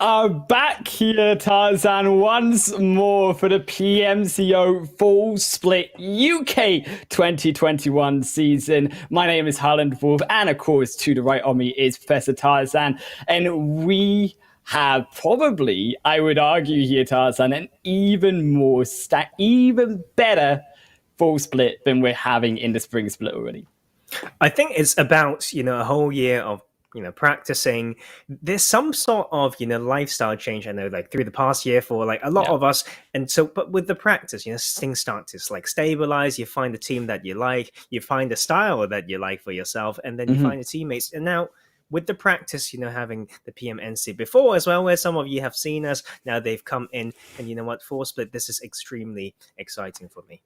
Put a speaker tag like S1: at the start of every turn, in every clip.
S1: are back here, Tarzan, once more for the PMCO Fall Split UK 2021 season. My name is Harland Wolf, and of course, to the right of me is Professor Tarzan, and we have probably, I would argue here, Tarzan, an even better Fall Split than we're having in the Spring Split already.
S2: I think it's about, a whole year of, practicing. There's some sort of, lifestyle change, I know, like through the past year for like a lot of us. And so, but with the practice, things start to like stabilize. You find the team that you like, you find the style that you like for yourself, and then you find the teammates. And now with the practice, having the PMNC before as well, where some of you have seen us, now they've come in, and you know what, Fall Split, this is extremely exciting for me.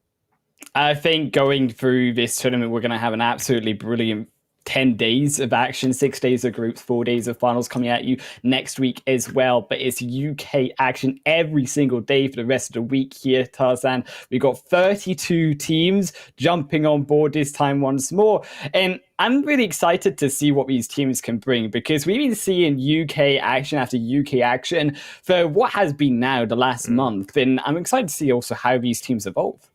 S1: I think going through this tournament, we're going to have an absolutely brilliant 10 days of action, 6 days of groups, 4 days of finals coming at you next week as well. But it's UK action every single day for the rest of the week here, Tarzan. We've got 32 teams jumping on board this time once more. And I'm really excited to see what these teams can bring, because we've been seeing UK action after UK action for what has been now the last month. And I'm excited to see also how these teams evolve.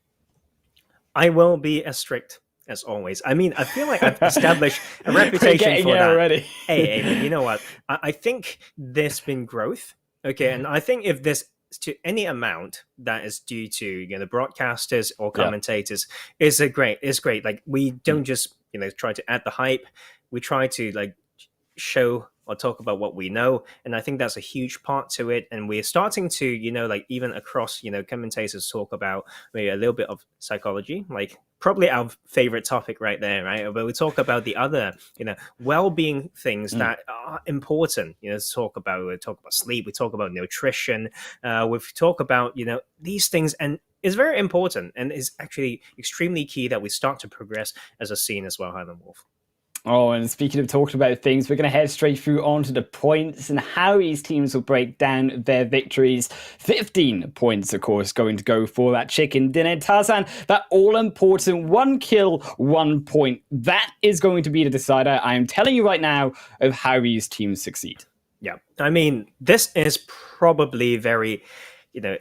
S2: I will be as strict as always. I mean, I feel like I've established a reputation for that
S1: already.
S2: Hey, but you know what? I think there's been growth. Okay, and I think if there's to any amount that is due to the broadcasters or commentators, is great. Like, we don't just try to add the hype. We try to like show or talk about what we know, and I think that's a huge part to it. And we're starting to like even across commentators talk about maybe a little bit of psychology, like probably our favorite topic right there, right? But we talk about the other well-being things that are important to talk about. We talk about sleep, we talk about nutrition, we talk about these things, and it's very important, and is actually extremely key that we start to progress as a scene as well, Highland Wolf.
S1: Oh, and speaking of talking about things, we're going to head straight through onto the points and how these teams will break down their victories. 15 points, of course, going to go for that chicken dinner. Tarzan, that all-important 1 kill, 1 point. That is going to be the decider, I am telling you right now, of how these teams succeed.
S2: Yeah, I mean, this is probably very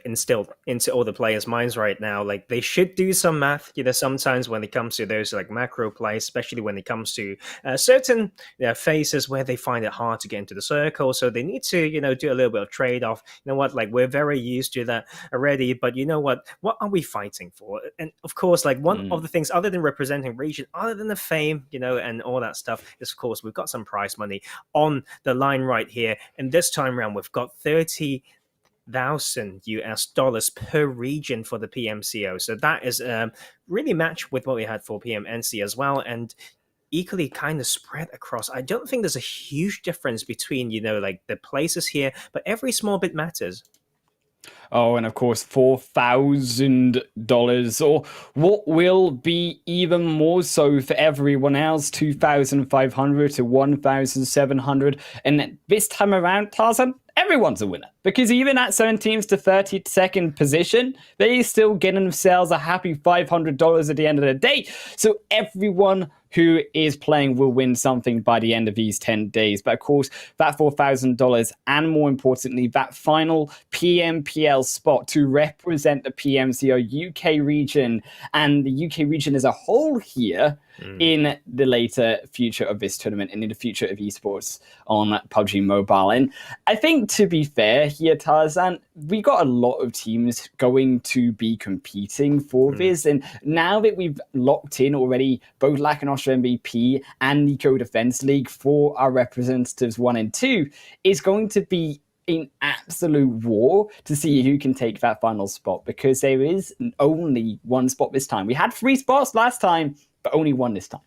S2: instilled into all the players' minds right now. Like, they should do some math, sometimes when it comes to those like macro plays, especially when it comes to certain phases where they find it hard to get into the circle. So they need to, do a little bit of trade-off. You know what, like, we're very used to that already, but you know what are we fighting for? And of course, like, one of the things, other than representing region, other than the fame, and all that stuff, is of course we've got some prize money on the line right here. And this time around, we've got $30,000 US per region for the PMCO. So that is really matched with what we had for PMNC as well, and equally kind of spread across. I don't think there's a huge difference between, like the places here, but every small bit matters.
S1: Oh, and of course, $4,000, or what will be even more so for everyone else, 2,500 to 1,700. And this time around, Tarzan, everyone's a winner, because even at 17th to 32nd position, they still getting themselves a happy $500 at the end of the day. So everyone who is playing will win something by the end of these 10 days. But of course, that $4,000, and more importantly, that final PMPL spot to represent the PMCO UK region and the UK region as a whole here in the later future of this tournament and in the future of esports on PUBG Mobile. And I think, to be fair here, Tarzan, we got a lot of teams going to be competing for this. And now that we've locked in already both Lacanostra MVP and Nico Defense League for our representatives 1 and 2, is going to be an absolute war to see who can take that final spot, because there is only one spot this time. We had 3 spots last time, but only 1 this time.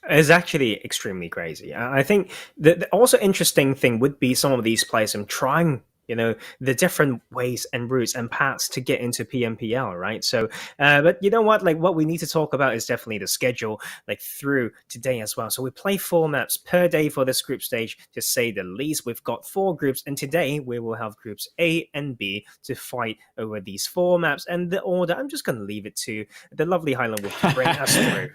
S2: It's actually extremely crazy. I think the also interesting thing would be some of these players and trying the different ways and routes and paths to get into PMPL, right? So, but you know what? Like, what we need to talk about is definitely the schedule, like through today as well. So we play 4 maps per day for this group stage, to say the least. We've got 4 groups, and today we will have groups A and B to fight over these 4 maps. And the order, I'm just going to leave it to the lovely Highland Wolf to bring us through.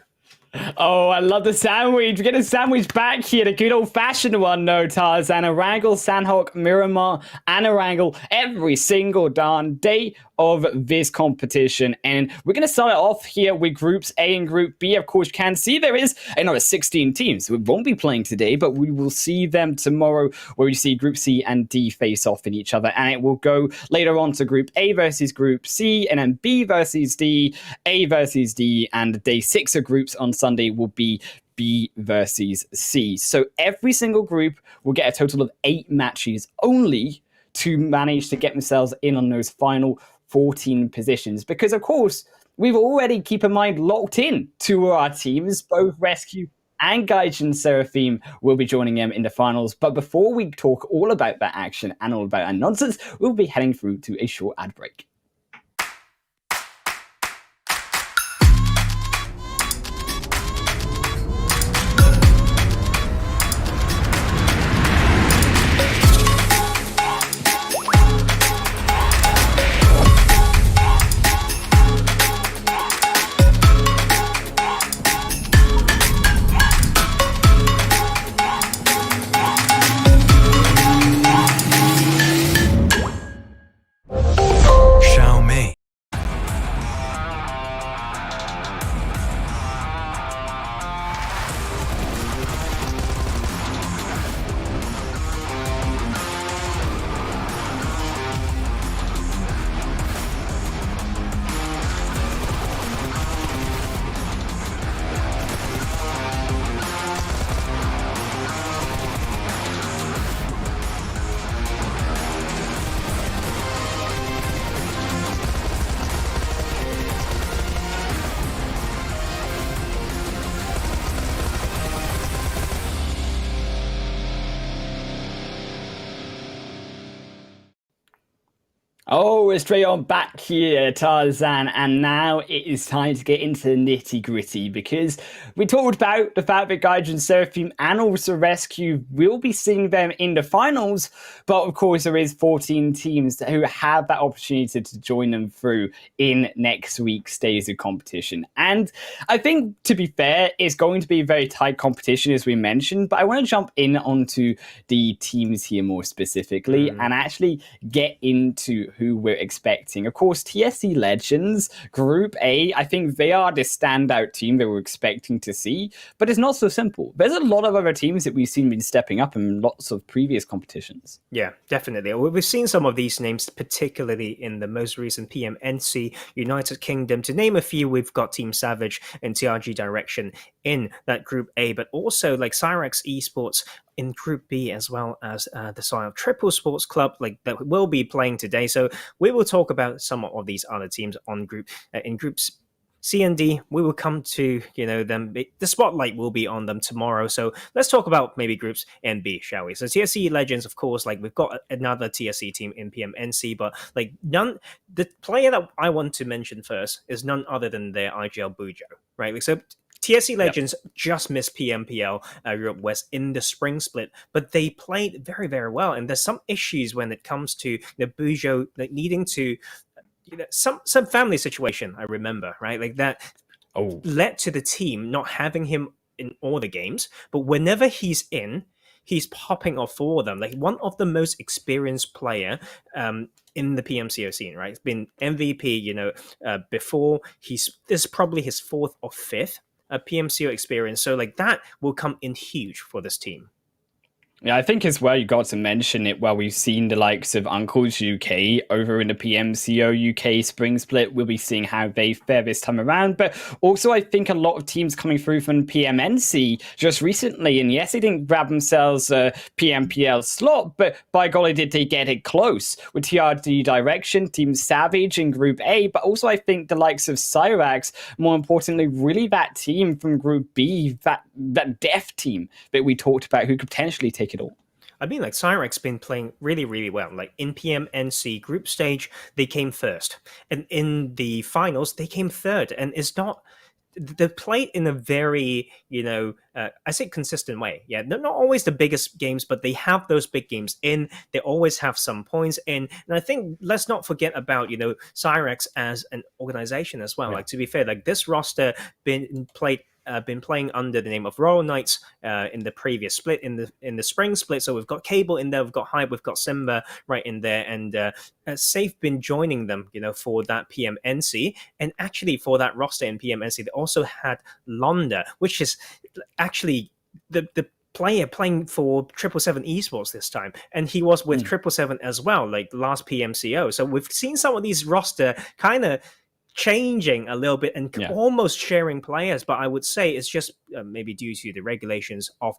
S1: Oh, I love the sandwich. Get a sandwich back here. The good old-fashioned one, no, Tarzan. Erangel, Sanhok, Miramar, and Erangel every single darn day of this competition. And we're going to start it off here with Groups A and Group B. Of course, you can see there is another 16 teams. We won't be playing today, but we will see them tomorrow, where we see Group C and D face off in each other. And it will go later on to Group A versus Group C, and then B versus D, A versus D, and day 6 of groups on Sunday will be B versus C. So every single group will get a total of 8 matches only to manage to get themselves in on those final 14 positions. Because, of course, we've already, keep in mind, locked in to our teams. Both Rescue and Gaijin Seraphim will be joining them in the finals. But before we talk all about that action and all about that nonsense, we'll be heading through to a short ad break.
S3: Xiaomi.
S1: Oh, we're straight on back here, Tarzan, and now it is time to get into the nitty-gritty, because we talked about the fact that Gaijin Seraphim and also Rescue will be seeing them in the finals, but of course there is 14 teams who have that opportunity to join them through in next week's days of competition. And I think, to be fair, it's going to be a very tight competition, as we mentioned, but I want to jump in onto the teams here more specifically and actually get into who we're expecting. Of course, TSC Legends, Group A, I think they are the standout team that we're expecting to see, but it's not so simple. There's a lot of other teams that we've seen been stepping up in lots of previous competitions.
S2: Yeah, definitely. We've seen some of these names, particularly in the most recent PMNC, United Kingdom. To name a few, we've got Team Savage and TRG Direction in that Group A, but also like Cyrex Esports in Group B, as well as the Soil Triple Sports Club, like that will be playing today. So we will talk about some of these other teams on in groups C and D. We will come to them. The spotlight will be on them tomorrow. So let's talk about maybe groups A and B, shall we? So TSC Legends, of course, like we've got another TSC team in PMNC, but like the player that I want to mention first is none other than their IGL Bujo, right? Like, so TSC Legends just missed PMPL Europe West in the spring split, but they played very, very well. And there's some issues when it comes to the Bujo needing to, some family situation, I remember, right? Like that led to the team not having him in all the games, but whenever he's in, he's popping off for them. Like one of the most experienced player in the PMCO scene, right? It's been MVP, before. This is probably his 4th or 5th PMCO experience. So like that will come in huge for this team.
S1: Yeah, I think as well you got to mention it while we've seen the likes of Uncles UK over in the PMCO UK Spring Split. We'll be seeing how they fare this time around. But also I think a lot of teams coming through from PMNC just recently. And yes, they didn't grab themselves a PMPL slot, but by golly did they get it close with TRD Direction, Team Savage in Group A. But also I think the likes of Cyrax, more importantly, really that team from Group B, that deaf team that we talked about who could potentially take it all.
S2: I mean, like Cyrex been playing really, really well. Like in PMNC group stage, they came first, and in the finals, they came third. And it's not they played in a very I say consistent way. Yeah, they're not always the biggest games, but they have those big games in. They always have some points in, and I think let's not forget about Cyrex as an organization as well. Yeah. Like to be fair, like this roster been played been playing under the name of Royal Knights in the previous split, in the spring split. So we've got Cable in there, we've got Hype, we've got Simba right in there, and Safe been joining them, for that PMNC, and actually for that roster in PMNC, they also had Londa, which is actually the player playing for 777 Esports this time, and he was with 777 as well, like last PMCO. So we've seen some of these roster kind of changing a little bit and almost sharing players, but I would say it's just maybe due to the regulations of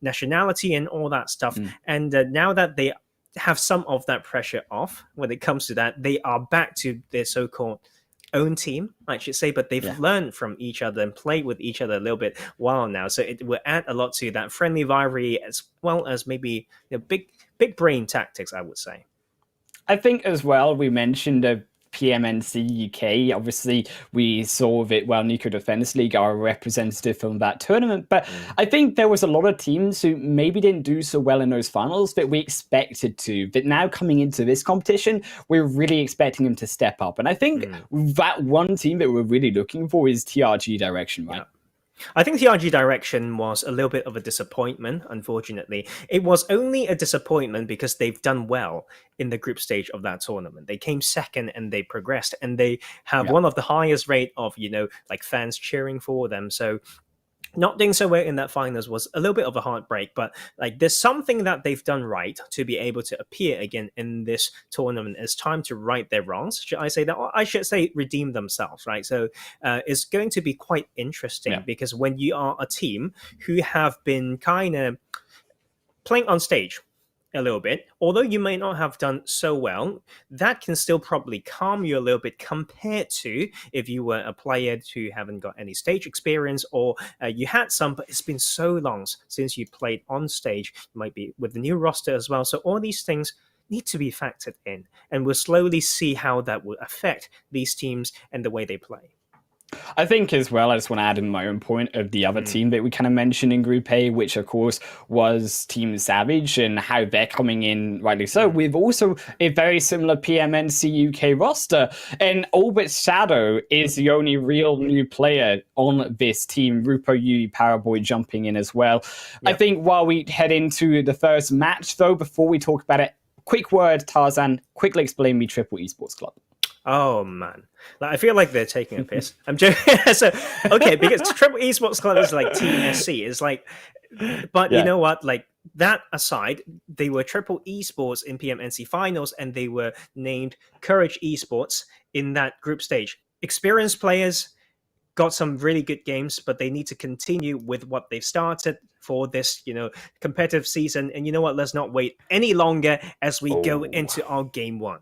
S2: nationality and all that stuff. And now that they have some of that pressure off when it comes to that, they are back to their so-called own team, I should say, but they've learned from each other and played with each other a little bit while now. So it will add a lot to that friendly rivalry, as well as maybe big brain tactics, I would say.
S1: I think as well, we mentioned PMNC UK. Obviously, we saw that, Nico Defense League are a representative from that tournament. But I think there was a lot of teams who maybe didn't do so well in those finals that we expected to. But now coming into this competition, we're really expecting them to step up. And I think that one team that we're really looking for is TRG Direction, right?
S2: Yeah. I think TRG Direction was a little bit of a disappointment, unfortunately. It was only a disappointment because they've done well in the group stage of that tournament. They came second and they progressed, and they have one of the highest rate of, fans cheering for them. So not doing so well in that finals was a little bit of a heartbreak, but there's something that they've done right to be able to appear again in this tournament. It's time to right their wrongs. Should I say that? Or I should say redeem themselves, right? So it's going to be quite interesting because when you are a team who have been kind of playing on stage a little bit, although you may not have done so well, that can still probably calm you a little bit compared to if you were a player who haven't got any stage experience, or you had some, but it's been so long since you played on stage. You might be with the new roster as well. So all these things need to be factored in, and we'll slowly see how that will affect these teams and the way they play.
S1: I think as well, I just want to add in my own point of the other team that we kind of mentioned in Group A, which of course was Team Savage, and how they're coming in, rightly so, with also a very similar PMNC UK roster. And all but Shadow is the only real new player on this team. Rupo Yui Powerboy jumping in as well. I think while we head into the first match, though, before we talk about it, quick word, Tarzan, quickly explain me Triple Esports Club.
S2: Oh man, I feel like they're taking a piss. I'm joking. So okay, because Triple Esports Club is like Team SC. It's like, but you know what? That aside, they were Triple Esports in PMNC Finals, and they were named Courage Esports in that group stage. Experienced players got some really good games, but they need to continue with what they've started for this, competitive season. And you know what? Let's not wait any longer as we go into our game one.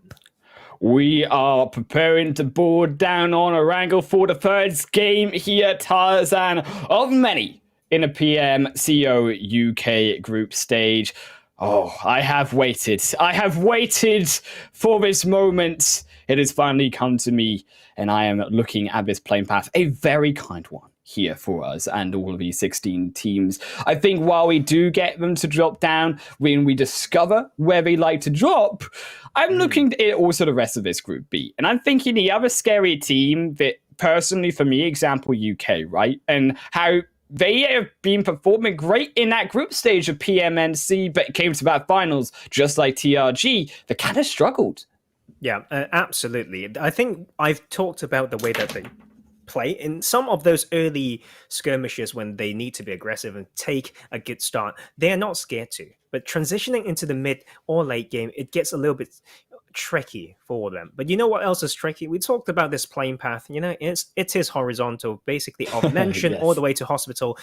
S1: We are preparing to board down on Erangel for the first game here, Tarzan, of many in a PMCO UK group stage. Oh, I have waited. I have waited for this moment. It has finally come to me, and I am looking at this playing path, a very kind one here for us and all of these 16 teams. I think while we do get them to drop down, when we discover where they like to drop, I'm looking at also the rest of this Group B. And I'm thinking the other scary team that, personally for me, example UK, right? And how they have been performing great in that group stage of PMNC, but it came to that finals, just like TRG, they kind of struggled.
S2: Yeah, absolutely. I think I've talked about the way that they play in some of those early skirmishes when they need to be aggressive and take a good start. They are not scared to, but transitioning into the mid or late game, it gets a little bit tricky for them. But you know what else is tricky? We talked about this playing path. It is horizontal, basically of mention all the way to hospital.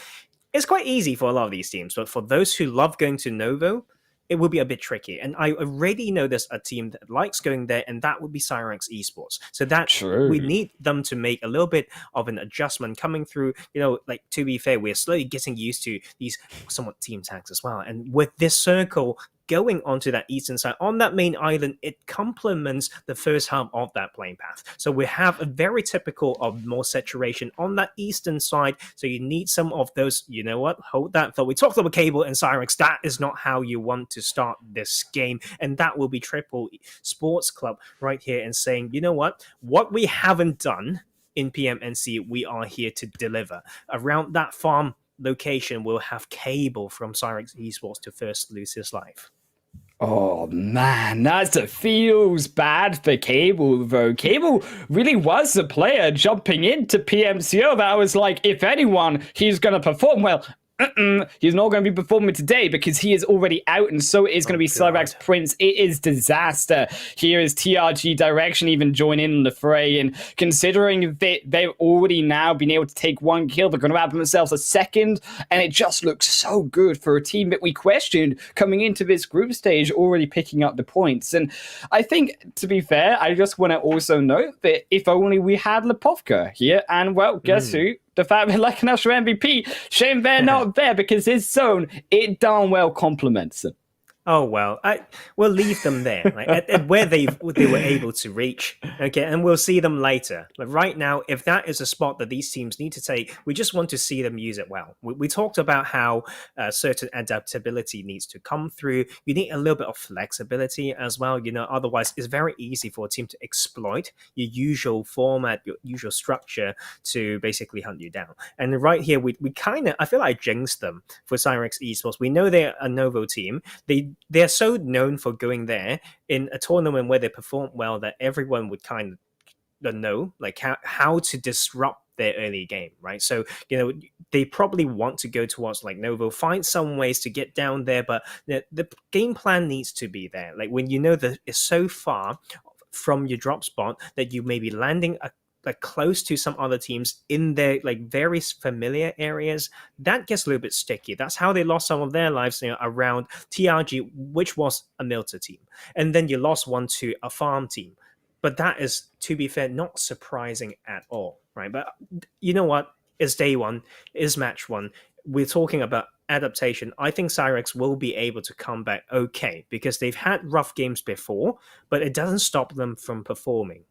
S2: It's quite easy for a lot of these teams, but for those who love going to Novo, it will be a bit tricky. And I already know there's a team that likes going there, and that would be Cyrex Esports. So that we need them to make a little bit of an adjustment coming through. To be fair, we're slowly getting used to these somewhat team tags as well. And with this circle going onto that eastern side on that main island, it complements the first half of that playing path. So we have a very typical of more saturation on that eastern side. So you need some of those, hold that thought. We talked about Cable and Cyrex. That is not how you want to start this game. And that will be Triple Sports Club right here and saying, what we haven't done in PMNC, we are here to deliver. Around that farm location, we'll have Cable from Cyrex Esports to first lose his life.
S1: Oh man, that feels bad for Cable though. Cable really was the player jumping into PMCO that was like, if anyone, he's going to perform well. He's not going to be performing today because he is already out, and so it is going to be Cyrex Prince. It is disaster. Here is TRG Direction even join in the fray, and considering they've already now been able to take one kill, they're going to have themselves a second, and it just looks so good for a team that we questioned coming into this group stage, already picking up the points. And I think, to be fair, I just want to also note that if only we had Lepovka here, and well, guess who? The fact that like an Usher MVP, shame they're not there because his zone, it darn well complements him.
S2: Oh, well, we'll leave them there, like, at where they were able to reach, okay, and we'll see them later. But right now, if that is a spot that these teams need to take, we just want to see them use it well. We talked about how certain adaptability needs to come through. You need a little bit of flexibility as well, otherwise it's very easy for a team to exploit your usual format, your usual structure to basically hunt you down. And right here, we kind of, I feel like I jinxed them for Cyrex Esports. We know they're a Novo team. They're so known for going there in a tournament where they perform well that everyone would kind of know like how to disrupt their early game, right? So, they probably want to go towards like Novo, find some ways to get down there, but the game plan needs to be there. Like when that it's so far from your drop spot that you may be landing like close to some other teams in their like very familiar areas, that gets a little bit sticky. That's how they lost some of their lives around TRG, which was a Milta team. And then you lost one to a farm team. But that is, to be fair, not surprising at all, right? But you know what? It's day one, it's match one. We're talking about adaptation. I think Cyrex will be able to come back okay because they've had rough games before, but it doesn't stop them from performing.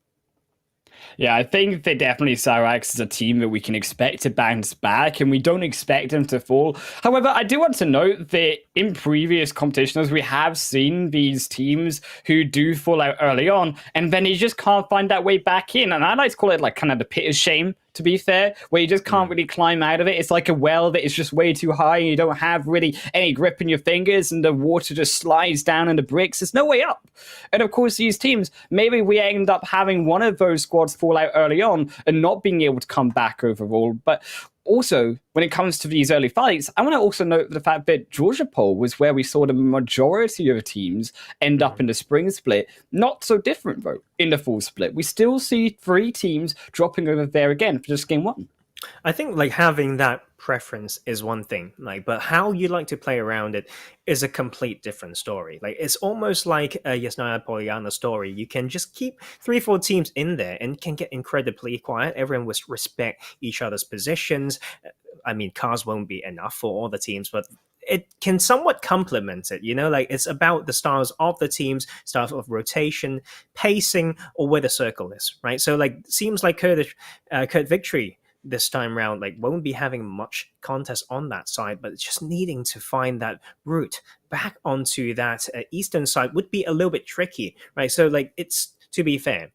S1: Yeah, I think that definitely Cyrex is a team that we can expect to bounce back, and we don't expect them to fall. However, I do want to note that in previous competitions, we have seen these teams who do fall out early on, and then you just can't find that way back in. And I like to call it like kind of the pit of shame, to be fair, where you just can't really climb out of it. It's like a well that is just way too high and you don't have really any grip in your fingers and the water just slides down in the bricks. There's no way up. And of course, these teams, maybe we end up having one of those squads fall out early on and not being able to come back overall. But also, when it comes to these early fights, I want to also note the fact that Georgia Pole was where we saw the majority of teams end up in the spring split. Not so different, though, in the fall split. We still see 3 teams dropping over there again for just game 1.
S2: I think like having that preference is one thing, but how you like to play around it is a complete different story. Like it's almost like a Yasnaya Polyana story. You can just keep 3-4 teams in there and can get incredibly quiet. Everyone will respect each other's positions. I mean, cars won't be enough for all the teams, but it can somewhat complement it, like it's about the styles of the teams, styles of rotation, pacing, or where the circle is, right? So like seems like Kurt Victory this time round won't be having much contest on that side, but just needing to find that route back onto that eastern side would be a little bit tricky, right? So it's, to be fair,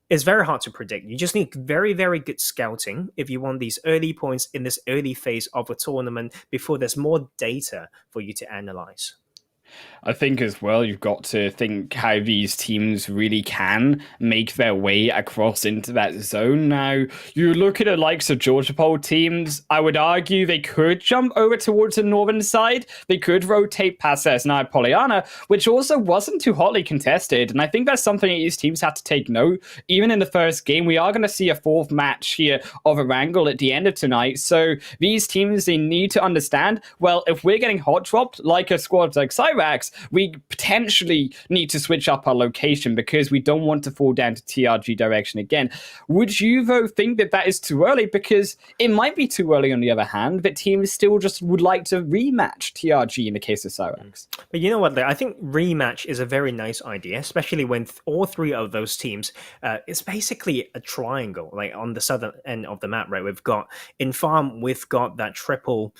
S2: it's very hard to predict. You just need very, very good scouting if you want these early points in this early phase of a tournament before there's more data for you to analyze.
S1: I think as well, you've got to think how these teams really can make their way across into that zone. Now, you look at the likes of Georgia Pole teams, I would argue they could jump over towards the northern side. They could rotate past Yasnaya Polyana, which also wasn't too hotly contested. And I think that's something that these teams have to take note. Even in the first game, we are going to see a fourth match here of Erangel at the end of tonight. So these teams, they need to understand, well, if we're getting hot dropped like a squad like Cyrex, we potentially need to switch up our location because we don't want to fall down to TRG direction again. Would you, though, think that that is too early? Because it might be too early, on the other hand, that teams still just would like to rematch TRG in the case of Cyrex.
S2: But you know what, I think rematch is a very nice idea, especially when all 3 of those teams, it's basically a triangle, on the southern end of the map, right? We've got, in farm, we've got that triple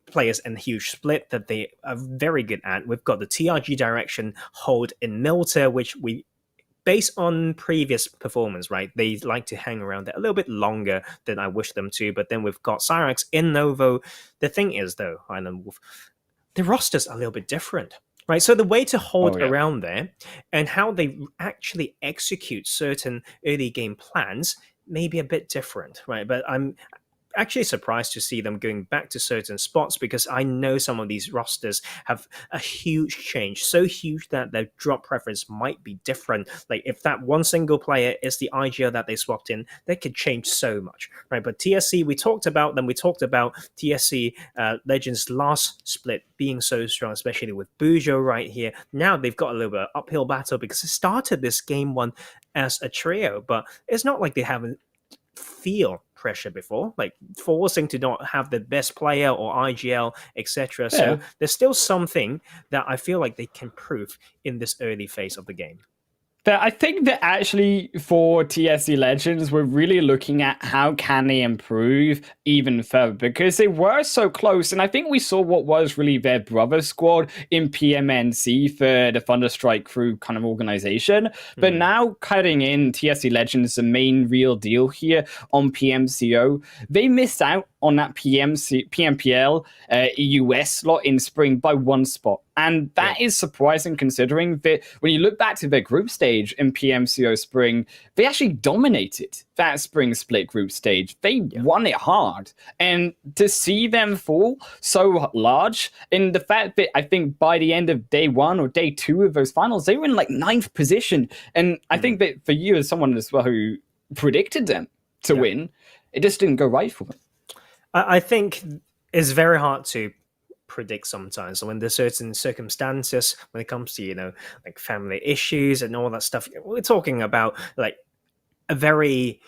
S2: players and huge split that they are very good at. We've got the TRG direction hold in Milta, which we based on previous performance, right, they like to hang around there a little bit longer than I wish them to. But then we've got Cyrax in Novo. The thing is, though, Island Wolf, the roster's a little bit different. Right, so the way to hold around there and how they actually execute certain early game plans may be a bit different, right? But I'm actually surprised to see them going back to certain spots, because I know some of these rosters have a huge change, so huge that their drop preference might be different. Like if that one single player is the IGL that they swapped in, they could change so much, right? But TSC, we talked about TSC Legends last split being so strong, especially with Bujo right here. Now they've got a little bit of uphill battle because they started this game one as a trio, but it's not like they haven't feel pressure before, like forcing to not have the best player or IGL, etc. So there's still something that I feel like they can prove in this early phase of the game.
S1: But I think that actually for TSC Legends, we're really looking at how can they improve even further, because they were so close. And I think we saw what was really their brother squad in PMNC for the Thunderstrike crew kind of organization. But now cutting in TSC Legends, the main real deal here on PMCO, they missed out on that PMPL US slot in spring by one spot. And that is surprising, considering that when you look back to their group stage in PMCO Spring, they actually dominated that spring split group stage. They won it hard. And to see them fall so large, in the fact that I think by the end of day one or day two of those finals, they were in like 9th position. And I think that for you as someone as well who predicted them to win, it just didn't go right for them.
S2: I think it's very hard to predict sometimes when there's certain circumstances when it comes to like family issues and all that stuff. We're talking about like a very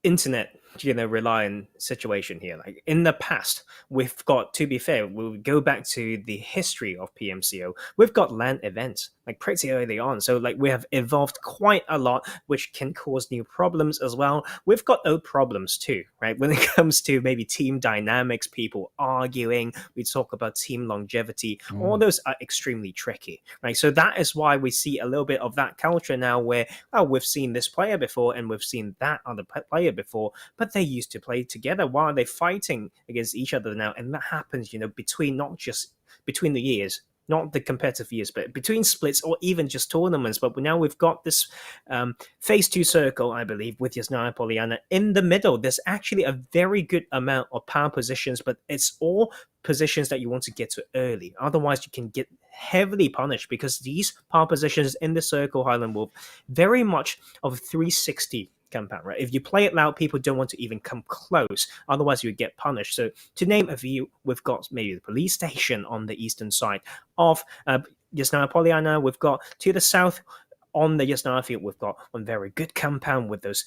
S2: internet reliant situation here. Like in the past, we've got, to be fair, we'll go back to the history of PMCO, we've got LAN events like pretty early on, so like we have evolved quite a lot, which can cause new problems as well. We've got old problems too, right? When it comes to maybe team dynamics, people arguing, we talk about team longevity, all those are extremely tricky, right? So that is why we see a little bit of that culture now where, oh, we've seen this player before and we've seen that other player before, but they used to play together. Why are they fighting against each other now? And that happens, between, not just between the years, not the competitive years, but between splits or even just tournaments. But now we've got this phase 2 circle, I believe, with Yasnaya Pollyanna. In the middle, there's actually a very good amount of power positions, but it's all positions that you want to get to early. Otherwise, you can get heavily punished, because these power positions in the circle, Highland Wolf, very much of a 360 compound, right? If you play it loud, people don't want to even come close, otherwise you get punished. So to name a few, we've got maybe the police station on the eastern side of Yasnaya Pollyanna. We've got to the south on the Yasnaya field, we've got one very good compound with those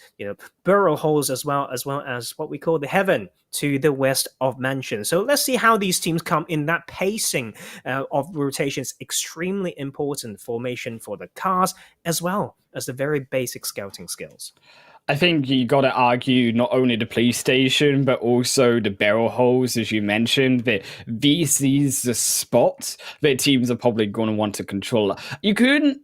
S2: burrow holes, as well as what we call the heaven to the west of Mansion. So let's see how these teams come in. That pacing of rotations, extremely important formation for the cars, as well as the very basic scouting skills.
S1: I think you got to argue not only the police station, but also the barrel holes, as you mentioned, that these the spots that teams are probably going to want to control. You couldn't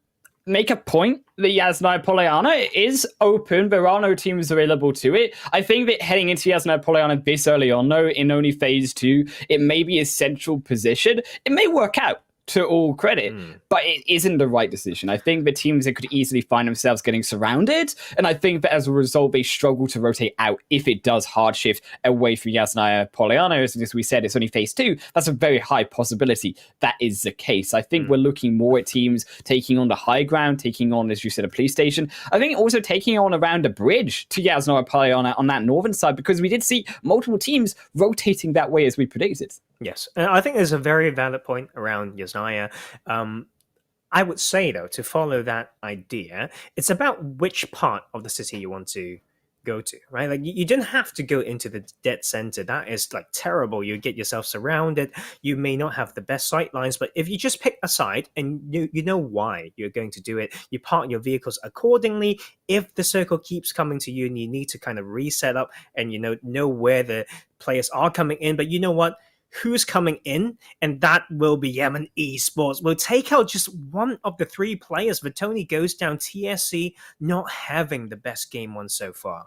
S1: make a point that Yasnaya Pollyanna is open. There are no teams available to it. I think that heading into Yasnaya Pollyanna this early on, though, in only phase 2, it may be a central position. It may work out, to all credit, but it isn't the right decision. I think the teams that could easily find themselves getting surrounded, and I think that as a result, they struggle to rotate out if it does hard shift away from Yasnaya Pollyanna. As we said, it's only phase 2. That's a very high possibility that is the case. I think we're looking more at teams taking on the high ground, taking on, as you said, a police station. I think also taking on around a bridge to Yasnaya Pollyanna on that northern side, because we did see multiple teams rotating that way as we predicted.
S2: Yes, I think there's a very valid point around Yasnaya. I would say, though, to follow that idea, it's about which part of the city you want to go to, right? Like you don't have to go into the dead center. That is like terrible. You get yourself surrounded. You may not have the best sight lines, but if you just pick a side and you know why you're going to do it, you park your vehicles accordingly. If the circle keeps coming to you and you need to kind of reset up and know where the players are coming in, but you know what? who's coming in, and that will be Yemen Esports. We'll take out just one of the 3 players. Vitoni goes down, TSC not having the best game one so far.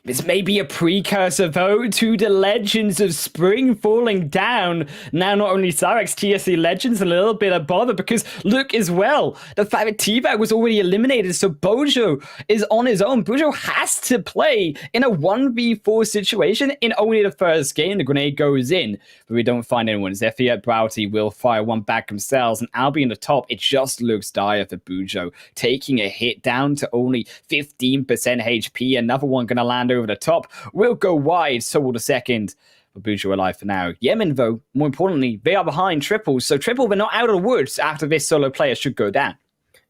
S1: This may be a precursor, though, to the Legends of Spring falling down. Now, not only Cyrex, TSC Legends a little bit of bother, because look as well, the fact that T-Bag was already eliminated, so Bojo is on his own. Bojo has to play in a 1v4 situation in only the first game. The grenade goes in, but we don't find anyone. Zephyr, Broughty will fire one back themselves, and Albi in the top. It just looks dire for Bojo, taking a hit down to only 15% HP. Another one gonna land over the top, will go wide, so will the second. But Bujo alive for now. Yemen, though, more importantly, they are behind Triple, so Triple, they're not out of the woods after this solo player should go down.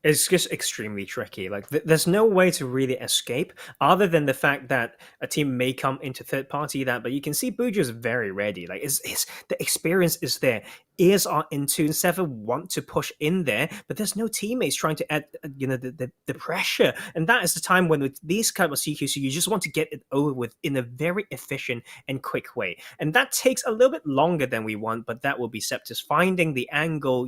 S2: It's just extremely tricky. Like, there's no way to really escape other than the fact that a team may come into third party that, but you can see Bujo's very ready. Like, it's the experience is there. Ears are in tune. Seven want to push in there, but there's no teammates trying to add, the pressure. And that is the time when with these kind of CQC, you just want to get it over with in a very efficient and quick way. And that takes a little bit longer than we want, but that will be Septus finding the angle,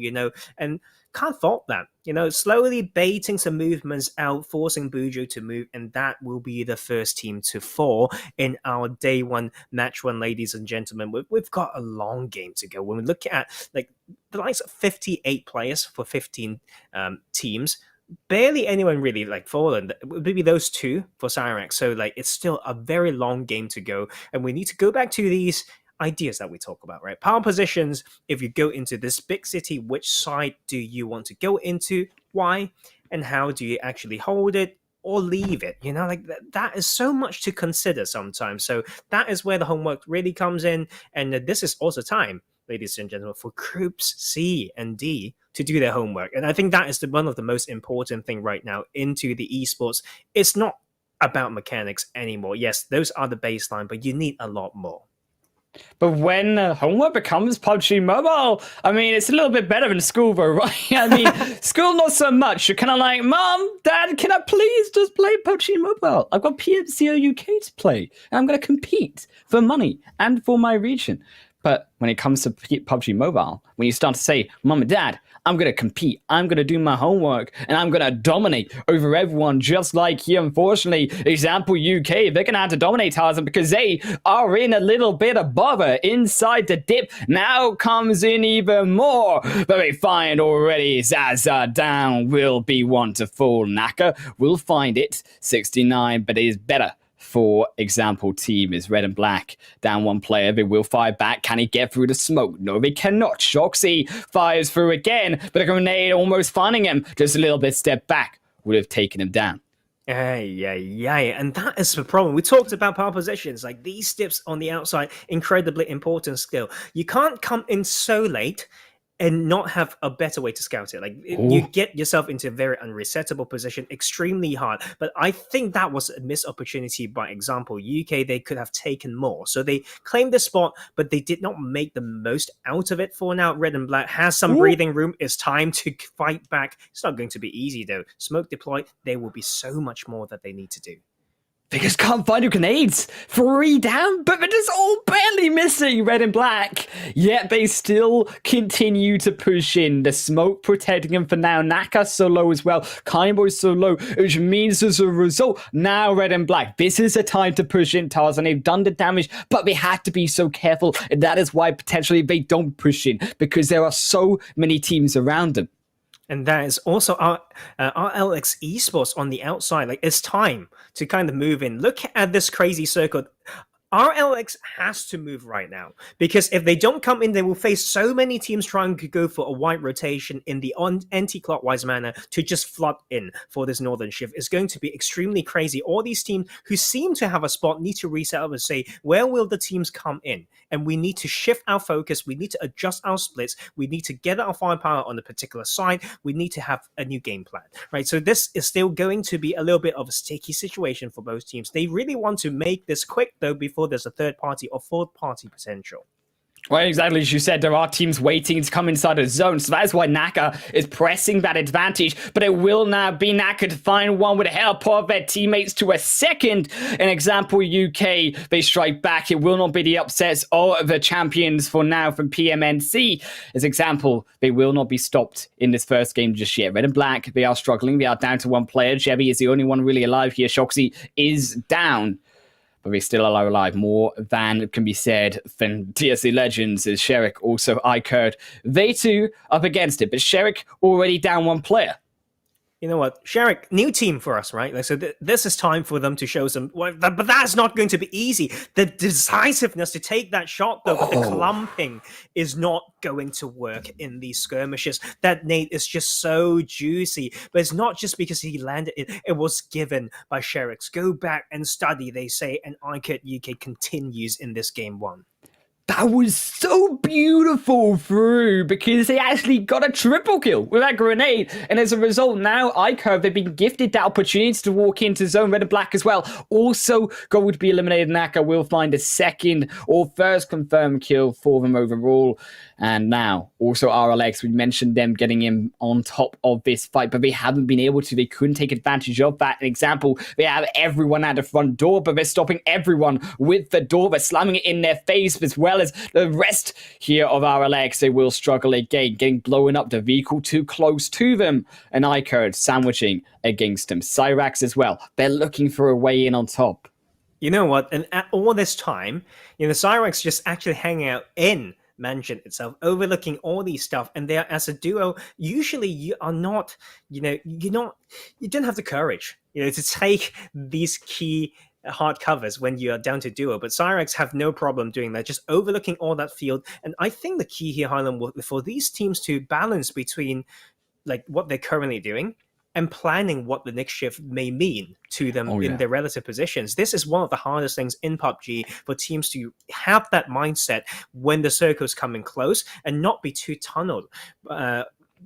S2: and can't fault that. Slowly baiting some movements out, forcing Bujo to move, and that will be the first team to fall in our day one, match one, ladies and gentlemen. We've got a long game to go. When we look at the likes of 58 players for 15 teams, barely anyone really fallen. It would be those 2 for Cyrex. So it's still a very long game to go, and we need to go back to these ideas that we talk about, right? Power positions. If you go into this big city, which side do you want to go into? Why? And how do you actually hold it or leave it? That is so much to consider sometimes. So that is where the homework really comes in. And this is also time, ladies and gentlemen, for groups C and D to do their homework. And I think that is one of the most important thing right now into the esports. It's not about mechanics anymore. Yes, those are the baseline, but you need a lot more.
S1: But when homework becomes PUBG Mobile, it's a little bit better than school, though, right? School not so much. You're kind of like, Mom, Dad, can I please just play PUBG Mobile? I've got PMCO UK to play, and I'm going to compete for money and for my region. But when it comes to PUBG Mobile, when you start to say, Mom and Dad, I'm going to compete, I'm going to do my homework, and I'm going to dominate over everyone, just like here, unfortunately, example UK, they're going to have to dominate Tarzan because they are in a little bit of bother inside the dip. Now comes in even more, but we find already Zaza down will be one to fall. Naka will find it, 69, but it is better. For example, team is red and black. Down one player, they will fire back. Can he get through the smoke? No, they cannot. Shoxy fires through again, but a grenade almost finding him. Just a little bit step back would have taken him down.
S2: Yeah. And that is the problem. We talked about power positions. These steps on the outside, incredibly important skill. You can't come in so late and not have a better way to scout it. You get yourself into a very unresettable position, extremely hard. But I think that was a missed opportunity. By example, UK, they could have taken more. So they claimed the spot, but they did not make the most out of it for now. Red and black has some breathing room. It's time to fight back. It's not going to be easy, though. Smoke deployed, there will be so much more that they need to do.
S1: They just can't find your grenades. 3 down, but they're just all barely missing, red and black. Yet they still continue to push in. The smoke protecting them for now. Naka so low as well. Kaimbo so low, which means as a result, now red and black. This is a time to push in, Tarzan. They've done the damage, but they have to be so careful. And that is why potentially they don't push in, because there are so many teams around them.
S2: And that is also our RLX Esports on the outside. It's time to kind of move in. Look at this crazy circle. RLX has to move right now, because if they don't come in, they will face so many teams trying to go for a wide rotation in the anti-clockwise manner to just flood in for this northern shift. It's going to be extremely crazy. All these teams who seem to have a spot need to reset up and say, where will the teams come in? And we need to shift our focus. We need to adjust our splits. We need to get our firepower on a particular side. We need to have a new game plan, right? So this is still going to be a little bit of a sticky situation for both teams. They really want to make this quick, though, before there's a third party or fourth party potential.
S1: Well, exactly as you said, there are teams waiting to come inside a zone, so that is why Naka is pressing that advantage, but it will now be Naka to find one with the help of their teammates to a second. An example, UK, they strike back. It will not be the upsets of the champions for now from PMNC. As example, they will not be stopped in this first game just yet. Red and Black, they are struggling. They are down to one player. Jebby is the only one really alive here. Shoxy is down, but they still are alive. More than can be said from TSC Legends is Sherik, also iCurd. They too up against it, but Sherik already down one player.
S2: You know what, Sherik, new team for us, right? Like, so this is time for them to show some, but that's not going to be easy. The decisiveness to take that shot, though, but the clumping is not going to work in these skirmishes. That nade is just so juicy, but it's not just because he landed it. It was given by Sherik's. Go back and study, they say, and iCurd UK continues in this game one.
S1: That was so beautiful through because they actually got a triple kill with that grenade. And as a result, now iCurve, they've been gifted that opportunity to walk into zone red and black as well. Also, gold to be eliminated. Naka will find a second or first confirmed kill for them overall. And now, also RLX, we mentioned them getting in on top of this fight, but they haven't been able to. They couldn't take advantage of that. An example, they have everyone at the front door, but they're stopping everyone with the door. They're slamming it in their face as well as the rest here of RLX. They will struggle again, getting blown up. The vehicle too close to them. And iCurd sandwiching against them. Cyrax as well. They're looking for a way in on top.
S2: You know what? And at all this time, Cyrax just actually hanging out in mansion itself, overlooking all these stuff, and they are, as a duo, usually you are not, you don't have the courage, to take these key hard covers when you are down to duo, but Cyrax have no problem doing that, just overlooking all that field. And I think the key here, Highland, for these teams to balance between like what they're currently doing and planning what the next shift may mean to them in their relative positions. This is one of the hardest things in PUBG for teams to have that mindset when the circle's coming close and not be too tunneled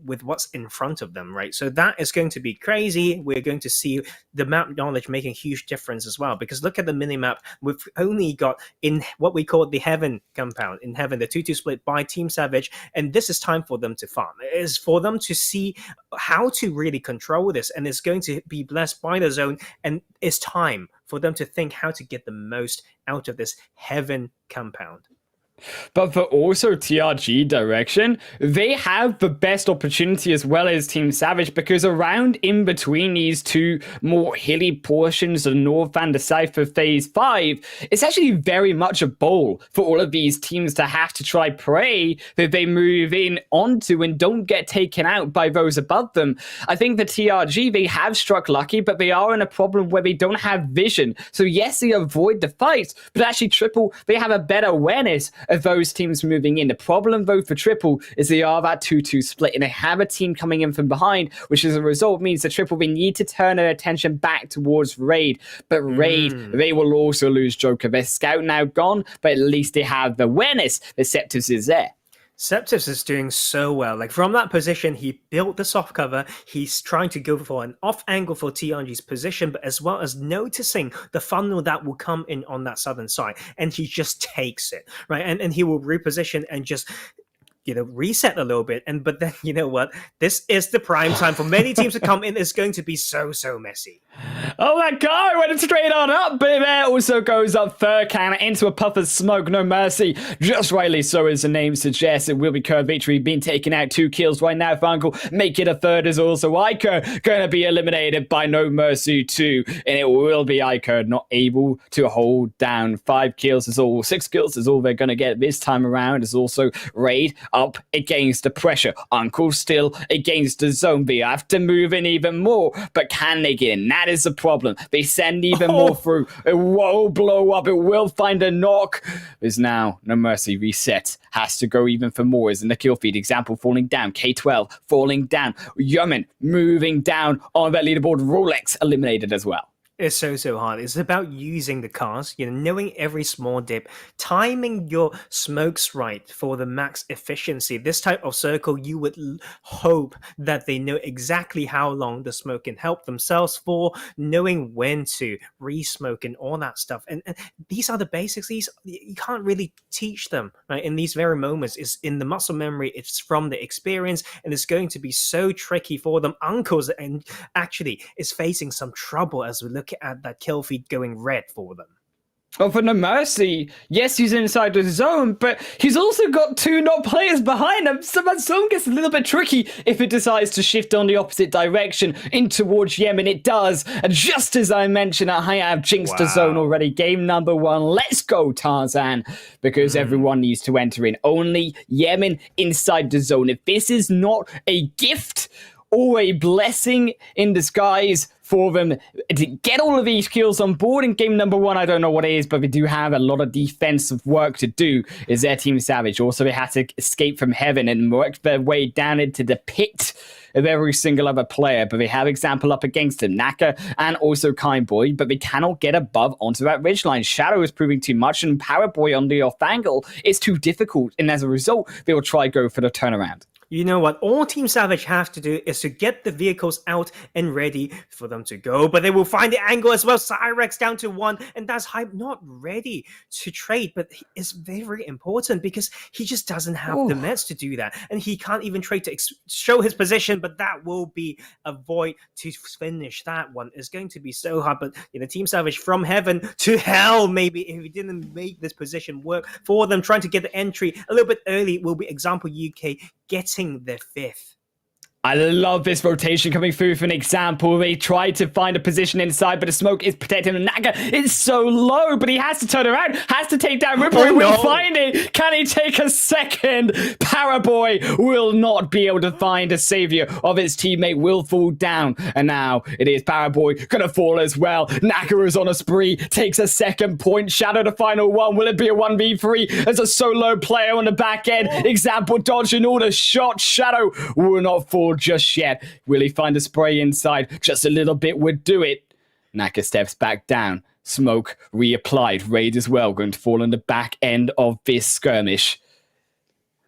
S2: with what's in front of them, right? So that is going to be crazy. We're going to see the map knowledge making a huge difference as well, because look at the minimap. We've only got in what we call the Heaven compound, in Heaven, the 2-2 split by Team Savage, and this is time for them to farm. It is for them to see how to really control this, and it's going to be blessed by the zone, and it's time for them to think how to get the most out of this Heaven compound.
S1: But for also TRG direction, they have the best opportunity as well as Team Savage, because around in between these two more hilly portions of North and the South for Phase 5, it's actually very much a bowl for all of these teams to have to try prey that they move in onto and don't get taken out by those above them. I think the TRG, they have struck lucky, but they are in a problem where they don't have vision. So yes, they avoid the fights, but actually Triple, they have a better awareness of those teams moving in. The problem, though, for Triple is they are that 2-2 split, and they have a team coming in from behind, which as a result means that Triple, they need to turn their attention back towards Raid. But Raid, they will also lose Joker. Their scout now gone, but at least they have the awareness that Septus is there.
S2: Septus is doing so well. Like, from that position, he built the soft cover. He's trying to go for an off angle for TRG's position, but as well as noticing the funnel that will come in on that southern side. And he just takes it, right? And he will reposition and just reset a little bit. But then, you know what? This is the prime time for many teams to come in. It's going to be so messy.
S1: Oh my god, went straight on up, but there also goes up third cannon into a puff of smoke, no mercy. Just rightly so, as the name suggests, it will be Curve Victory being taken out. 2 kills right now for Uncle. Make it a third is also Iker going to be eliminated by No Mercy too. And it will be Iker not able to hold down. 5 kills is all, 6 kills is all they're going to get this time around. Is also Raid up against the pressure. Uncle still against the zone. They have to move in even more, but can they get in? That is the problem. They send even more through. It will blow up. It will find a knock. There's now No Mercy reset. Has to go even for more. Is in the kill feed. Example falling down. K12 falling down. Yemen moving down on that leaderboard. Rolex eliminated as well.
S2: It's so hard. It's about using the cars, knowing every small dip, timing your smokes right for the max efficiency. This type of circle, you would hope that they know exactly how long the smoke can help themselves for, knowing when to re-smoke and all that stuff. And these are the basics. These you can't really teach them, right? In these very moments, it's in the muscle memory. It's from the experience, and it's going to be so tricky for them. Uncles and actually is facing some trouble as we look at that kill feed going red for them.
S1: Oh, for no mercy. Yes, he's inside the zone, but he's also got two not players behind him, so that zone gets a little bit tricky if it decides to shift on the opposite direction in towards Yemen. It does, and just as I mentioned, I have jinxed the zone already. Game number 1, let's go, Tarzan, because everyone needs to enter in. Only Yemen inside the zone. If this is not a gift or a blessing in disguise for them to get all of these kills on board in game number 1, I don't know what it is, but they do have a lot of defensive work to do, is their Team Savage. Also, they had to escape from heaven and work their way down into the pit of every single other player, but they have example up against them, Naka and also Kindboy, but they cannot get above onto that ridgeline. Shadow is proving too much, and Powerboy on the off angle is too difficult, and as a result, they will try go for the turnaround.
S2: You know what? All Team Savage have to do is to get the vehicles out and ready for them to go, but they will find the angle as well. Cyrex down to 1, and that's Hype not ready to trade, but it's very important because he just doesn't have the meds to do that, and he can't even trade to show his position, but that will be a void to finish that one. It's going to be so hard, but Team Savage from heaven to hell, maybe, if he didn't make this position work for them, trying to get the entry a little bit early will be example UK getting their 5th.
S1: I love this rotation coming through for an example. They tried to find a position inside, but the smoke is protecting him. Naga is so low, but he has to turn around, has to take down Ripper. He will find it. Can he take a second? Paraboy will not be able to find a savior of his teammate, will fall down. And now it is Paraboy gonna fall as well. Naga is on a spree, takes a second point. Shadow the final one. Will it be a 1v3 as a solo player on the back end? Example dodging all the shots. Shadow will not fall just yet. Will he find a spray inside? Just a little bit would do it. Naka steps back down. Smoke reapplied. Raid as well, going to fall on the back end of this skirmish.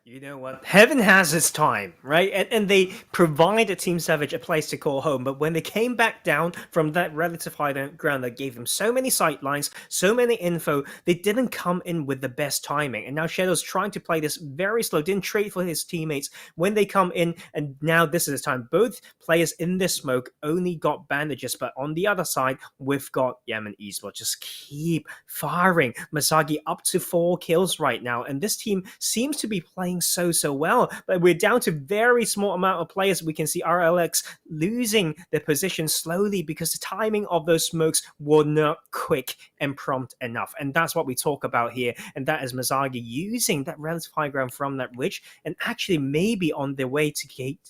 S2: You know what? Heaven has its time, right? And they provided Team Savage a place to call home. But when they came back down from that relative high ground that gave them so many sight lines, so many info, they didn't come in with the best timing. And now Shadow's trying to play this very slow, didn't trade for his teammates when they come in. And now this is the time. Both players in this smoke only got bandages. But on the other side, we've got Yemen Esports. Just keep firing. Masagi up to 4 kills right now. And this team seems to be playing so well, but we're down to very small amount of players. We can see RLX losing their position slowly because the timing of those smokes were not quick and prompt enough, and that's what we talk about here. And that is Mazagi using that relative high ground from that ridge and actually maybe on their way to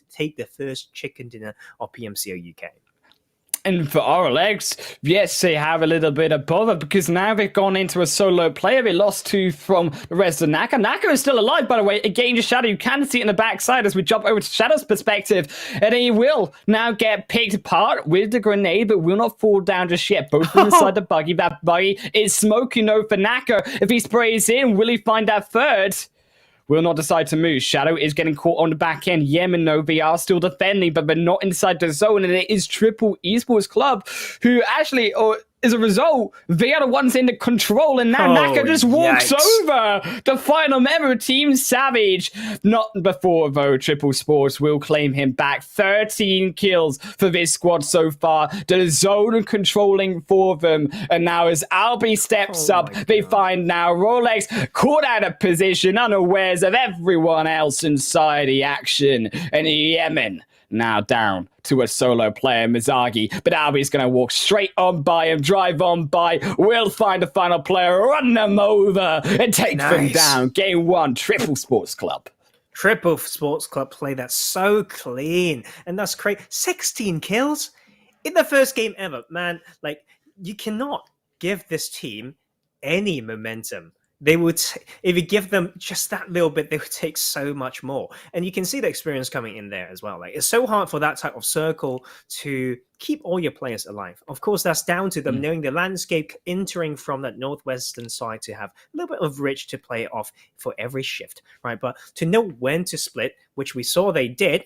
S2: take the first chicken dinner of PMCO UK.
S1: And for RLX, yes, they have a little bit of bother because now they've gone into a solo player. They lost 2 from the rest of Naka. Naka is still alive, by the way. Again, just Shadow. You can see it in the backside as we jump over to Shadow's perspective. And he will now get picked apart with the grenade, but will not fall down just yet. Both inside the buggy. That buggy is smoking though for Naka. If he sprays in, will he find that third? Will not decide to move. Shadow is getting caught on the back end. Yemen, though, they are still defending, but they're not inside the zone. And it is Triple Esports Club who actually, or as a result, they are the ones in the control. And now Naka just walks over the final member of Team Savage. Not before, though, Triple Sports will claim him back. 13 kills for this squad so far. The zone controlling for them. And now as Albi steps up, they find now Rolex caught out of position, unawares of everyone else inside the action. And Yemen now down to a solo player, Mizagi. But Albi's going to walk straight on by him, drive on by, will find the final player, run them over, and take them down. Game 1, Triple Sports Club.
S2: Triple Sports Club play that so clean. And that's great. 16 kills in the first game ever. Man, like, you cannot give this team any momentum They would, if you give them just that little bit, they would take so much more. And you can see the experience coming in there as well. Like, it's so hard for that type of circle to keep all your players alive. Of course, that's down to them knowing the landscape, entering from that northwestern side to have a little bit of ridge to play off for every shift, right? But to know when to split, which we saw they did,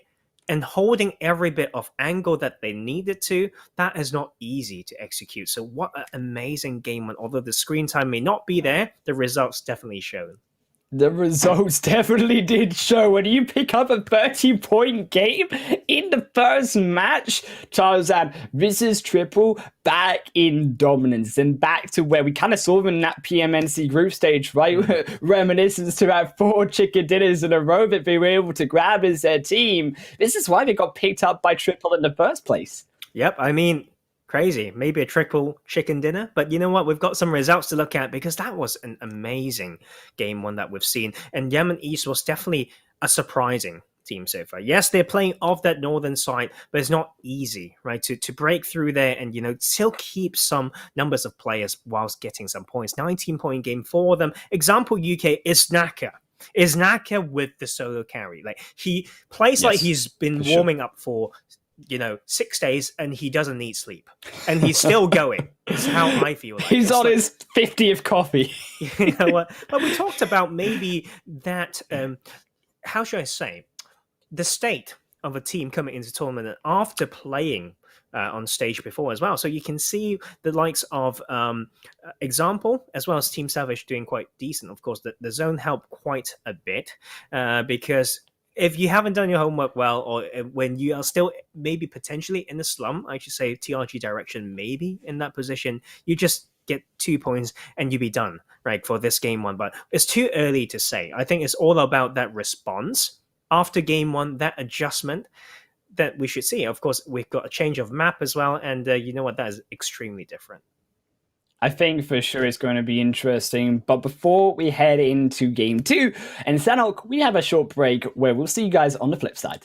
S2: and holding every bit of angle that they needed to, that is not easy to execute. So what an amazing game. And although the screen time may not be there, the results definitely show.
S1: The results definitely did show. When you pick up a 30-point game in the first match, Tarzan, this is Triple back in dominance and back to where we kind of saw them in that PMNC group stage, right? Reminiscence to have 4 chicken dinners in a row that they were able to grab as their team. This is why they got picked up by Triple in the first place.
S2: Yep, I mean, crazy. Maybe a triple chicken dinner. But you know what? We've got some results to look at because that was an amazing game one that we've seen. And Yemen East was definitely a surprising team so far. Yes, they're playing off that northern side, but it's not easy, right? To break through there and, still keep some numbers of players whilst getting some points. 19-point game for them. Example UK is Naka. Is Naka with the solo carry. Like, he plays like he's been warming up for 6 days and he doesn't need sleep and he's still going. Is how I feel like.
S1: He's on his 50th coffee.
S2: You know what? But we talked about maybe that how should I say, the state of a team coming into tournament after playing on stage before as well. So you can see the likes of Example as well as Team Savage doing quite decent. Of course, the zone helped quite a bit because if you haven't done your homework well, or when you are still maybe potentially in the slum, I should say TRG direction, maybe in that position, you just get 2 points and you be done, right, for this game one. But it's too early to say. I think it's all about that response after game one, that adjustment that we should see. Of course, we've got a change of map as well. And you know what? That is extremely different.
S1: I think for sure it's going to be interesting. But before we head into game 2 and Sanhok, we have a short break where we'll see you guys on the flip side.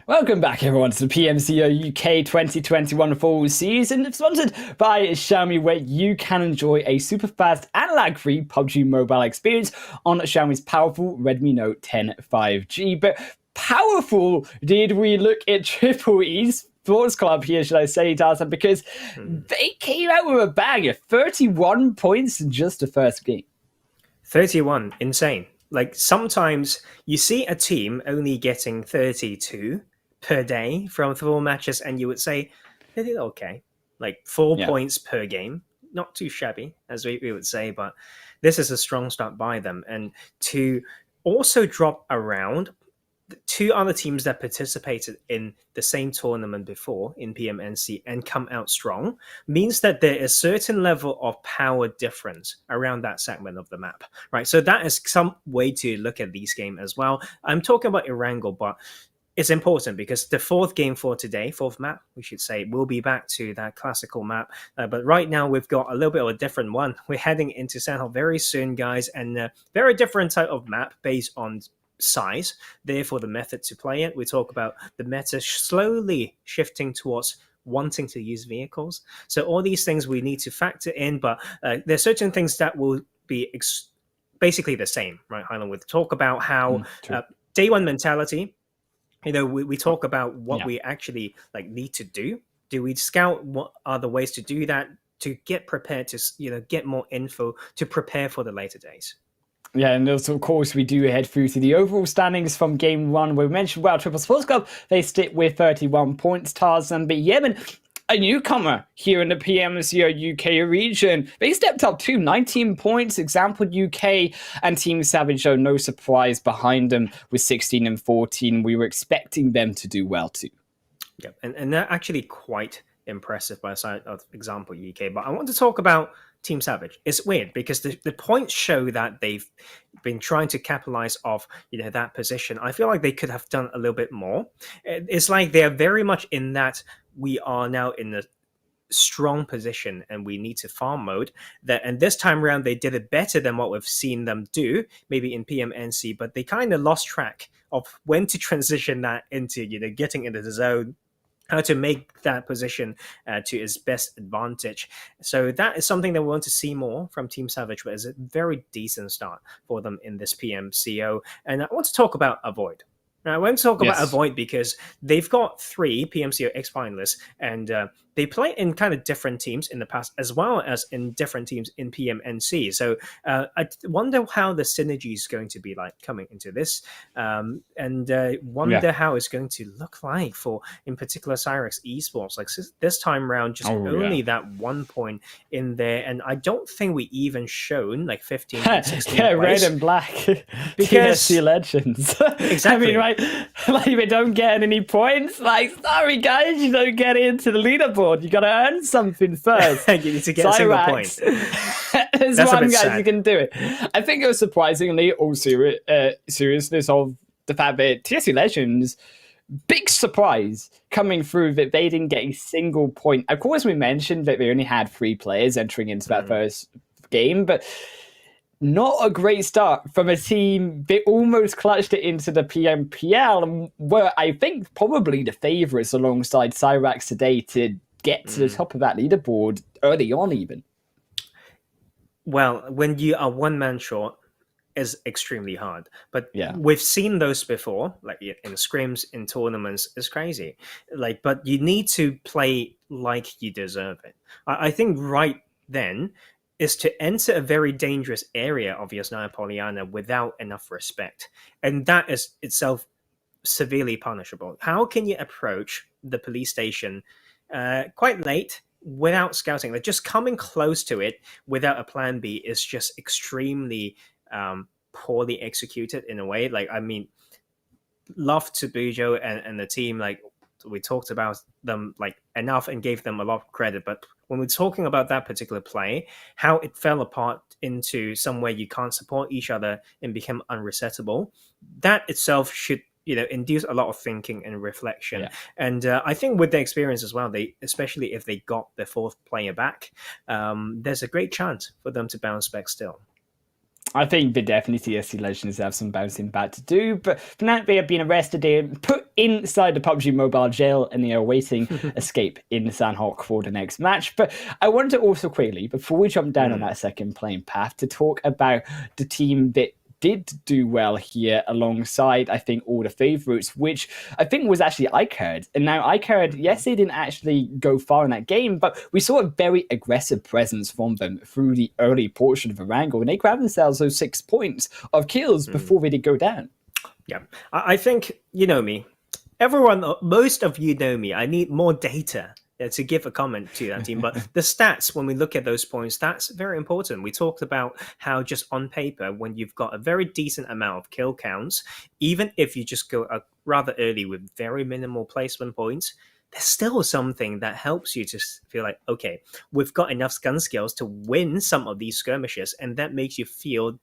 S1: Welcome back, everyone, to the PMCO UK 2021 fall season, sponsored by Xiaomi, where you can enjoy a super fast and lag-free PUBG mobile experience on Xiaomi's powerful Redmi Note 10 5G. But powerful did we look at Triple E's Sports Club here, should I say, Tarzan, because they came out with a bang of 31 points in just the first game.
S2: 31, insane. Like, sometimes you see a team only getting 32 per day from 4 matches, and you would say they did okay. Like 4 points per game, not too shabby, as we would say, but this is a strong start by them. And to also drop around two other teams that participated in the same tournament before in PMNC and come out strong means that there is certain level of power difference around that segment of the map, right? So that is some way to look at these games as well. I'm talking about Erangel, but it's important because the fourth game for today, fourth map, we should say, will be back to that classical map. But right now, we've got a little bit of a different one. We're heading into Sanhok very soon, guys, and a very different type of map based on size, therefore the method to play it. We talk about the meta slowly shifting towards wanting to use vehicles. So all these things we need to factor in, but there's certain things that will be basically the same, right, Highland? We talk about how day one mentality, we talk about what we actually need to do. Do we scout what are the ways to do that, to get prepared, to get more info, to prepare for the later days?
S1: Yeah, and also, of course, we do head through to the overall standings from Game 1, where we mentioned, Triple Sports Club, they stick with 31 points, Tarzan. But Yemen, a newcomer here in the PMCO UK region, they stepped up to 19 points. Example UK and Team Savage, though, no surprise behind them with 16 and 14. We were expecting them to do well, too.
S2: Yeah, and they're actually quite impressive by the side of Example UK. But I want to talk about Team Savage. It's weird because the points show that they've been trying to capitalize off that position. I feel like they could have done a little bit more. It's like they're very much in that we are now in a strong position and we need to farm mode. And this time around they did it better than what we've seen them do maybe in PMNC, but they kind of lost track of when to transition that into getting into the zone, how to make that position to its best advantage. So that is something that we want to see more from Team Savage, but it's a very decent start for them in this PMCO. And I want to talk about Avoid. Now, I want to talk about Avoid because they've got 3 PMCO X finalists, and they play in kind of different teams in the past, as well as in different teams in PMNC. So I wonder how the synergy is going to be like coming into this, and wonder how it's going to look like for, in particular, Cyrex Esports. Like this time around, just only that 1 point in there, and I don't think we even shown like 15 and 16
S1: red and black
S2: because
S1: TSC Legends.
S2: Exactly.
S1: I mean, right? Like, they don't get any points. Like, sorry guys, you don't get into the leaderboard. You got to earn something first.
S2: You need to get a single point.
S1: There's
S2: That's
S1: one
S2: a bit
S1: guy
S2: sad.
S1: you can do it. I think it was surprisingly all seriousness of the fact that TSC Legends, big surprise coming through that they didn't get a single point. Of course, we mentioned that they only had 3 players entering into that first game, but not a great start from a team. They almost clutched it into the PMPL and were, I think, probably the favourites alongside Cyrax today to get to the top of that leaderboard early on even.
S2: Well, when you are one man short, is extremely hard. But we've seen those before, like in scrims, in tournaments. It's crazy. But you need to play like you deserve it. I think right then is to enter a very dangerous area of Yasnaya Polyana without enough respect. And that is itself severely punishable. How can you approach the police station quite late without scouting? Like, just coming close to it without a plan B is just extremely poorly executed in a way. Like, I mean, love to Bujo and the team. Like, we talked about them enough and gave them a lot of credit, but when we're talking about that particular play, how it fell apart into somewhere you can't support each other and become unresettable, that itself should induce a lot of thinking and reflection. And I think with the experience as well, especially if they got their 4th player back, there's a great chance for them to bounce back still.
S1: I think they definitely TSC Legends have some bouncing back to do, but for now they have been arrested and put inside the PUBG mobile jail, and they are awaiting escape in Sanhok for the next match. But I wanted to also quickly, before we jump down on that second playing path, to talk about the team that did do well here alongside, I think, all the favourites, which I think was actually iCard. And now iCard, yes, they didn't actually go far in that game, but we saw a very aggressive presence from them through the early portion of Erangel, and they grabbed themselves those 6 points of kills before they did go down.
S2: Yeah, I think, you know me, everyone, most of you know me, I need more data to give a comment to that team. But the stats, when we look at those points, that's very important. We talked about how just on paper, when you've got a very decent amount of kill counts, even if you just go rather early with very minimal placement points, there's still something that helps you to feel like, okay, we've got enough gun skills to win some of these skirmishes, and that makes you feel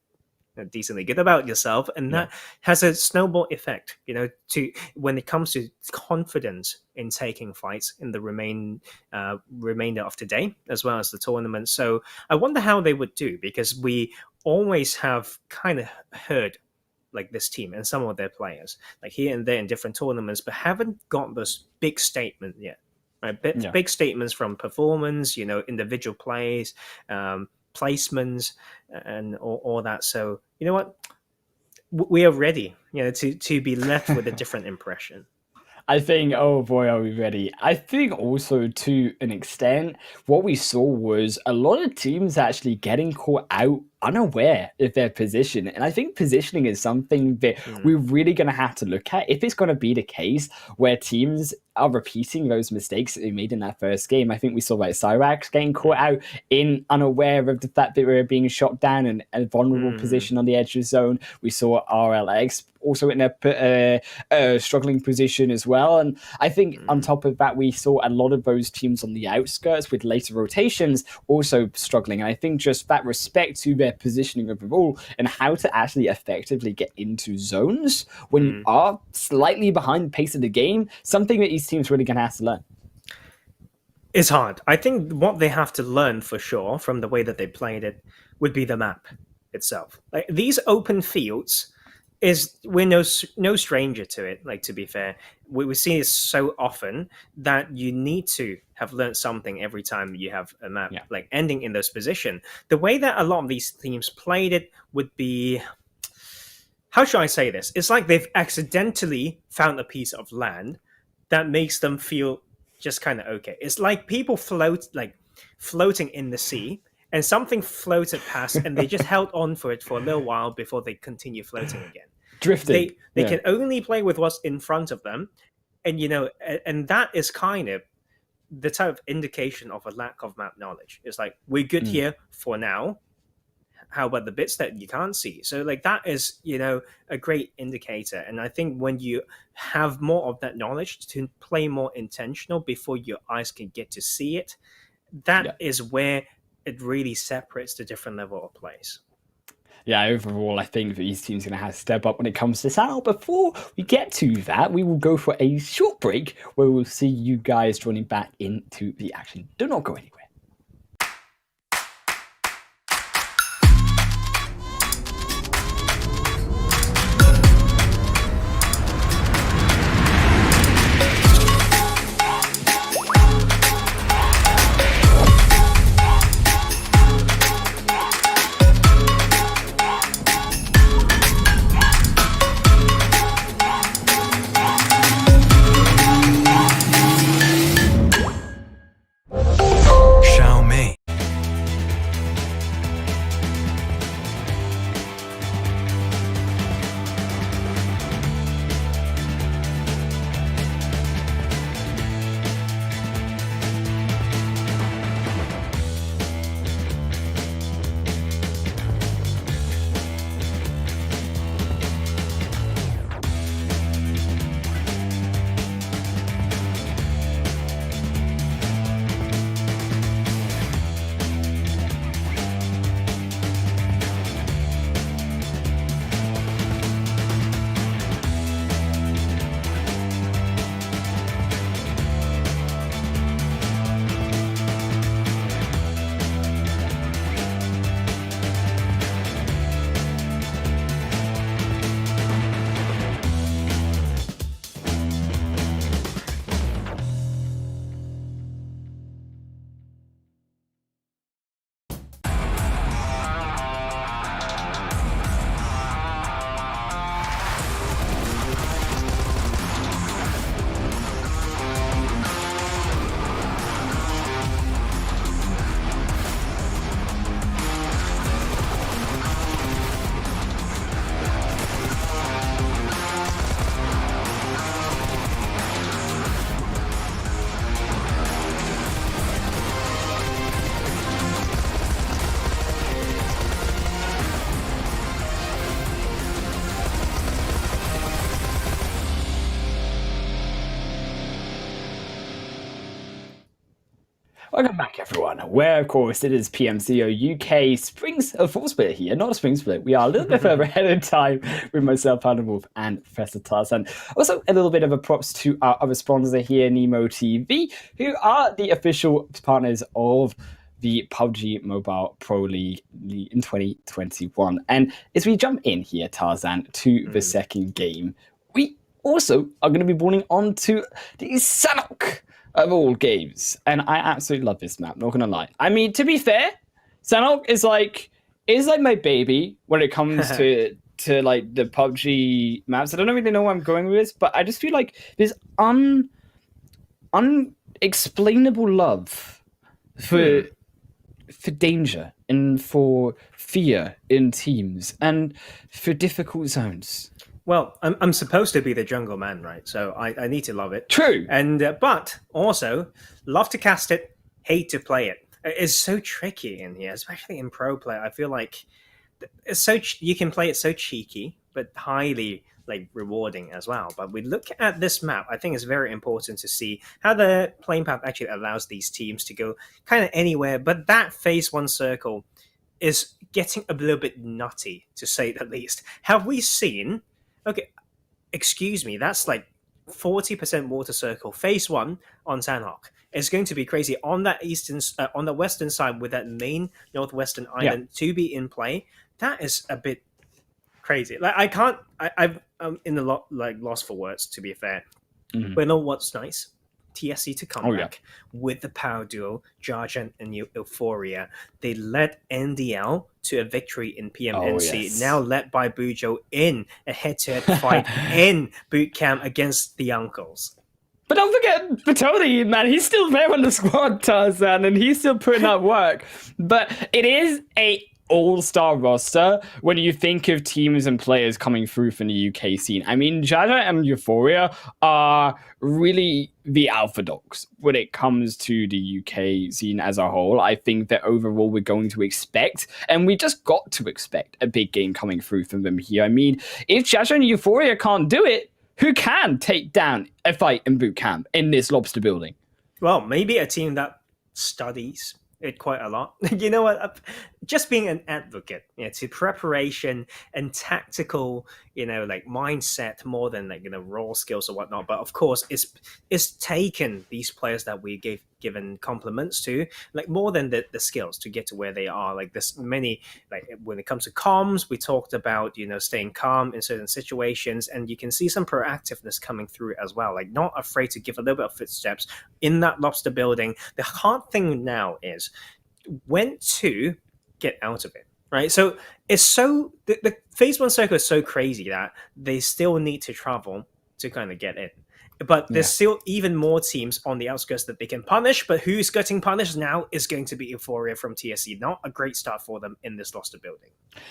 S2: decently good about yourself, and that has a snowball effect, to when it comes to confidence in taking fights in the remainder of the day as well as the tournament. So I wonder how they would do, because we always have kind of heard like this team and some of their players like here and there in different tournaments, but haven't got those big statements yet, right? Big statements from performance, individual plays, placements, and all that. So you know what, we are ready, to be left with a different impression.
S1: I think, oh boy, are we ready. I think also, to an extent, what we saw was a lot of teams actually getting caught out unaware of their position. And I think positioning is something that we're really going to have to look at if it's going to be the case where teams are repeating those mistakes that they made in that first game. I think we saw like Cyrax getting caught out in unaware of the fact that we were being shot down in a vulnerable position on the edge of the zone. We saw RLX also in a struggling position as well. And I think on top of that, we saw a lot of those teams on the outskirts with later rotations also struggling. And I think just that respect to their positioning overall and how to actually effectively get into zones when you are slightly behind the pace of the game, something that these teams really going to have to learn.
S2: It's hard. I think what they have to learn for sure from the way that they played it would be the map itself. Like these open fields, we're no stranger to it. Like, to be fair, we see it so often that you need to have learned something every time you have a map like ending in those positions. The way that a lot of these teams played it would be, how should I say this? It's like they've accidentally found a piece of land that makes them feel just kind of okay. It's like people floating in the sea, and something floated past and they just held on for it for a little while before they continue floating again.
S1: Drifting.
S2: They can only play with what's in front of them. And, and that is kind of the type of indication of a lack of map knowledge. It's like, we're good here for now. How about the bits that you can't see? So like that is, a great indicator. And I think when you have more of that knowledge to play more intentional before your eyes can get to see it, that is where it really separates the different level of plays.
S1: Yeah, overall, I think that these teams are going to have to step up when it comes to Sanhok. Before we get to that, we will go for a short break where we'll see you guys joining back into the action. Do not go anywhere. Welcome back, everyone. Where, of course, it is PMCO UK Fall Split here, not a spring split. We are a little bit further ahead in time with myself, Wolf, and Professor Tarzan. Also, a little bit of a props to our other sponsor here, Nemo TV, who are the official partners of the PUBG Mobile Pro League in 2021. And as we jump in here, Tarzan, to the second game, we also are going to be balling on to the Sanhok of all games, and I absolutely love this map, not gonna lie. I mean, to be fair, Sanhok is like my baby when it comes to like the PUBG maps. I don't really know where I'm going with this, but I just feel like there's unexplainable love for danger and for fear in teams and for difficult zones.
S2: Well, I'm supposed to be the jungle man, right? So I need to love it.
S1: True.
S2: And but also love to cast it, hate to play it. It's so tricky in here, especially in pro play. I feel like it's you can play it so cheeky, but highly like rewarding as well. But we look at this map, I think it's very important to see how the playing path actually allows these teams to go kind of anywhere. But that phase one circle is getting a little bit nutty, to say the least. Have we seen? Okay, excuse me, that's like 40% water circle. Phase one on Sanhok is going to be crazy on that on the western side with that main northwestern island to be in play. That is a bit crazy. Like I'm in a lot like lost for words, to be fair. But you know what's nice? TSC to come back with the power duo, Jarjan and Euphoria. They led NDL to a victory in PMNC, now led by Bujo in a head-to-head fight in boot camp against the Uncles.
S1: But don't forget Batoni, man. He's still there on the squad, Tarzan, and he's still putting up work. But it is a all-star roster when you think of teams and players coming through from the UK scene. I mean, Jaja and Euphoria are really the alpha dogs when it comes to the UK scene as a whole. I think that overall we're going to expect, and we just got to expect, a big game coming through from them here. I mean, if Jaja and Euphoria can't do it, who can take down a fight in boot camp in this lobster building?
S2: Well, maybe a team that studies it quite a lot. You know what? Just being an advocate, to preparation and tactical, like mindset more than like raw skills or whatnot. But of course, it's taken these players that we given compliments to, like more than the skills to get to where they are. Like there's many, like when it comes to comms, we talked about staying calm in certain situations, and you can see some proactiveness coming through as well. Like not afraid to give a little bit of footsteps in that lobster building. The hard thing now is when to get out of it, right? So it's so the phase one circle is so crazy that they still need to travel to kind of get in. But there's still even more teams on the outskirts that they can punish. But who's getting punished now is going to be Euphoria from TSC. Not a great start for them in this roster building.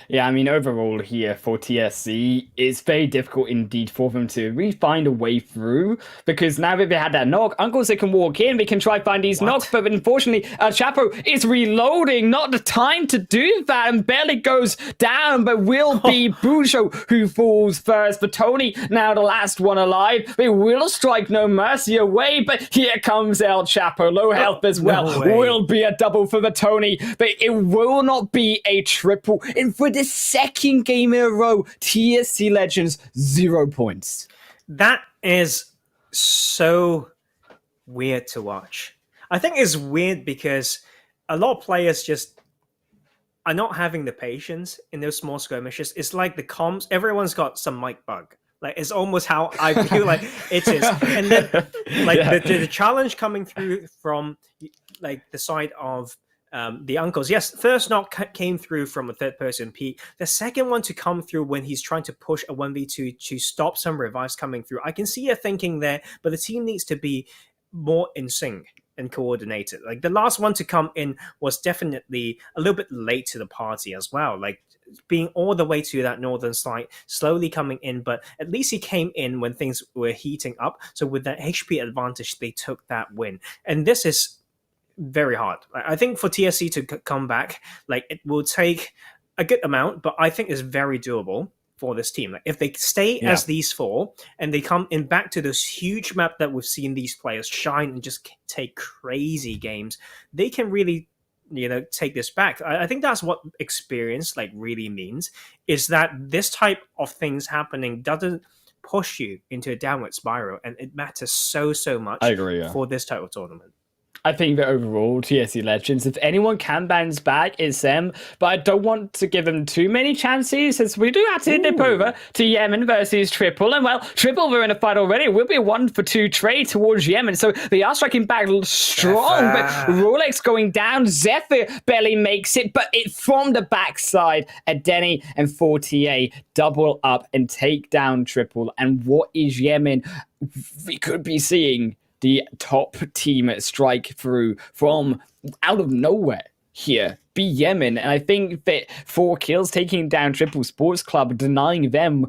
S1: Yeah, I mean, overall here for TSC, it's very difficult indeed for them to really find a way through. Because now that they had that knock, Uncles, they can walk in, they can try to find these knocks. But unfortunately, Chapo is reloading. Not the time to do that, and barely goes down. But will be Bujo who falls first. But Tony, now the last one alive. They will strike no mercy away, but here comes El Chapo. Low health as well. Will be a double for the Tony, but it will not be a triple. And for the second game in a row, TSC Legends 0 points.
S2: That is so weird to watch. I think it's weird because a lot of players just are not having the patience in those small skirmishes. It's like the comms, everyone's got some mic bug. Like it's almost how I feel like it is. And then like the challenge coming through from like the side of the Uncles. Yes, first knock came through from a third person peek. The second one to come through when he's trying to push a 1v2 to stop some revives coming through. I can see your thinking there, but the team needs to be more in sync and coordinated. Like the last one to come in was definitely a little bit late to the party as well. Like being all the way to that northern side, slowly coming in, but at least he came in when things were heating up. So with that HP advantage, they took that win. And this is very hard. I think for TSC to come back, like it will take a good amount, but I think it's very doable for this team. Like if they stay as these four and they come in back to this huge map that we've seen these players shine and just take crazy games, they can really take this back. I think that's what experience like really means, is that this type of things happening doesn't push you into a downward spiral, and it matters so much.
S1: I agree,
S2: for this type of tournament.
S1: I think that overall, TSC Legends, if anyone can bounce back, it's them. But I don't want to give them too many chances, as we do have to dip over to Yemen versus Triple. And, well, Triple were in a fight already. It will be a 1-for-2 trade towards Yemen. So they are striking back strong. But Rolex going down. Zephyr barely makes it, but it from the backside. Adeni and 4TA double up and take down Triple. And what is Yemen? We could be seeing the top team strike through from out of nowhere here, be Yemen. And I think that 4 kills taking down Triple Sports Club, denying them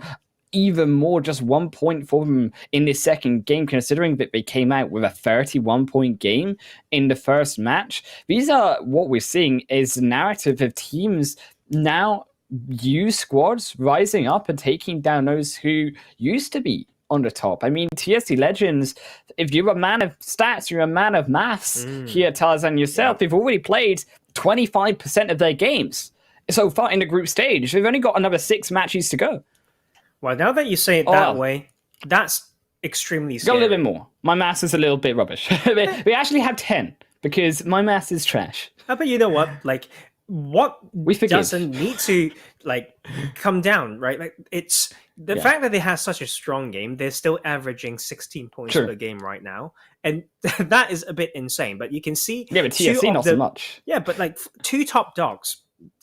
S1: even more, just 1 point for them in this second game, considering that they came out with a 31-point game in the first match. These are what we're seeing is the narrative of teams now use squads rising up and taking down those who used to be on the top. I mean, TSC Legends, if you're a man of stats, you're a man of maths here, Tarzan, yourself. They've already played 25% of their games so far in the group stage. They've only got another 6 matches to go.
S2: Well, now that you say it that way, that's extremely scary.
S1: Got a little bit more. My maths is a little bit rubbish. We actually have 10 because my maths is trash.
S2: But you know what? Like, what doesn't need to come down, right? Like it's the fact that they have such a strong game. They're still averaging 16 points per game right now, and that is a bit insane. But you can see,
S1: but TSC not so much.
S2: Yeah, but like 2 top dogs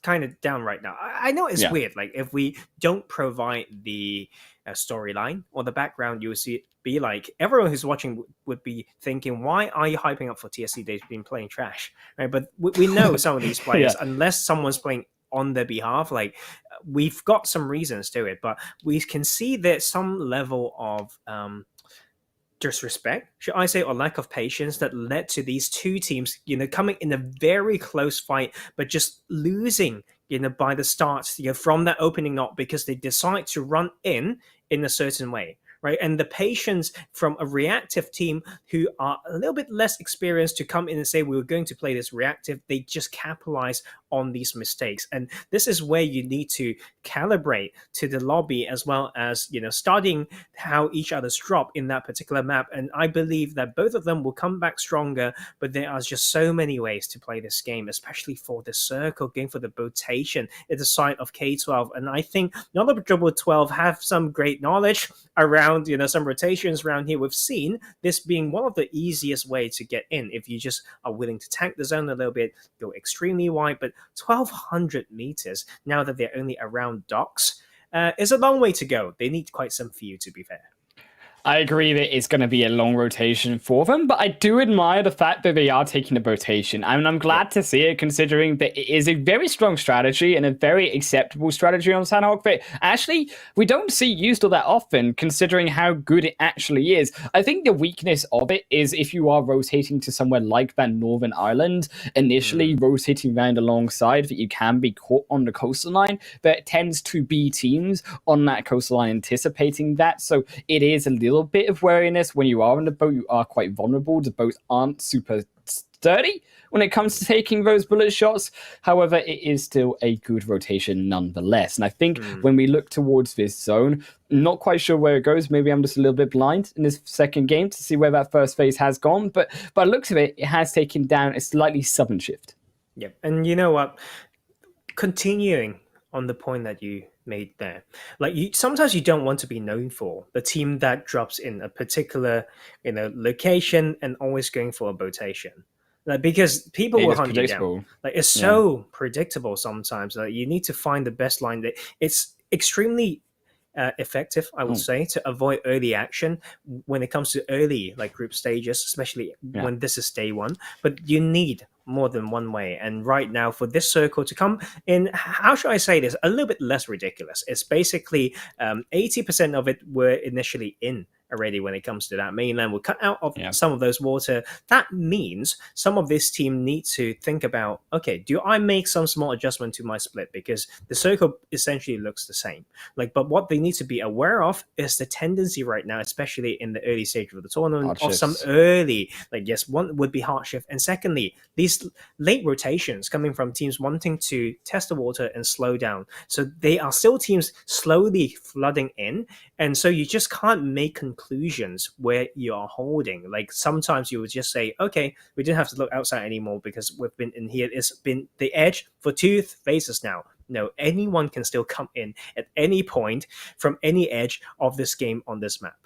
S2: kind of down right now. I know it's weird. Like if we don't provide the storyline or the background, you will see it be like everyone who's watching would be thinking, why are you hyping up for TSC? They've been playing trash, right? But we know some of these players, unless someone's playing on their behalf, like we've got some reasons to it, but we can see there's some level of disrespect, should I say, or lack of patience that led to these 2 teams, coming in a very close fight, but just losing, by the start, from that opening up because they decide to run in a certain way. Right, and the patience from a reactive team who are a little bit less experienced to come in and say we were going to play this reactive, they just capitalize on these mistakes. And this is where you need to calibrate to the lobby as well as studying how each other's drop in that particular map. And I believe that both of them will come back stronger, but there are just so many ways to play this game, especially for the circle game, for the rotation at the side of K12. And I think Double 12 have some great knowledge around some rotations around here. We've seen this being one of the easiest ways to get in if you just are willing to tank the zone a little bit, go extremely wide. But 1,200 meters, now that they're only around docks, is a long way to go. They need quite some few, to be fair.
S1: I agree that it's going to be a long rotation for them, but I do admire the fact that they are taking the rotation. I mean, I'm glad to see it, considering that it is a very strong strategy and a very acceptable strategy on Sanhok that actually we don't see used all that often, considering how good it actually is. I think the weakness of it is if you are rotating to somewhere like that Northern Ireland, initially rotating around alongside, that you can be caught on the coastal line, but it tends to be teams on that coastal line anticipating that, so it is a little bit of wariness. When you are on the boat, you are quite vulnerable. The boats aren't super sturdy when it comes to taking those bullet shots. However, it is still a good rotation nonetheless. And I think when we look towards this zone, not quite sure where it goes. Maybe I'm just a little bit blind in this second game to see where that first phase has gone. But by the looks of it, it has taken down a slightly southern shift.
S2: Yep. And you know what? Continuing on the point that you made there, like sometimes you don't want to be known for the team that drops in a particular location and always going for a rotation, like because people will hunt you down. Like it's so predictable sometimes that you need to find the best line. That it's extremely effective, I would say, to avoid early action when it comes to early group stages, especially when this is day one. But you need more than one way, and right now for this circle to come in, how should I say this, a little bit less ridiculous. It's basically 80% of it were initially in already when it comes to that mainland. We'll cut out of some of those water. That means some of this team need to think about, okay, do I make some small adjustment to my split? Because the circle essentially looks the same. But what they need to be aware of is the tendency right now, especially in the early stage of the tournament, of some early, yes, one would be hard shift. And secondly, these late rotations coming from teams wanting to test the water and slow down. So they are still teams slowly flooding in. And so you just can't make conclusions where you are holding. Sometimes you would just say, okay, we didn't have to look outside anymore because we've been in here. It's been the edge for 2 phases now. No, anyone can still come in at any point from any edge of this game on this map.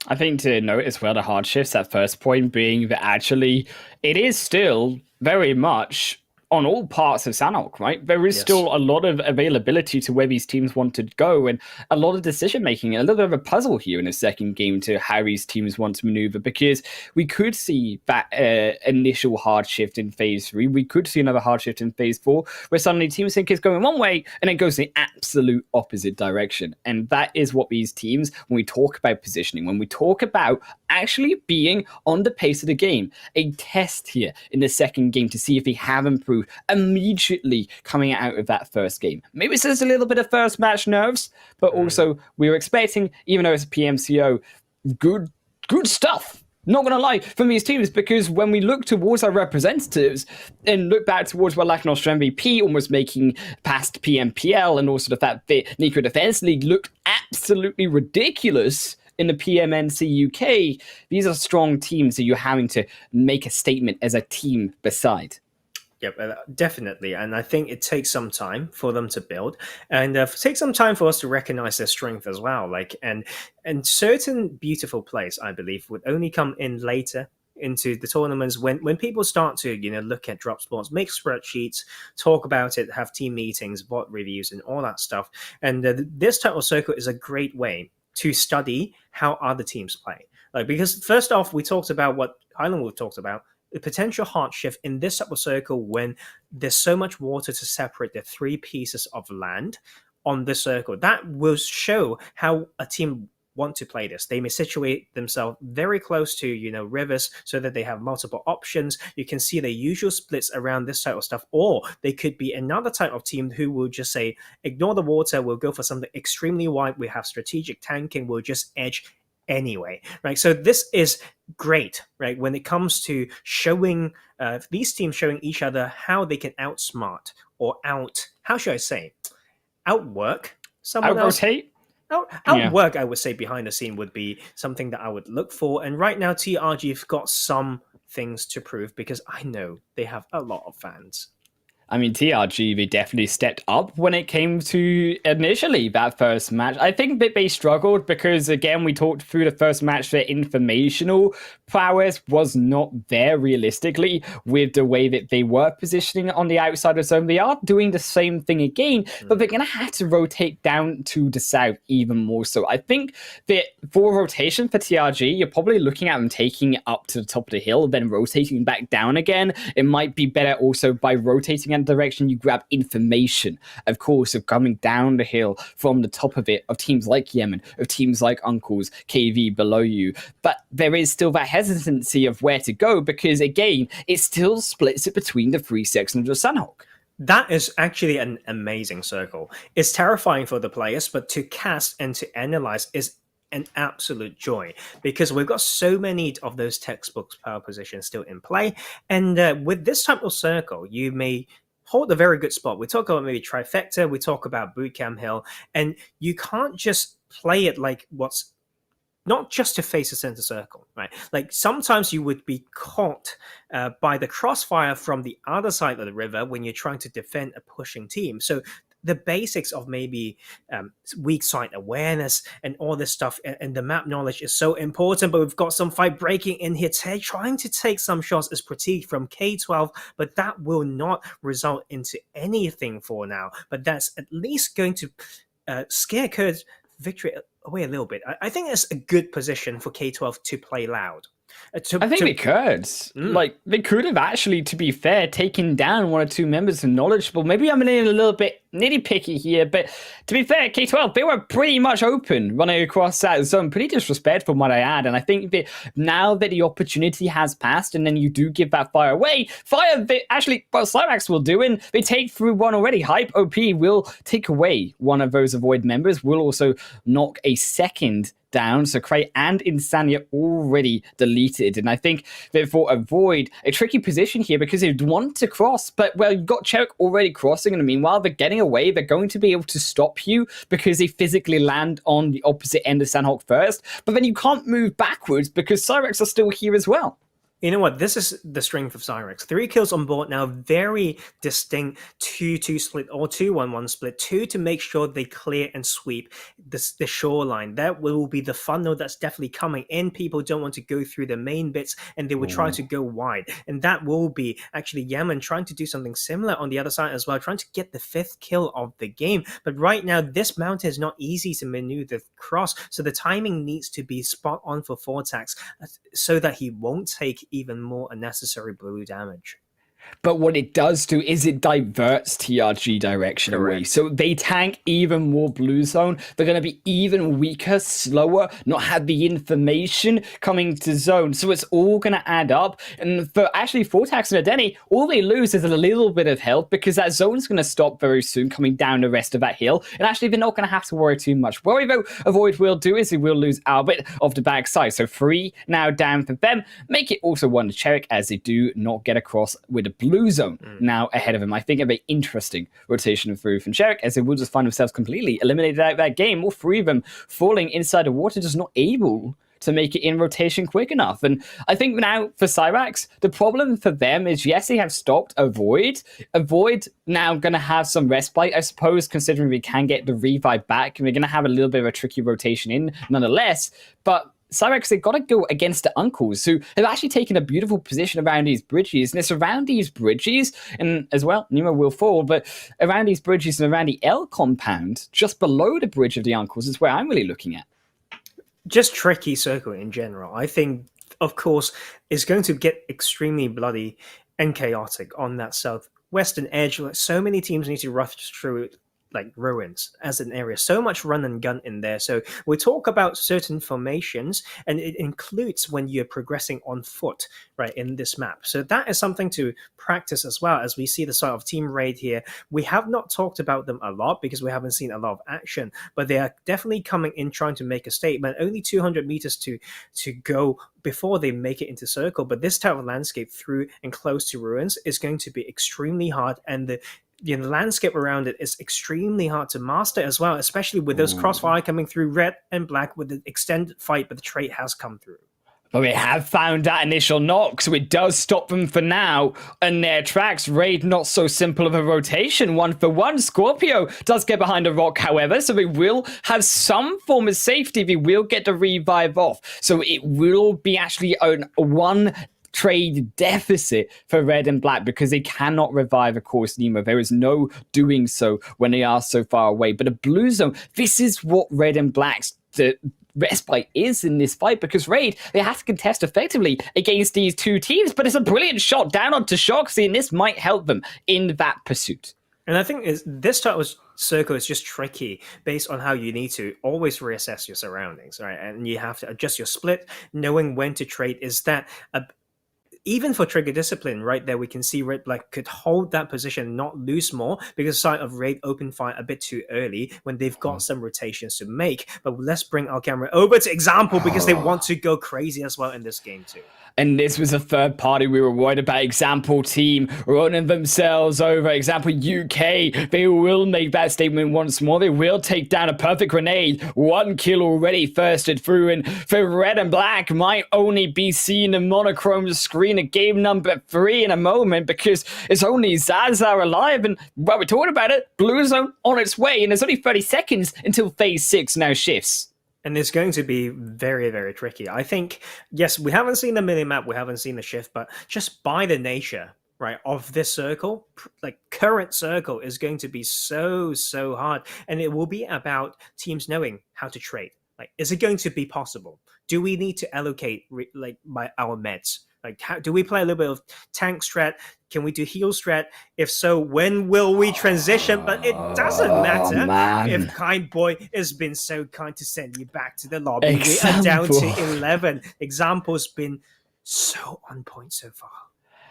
S1: I think to note as well the hard shifts, that first point being that actually it is still very much on all parts of Sanhok, right? There is still a lot of availability to where these teams want to go and a lot of decision making, and a little bit of a puzzle here in the second game to how these teams want to maneuver, because we could see that initial hard shift in phase 3. We could see another hard shift in phase 4 where suddenly teams think it's going one way and it goes the absolute opposite direction. And that is what these teams, when we talk about positioning, when we talk about actually being on the pace of the game, a test here in the second game to see if they have improved immediately coming out of that first game. Maybe it's just a little bit of first match nerves, but also we were expecting, even though it's a PMCO, good stuff. Not going to lie, from these teams, because when we look towards our representatives and look back towards where like an Australian MVP almost making past PMPL, and also the fact that Nico Defense League looked absolutely ridiculous in the PMNC UK, these are strong teams that you're having to make a statement as a team beside.
S2: Yep, definitely. And I think it takes some time for them to build, and takes some time for us to recognize their strength as well. And certain beautiful plays, I believe, would only come in later into the tournaments when people start to look at drop spots, make spreadsheets, talk about it, have team meetings, bot reviews, and all that stuff. And this type of circle is a great way to study how other teams play. Because first off, we talked about what Highlandwood talked about, the potential hard shift in this type of circle when there's so much water to separate the 3 pieces of land on the circle. That will show how a team want to play this. They may situate themselves very close to rivers so that they have multiple options. You can see the usual splits around this type of stuff, or they could be another type of team who will just say, ignore the water, we'll go for something extremely wide, we have strategic tanking, we'll just edge anyway, right? So this is great, right? When it comes to showing these teams showing each other how they can outsmart or outwork someone else. Outwork, I would say, behind the scene would be something that I would look for. And right now, TRG have got some things to prove because I know they have a lot of fans.
S1: I mean, TRG, they definitely stepped up when it came to initially that first match. I think that they struggled because, again, we talked through the first match, their informational prowess was not there realistically with the way that they were positioning on the outside of the zone. They are doing the same thing again, but they're going to have to rotate down to the south even more so. I think that for rotation for TRG, you're probably looking at them taking it up to the top of the hill, then rotating back down again. It might be better also by rotating in direction you grab information, of course, of coming down the hill from the top of it, of teams like Yemen, of teams like Uncles, KV below you. But there is still that hesitancy of where to go because, again, it still splits it between the 3 sections of Sanhok.
S2: That is actually an amazing circle. It's terrifying for the players, but to cast and to analyze is an absolute joy because we've got so many of those textbooks power positions still in play. And with this type of circle, you may hold a very good spot. We talk about maybe trifecta, we talk about bootcamp hill, and you can't just play it like what's not just to face the center circle, right? Sometimes you would be caught by the crossfire from the other side of the river when you're trying to defend a pushing team. So the basics of maybe weak side awareness and all this stuff and the map knowledge is so important, but we've got some fight breaking in here trying to take some shots as Pratik from K12, but that will not result into anything for now. But that's at least going to scare Kurt's victory away a little bit. I think it's a good position for K12 to play loud.
S1: I think they could. They could have actually, to be fair, taken down 1 or 2 members of Knowledgeable. Maybe I'm in a little bit nitty-picky here, but to be fair, K12, they were pretty much open running across that zone. Pretty disrespectful, might I add. And I think that now that the opportunity has passed and then you do give that fire away, actually, what Cyrax will do, and they take through one already. Hype OP will take away one of those Avoid members, will also knock a second down. So Cray and Insania already deleted. And I think therefore Avoid a tricky position here because they want to cross, but well, you've got Cherrick already crossing, and meanwhile they're getting away. They're going to be able to stop you because they physically land on the opposite end of Sanhok first, but then you can't move backwards because Cyrex are still here as well.
S2: You know what? This is the strength of Cyrex. 3 kills on board now, very distinct 2-2 split or 2-1-1 split. 2 to make sure they clear and sweep the shoreline. That will be the funnel that's definitely coming in. People don't want to go through the main bits and they will try to go wide. And that will be actually Yemen trying to do something similar on the other side as well, trying to get the 5th kill of the game. But right now, this mountain is not easy to maneuver across. So the timing needs to be spot on for Vortex so that he won't take even more unnecessary blue damage.
S1: But what it does do is it diverts TRG direction away. So they tank even more blue zone. They're going to be even weaker, slower, not have the information coming to zone. So it's all going to add up. And for actually Vortex and Adeni, all they lose is a little bit of health because that zone's going to stop very soon coming down the rest of that hill. And actually they're not going to have to worry too much. What Avoid will do is he will lose Albert off the backside. So 3 now down for them. Make it also 1 to Cherrick as they do not get across with a blue zone now ahead of him. I think a very interesting rotation through from Cherrick as they will just find themselves completely eliminated out of that game. All 3 of them falling inside the water, just not able to make it in rotation quick enough. And I think now for Cyrax, the problem for them is, yes, they have stopped Avoid. Avoid now going to have some respite, I suppose, considering we can get the revive back, and we're going to have a little bit of a tricky rotation in nonetheless. But Cyrex, they've got to go against the uncles who have actually taken a beautiful position around these bridges. And it's around these bridges, and as well, Nemo will fall, but around these bridges and around the L compound, just below the bridge of the uncles, is where I'm really looking at.
S2: Just tricky circle in general. I think, of course, is going to get extremely bloody and chaotic on that southwestern edge. Like, so many teams need to rush through it, like ruins as an area, so much run and gun in there. So we talk about certain formations, and it includes when you're progressing on foot, right, in this map. So that is something to practice as well. As we see the sort of team raid here, we have not talked about them a lot because we haven't seen a lot of action, but they are definitely coming in trying to make a statement. Only 200 meters to go before they make it into circle, but this type of landscape through and close to ruins is going to be extremely hard, and the landscape around it is extremely hard to master as well, especially with those crossfire coming through red and black with the extended fight, but the trait has come through.
S1: But we have found that initial knock, so it does stop them for now. And their tracks, Raid, not so simple of a rotation. 1 for 1. Scorpio does get behind a rock, however, so they will have some form of safety. They will get the revive off. So it will be actually a 1 trade deficit for red and black because they cannot revive, of course, Nemo. There is no doing so when they are so far away. But a blue zone, this is what red and black's respite is in this fight, because Raid, they have to contest effectively against these 2 teams, but it's a brilliant shot down onto Shoxy, and this might help them in that pursuit.
S2: And I think this type of circle is just tricky based on how you need to always reassess your surroundings, right? And you have to adjust your split, knowing when to trade. Is that even for trigger discipline, right there, we can see Red Black could hold that position, not lose more, because side of Raid open fire a bit too early when they've got some rotations to make. But let's bring our camera over to example because they want to go crazy as well in this game too.
S1: And this was a third party we were worried about. Example team running themselves over. Example UK, they will make that statement once more. They will take down a perfect grenade. 1 kill already thirsted through. And for red and black, might only be seen a monochrome screen at game number 3 in a moment, because it's only Zaza alive. And while we're talking about it, blue zone on its way. And there's only 30 seconds until phase 6 now shifts.
S2: And it's going to be very, very tricky. I think, yes, we haven't seen the mini-map, we haven't seen the shift, but just by the nature, right, of this circle, like current circle is going to be so hard. And it will be about teams knowing how to trade. Like, is it going to be possible? Do we need to allocate, by our meds? Like, how do we play a little bit of tank strat? Can we do heal strat? If so, when will we transition? But it doesn't matter if Kind Boy has been so kind to send you back to the lobby. We are down to 11. Example's been so on point so far.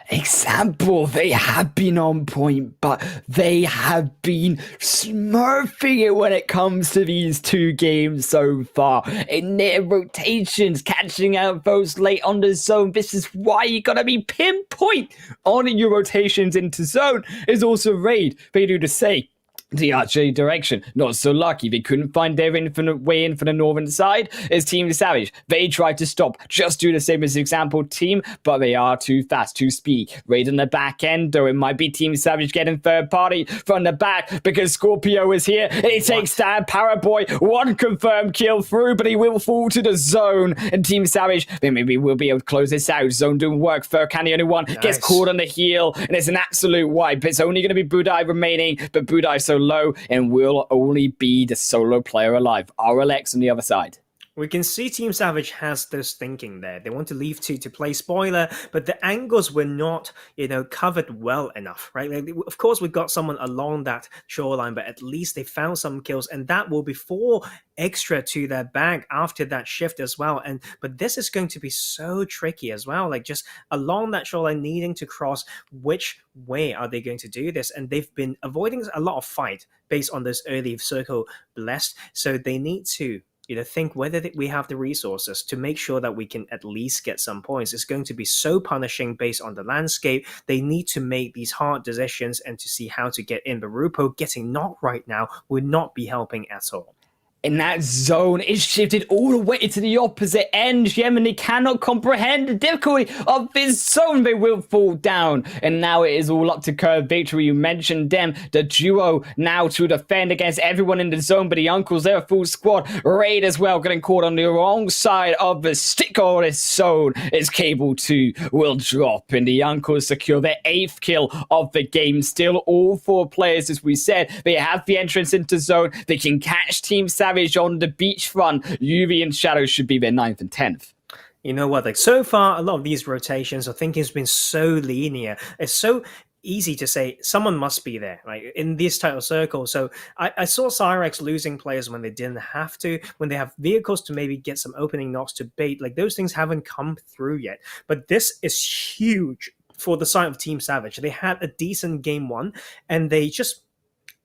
S1: Example, they have been on point, but they have been smurfing it when it comes to these two games so far. In their rotations, catching out those late on the zone. This is why you gotta be pinpoint on your rotations into zone. Is also raid. They do the same. The archery direction, not so lucky. They couldn't find their infinite way in for the northern side as Team Savage. They tried to stop, just do the same as example team, but they are too fast, too speedy. Right on the back end, though, it might be Team Savage getting third party from the back because Scorpio is here. He takes down Paraboy. One confirmed kill through, but he will fall to the zone. And Team Savage, they maybe will be able to close this out. Zone doing work. Furkan, the only one, gets caught on the heel, and it's an absolute wipe. It's only going to be Budai remaining, but Budai so low and will only be the solo player alive. RLX on the other side.
S2: We can see Team Savage has this thinking there. They want to leave two to play spoiler, but the angles were not, covered well enough, right? Like, of course, we've got someone along that shoreline, but at least they found some kills, and that will be 4 extra to their bag after that shift as well. But this is going to be so tricky as well. Like, just along that shoreline, needing to cross, which way are they going to do this? And they've been avoiding a lot of fight based on this early circle blessed, so they need to think whether we have the resources to make sure that we can at least get some points. It's going to be so punishing based on the landscape. They need to make these hard decisions and to see how to get in. But Rupo getting knocked right now would not be helping at all.
S1: In that zone, it's shifted all the way to the opposite end. Yemeni cannot comprehend the difficulty of this zone. They will fall down. And now it is all up to Curve Victory. You mentioned them. The duo now to defend against everyone in the zone. But the uncles, they're a full squad. Raid as well, getting caught on the wrong side of the stick on this zone. As Cable 2 will drop. And the uncles secure their 8th kill of the game. Still all 4 players, as we said. They have the entrance into zone. They can catch Team Savage on the beachfront. UV and Shadow should be their 9th and 10th.
S2: You know what? Like, so far, a lot of these rotations, I think, has been so linear. It's so easy to say someone must be there, like in this title circle. So I saw Cyrex losing players when they didn't have to, when they have vehicles to maybe get some opening knocks to bait. Like, those things haven't come through yet. But this is huge for the side of Team Savage. They had a decent game 1, and they just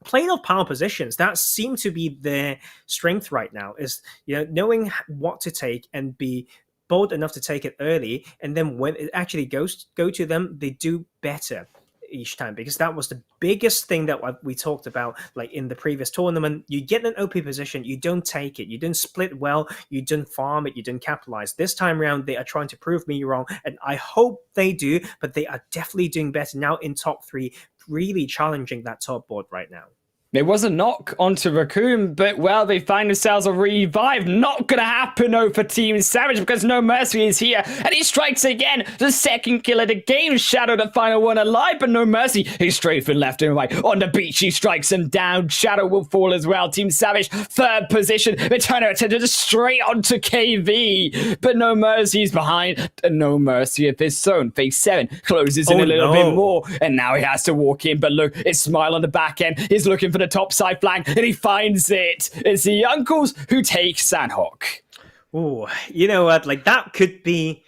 S2: playing off power positions. That seemed to be their strength right now, is knowing what to take and be bold enough to take it early, and then when it actually go to them, they do better each time, because that was the biggest thing that we talked about, like in the previous tournament. You get an OP position, you don't take it, you don't split well, you don't farm it, you don't capitalize. This time around, they are trying to prove me wrong, and I hope they do, but they are definitely doing better now in top 3, really challenging that top board right now.
S1: There was a knock onto Raccoon, but, well, they find themselves a revive. Not gonna happen, though, for Team Savage, because No Mercy is here, and he strikes again. The 2nd kill of the game. Shadow, the final one alive, but No Mercy. He's strafing left and right. On the beach, he strikes him down. Shadow will fall as well. Team Savage, 3rd position. They turn their attention straight onto KV, but No Mercy's behind. And No Mercy at this zone. Phase 7 closes in a little bit more, and now he has to walk in, but look, it's Smile on the back end. He's looking for the top side flank, and he finds it. It's the uncles who take Sanhok.
S2: Oh, you know what? Like, that could be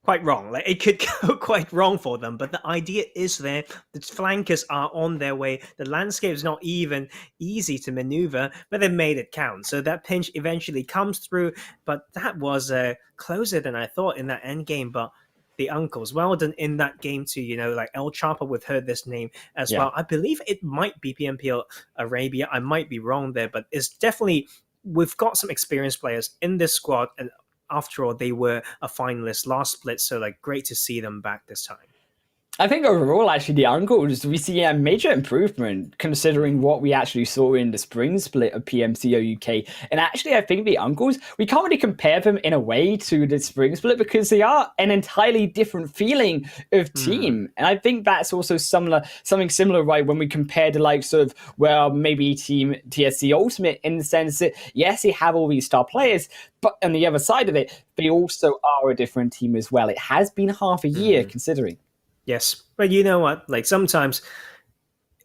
S2: quite wrong. Like, it could go quite wrong for them, but the idea is there. The flankers are on their way. The landscape is not even easy to maneuver, but they made it count. So that pinch eventually comes through, but that was closer than I thought in that end game. But the uncles, well done in that game too. Like El Chapo, we've heard this name as well. I believe it might be PMPL Arabia. I might be wrong there, but it's definitely, we've got some experienced players in this squad, and after all, they were a finalist last split, so like, great to see them back this time.
S1: I think overall, actually, the Uncles, we see a major improvement considering what we actually saw in the spring split of PMCO UK. And actually, I think the Uncles, we can't really compare them in a way to the spring split because they are an entirely different feeling of team. And I think that's also something similar, right, when we compare the likes of, well, maybe Team TSC Ultimate in the sense that, yes, they have all these star players, but on the other side of it, they also are a different team as well. It has been half a year considering.
S2: Yes, but you know what? Like sometimes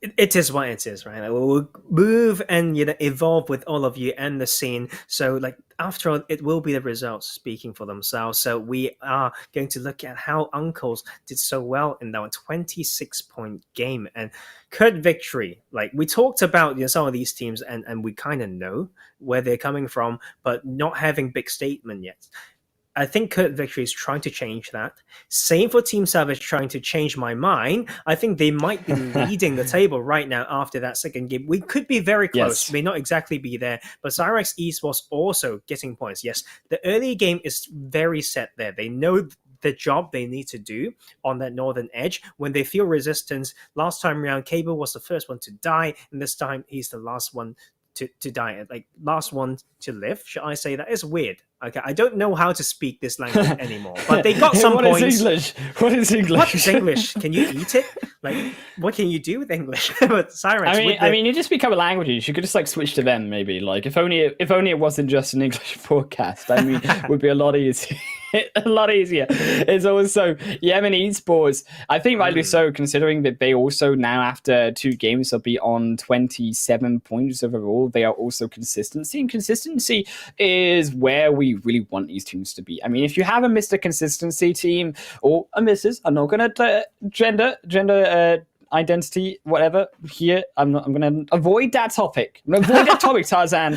S2: it is what it is, right? Like, we'll move and evolve with all of you and the scene. So like after all, it will be the results speaking for themselves. So we are going to look at how Uncles did so well in that 26-point game and Kurt Victory. Like we talked about some of these teams and we kind of know where they're coming from, but not having big statement yet. I think Kurt Victory is trying to change that. Same for Team Savage trying to change my mind. I think they might be leading the table right now after that second game. We could be very close,
S1: Yes.
S2: may not exactly be there, but Cyrex Esports also getting points. Yes, the early game is very set there. They know the job they need to do on that northern edge. When they feel resistance, last time around, Cable was the first one to die, and this time he's the last one to die, like last one to live. Should I say that? It's weird. Okay, I don't know how to speak this language anymore, but they got some
S1: What
S2: points.
S1: is English? What is English?
S2: What is English? Can you eat it? Like, what can you do with English? But Cyrex,
S1: I mean, you just become a languages. You could just like switch to them, maybe. Like, if only it wasn't just an English broadcast. I mean, it would be a lot easier. A lot easier. It's also Yemen Esports. I think rightly so, considering that they also now after 2 games will be on 27 points overall. They are also consistency, and consistency is where we really want these teams to be. I mean, if you have a Mr. Consistency team or a Mrs. I'm not gonna gender identity, whatever. Here, I'm gonna avoid that topic. I'm gonna avoid that topic. Tarzan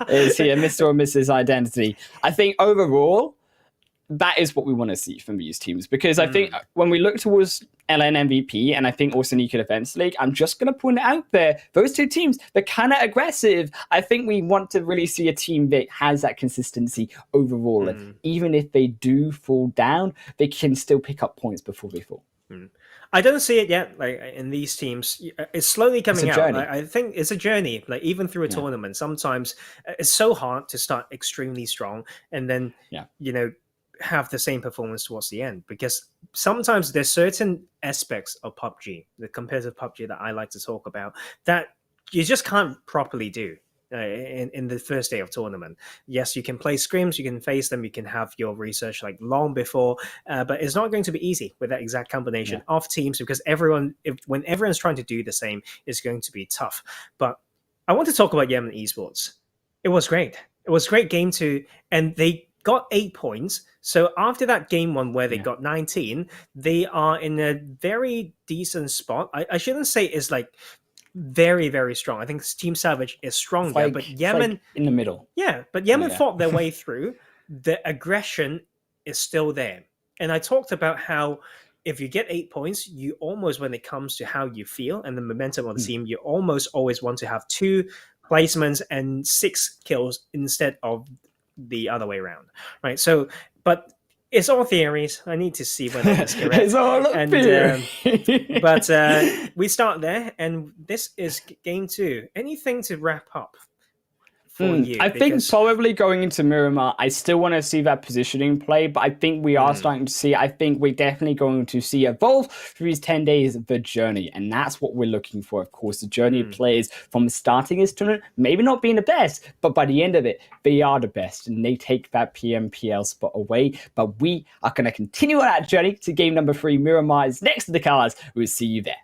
S1: is here, Mr. or Mrs. Identity. I think overall, that is what we want to see from these teams, because I think when we look towards LN MVP and I think also Nika Defense League, I'm just going to point it out there. Those 2 teams, they're kind of aggressive. I think we want to really see a team that has that consistency overall. And even if they do fall down, they can still pick up points before they fall.
S2: I don't see it yet. Like in these teams, it's slowly coming out. I think it's a journey. Like even through a tournament, sometimes it's so hard to start extremely strong and then have the same performance towards the end, because sometimes there's certain aspects of PUBG, the competitive PUBG that I like to talk about, that you just can't properly do in the first day of tournament. Yes, you can play scrims, you can face them, you can have your research like long before, but it's not going to be easy with that exact combination of teams, because when everyone's trying to do the same, it's going to be tough. But I want to talk about Yemen Esports. It was great. It was a great game too, and they got 8 points. So after that game 1 where they got 19, they are in a very decent spot. I shouldn't say it's like very, very strong. I think Team Savage is stronger, but Yemen
S1: in the middle.
S2: Yeah, but Yemen fought their way through. The aggression is still there. And I talked about how if you get 8 points, you almost, when it comes to how you feel and the momentum of the team, you almost always want to have 2 placements and 6 kills instead of the other way around, right? So, but it's all theories. I need to see whether that's correct.
S1: It's all theory.
S2: But we start there, and this is game 2. Anything to wrap up for you?
S1: I think probably going into Miramar, I still want to see that positioning play, but I think we are starting to see, I think we're definitely going to see evolve through these 10 days of the journey, and that's what we're looking for, of course. The journey of players from starting this tournament, maybe not being the best, but by the end of it, they are the best, and they take that PMPL spot away. But we are going to continue on that journey to game number 3. Miramar is next to the cards. We'll see you there.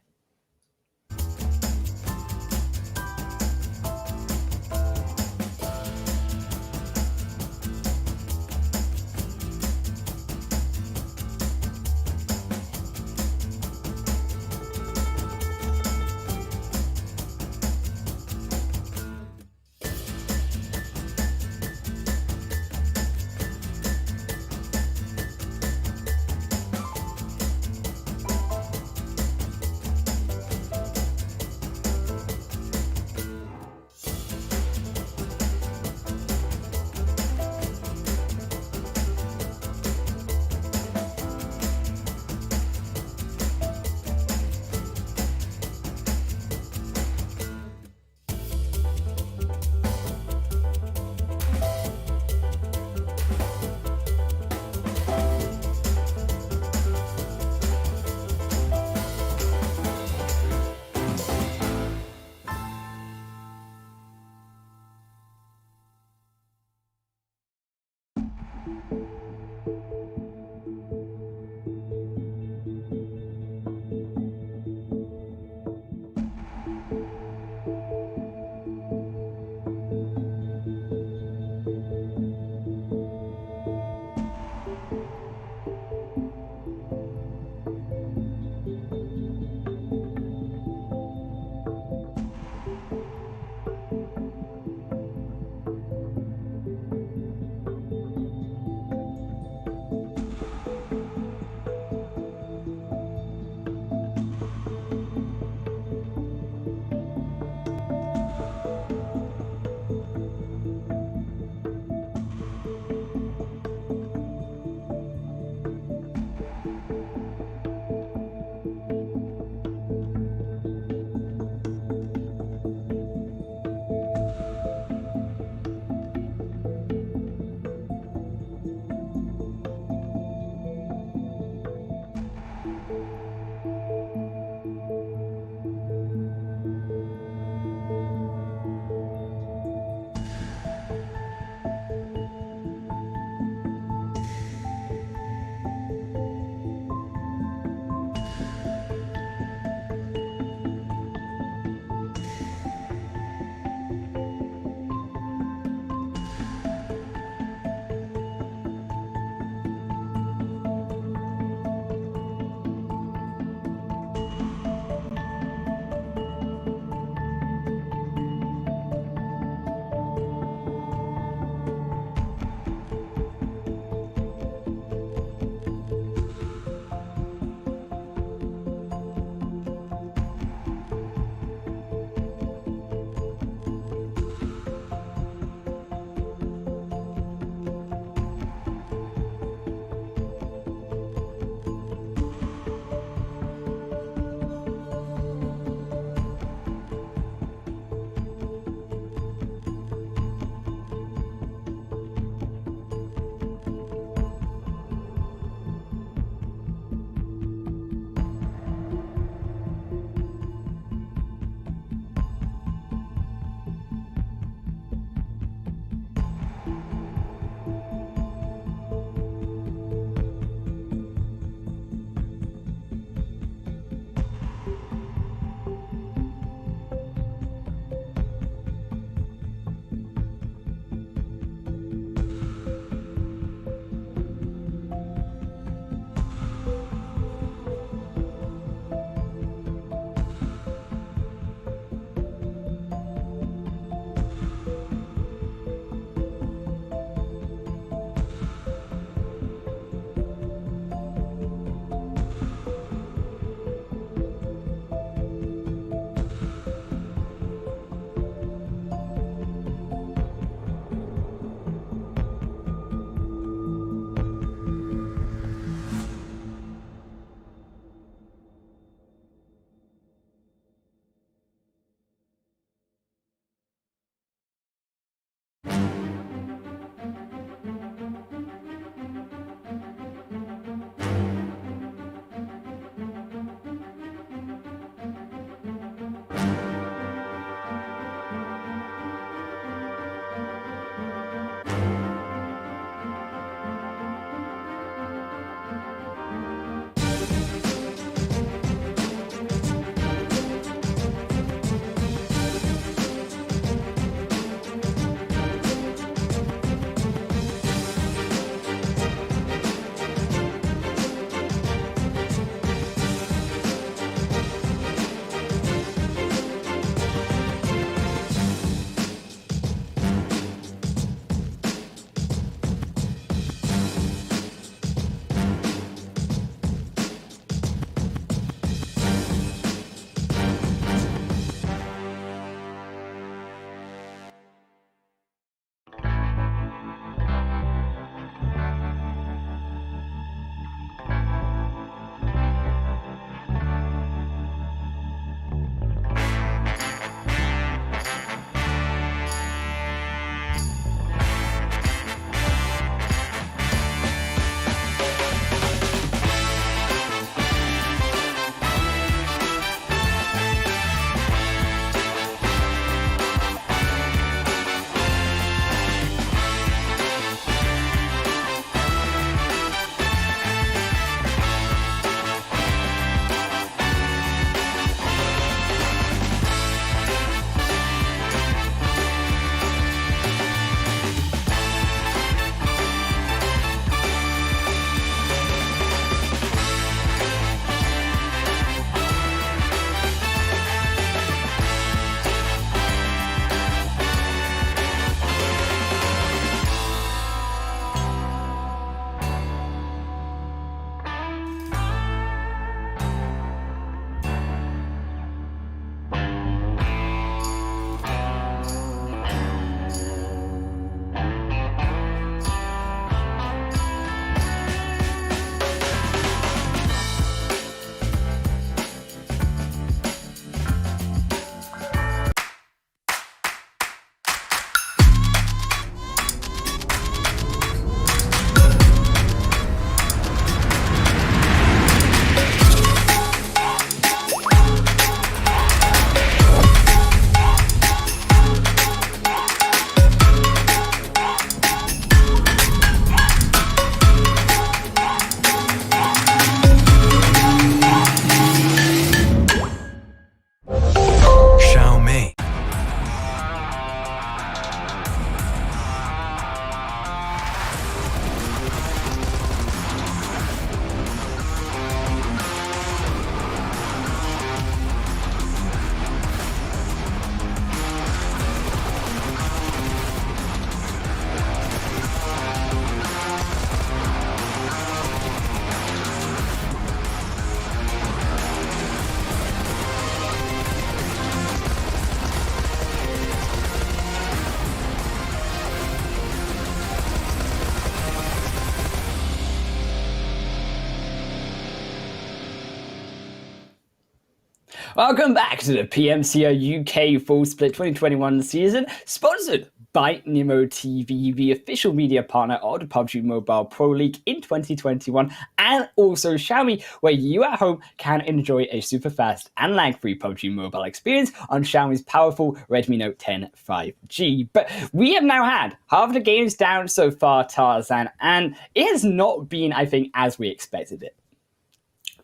S1: Welcome back to the PMCO UK Fall Split 2021 season, sponsored by Nimo TV, the official media partner of the PUBG Mobile Pro League in 2021, and also Xiaomi, where you at home can enjoy a super fast and lag-free PUBG Mobile experience on Xiaomi's powerful Redmi Note 10 5G. But we have now had half the games down so far, Tarzan, and it has not been, I think, as we expected it.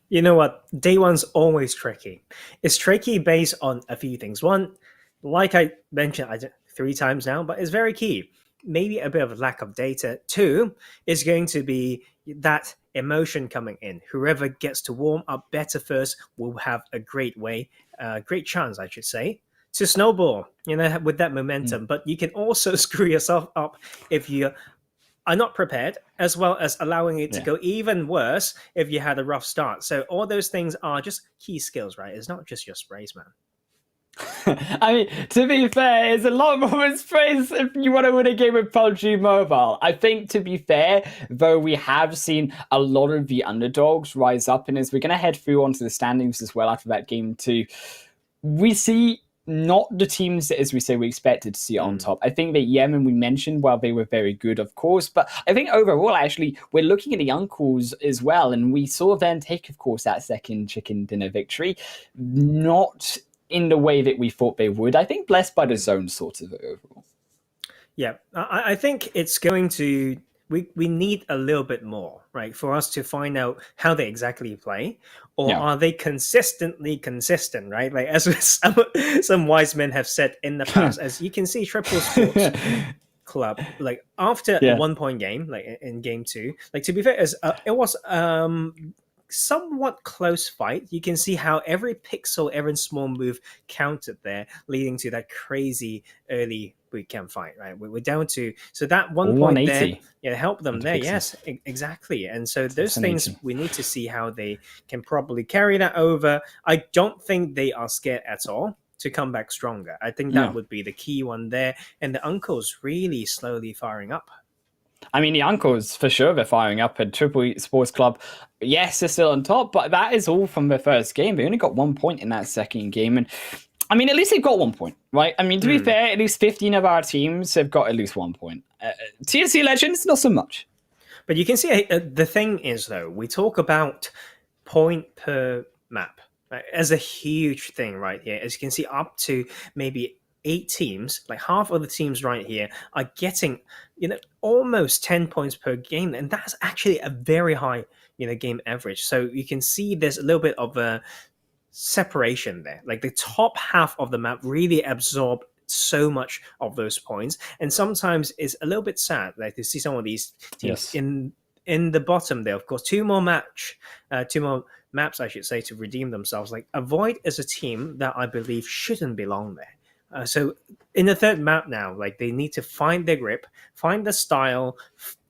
S2: You know what? Day one's always tricky. It's tricky based on a few things. One, like I mentioned 3 times now, but it's very key. Maybe a bit of a lack of data. 2 is going to be that emotion coming in. Whoever gets to warm up better first will have a great chance, I should say, to snowball, with that momentum. But you can also screw yourself up if you are not prepared, as well as allowing it to go even worse if you had a rough start. So all those things are just key skills, right? It's not just your sprays, man.
S1: I mean, to be fair, it's a lot more than sprays if you want to win a game with PUBG Mobile. I think, to be fair, though, we have seen a lot of the underdogs rise up, and as we're going to head through onto the standings as well after that game too, we see not the teams that, as we say, we expected to see on top. I think that Yemen, we mentioned, while they were very good, of course, but I think overall, actually, we're looking at the uncles as well, and we saw them take, of course, that second chicken dinner victory, not in the way that we thought they would. I think blessed by the zone sort of overall.
S2: Yeah, I think it's going to... We need a little bit more, right, for us to find out how they exactly play, or are they consistently consistent, right? Like as some wise men have said in the past, as you can see, Triple Sports Club, like after a 1-point game, like in game 2, like to be fair, it was somewhat close fight. You can see how every pixel, every small move counted there, leading to that crazy early bootcamp fight, right? We're down to, so that 1 point there, help them there. Yes, exactly. And so those things, we need to see how they can probably carry that over. I don't think they are scared at all to come back stronger. I think that would be the key one there. And the uncles really slowly firing up.
S1: I mean, the uncles, for sure, they're firing up at Triple E Sports Club. Yes, they're still on top, but that is all from their first game. They only got 1 point in that second game. And I mean, at least they've got 1 point, right? I mean, to be fair, at least 15 of our teams have got at least 1 point. TSC Legends, not so much.
S2: But you can see, the thing is, though, we talk about point per map, right, as a huge thing right here. As you can see, up to maybe 8 teams, like half of the teams right here, are getting, almost 10 points per game. And that's actually a very high, game average. So you can see there's a little bit of a separation there. Like the top half of the map really absorb so much of those points, and sometimes it's a little bit sad, like to see some of these teams in the bottom there. Of course, two more maps, I should say, to redeem themselves. Like Avoid is a team that I believe shouldn't belong there. So in the third map now, like they need to find their grip, find the style,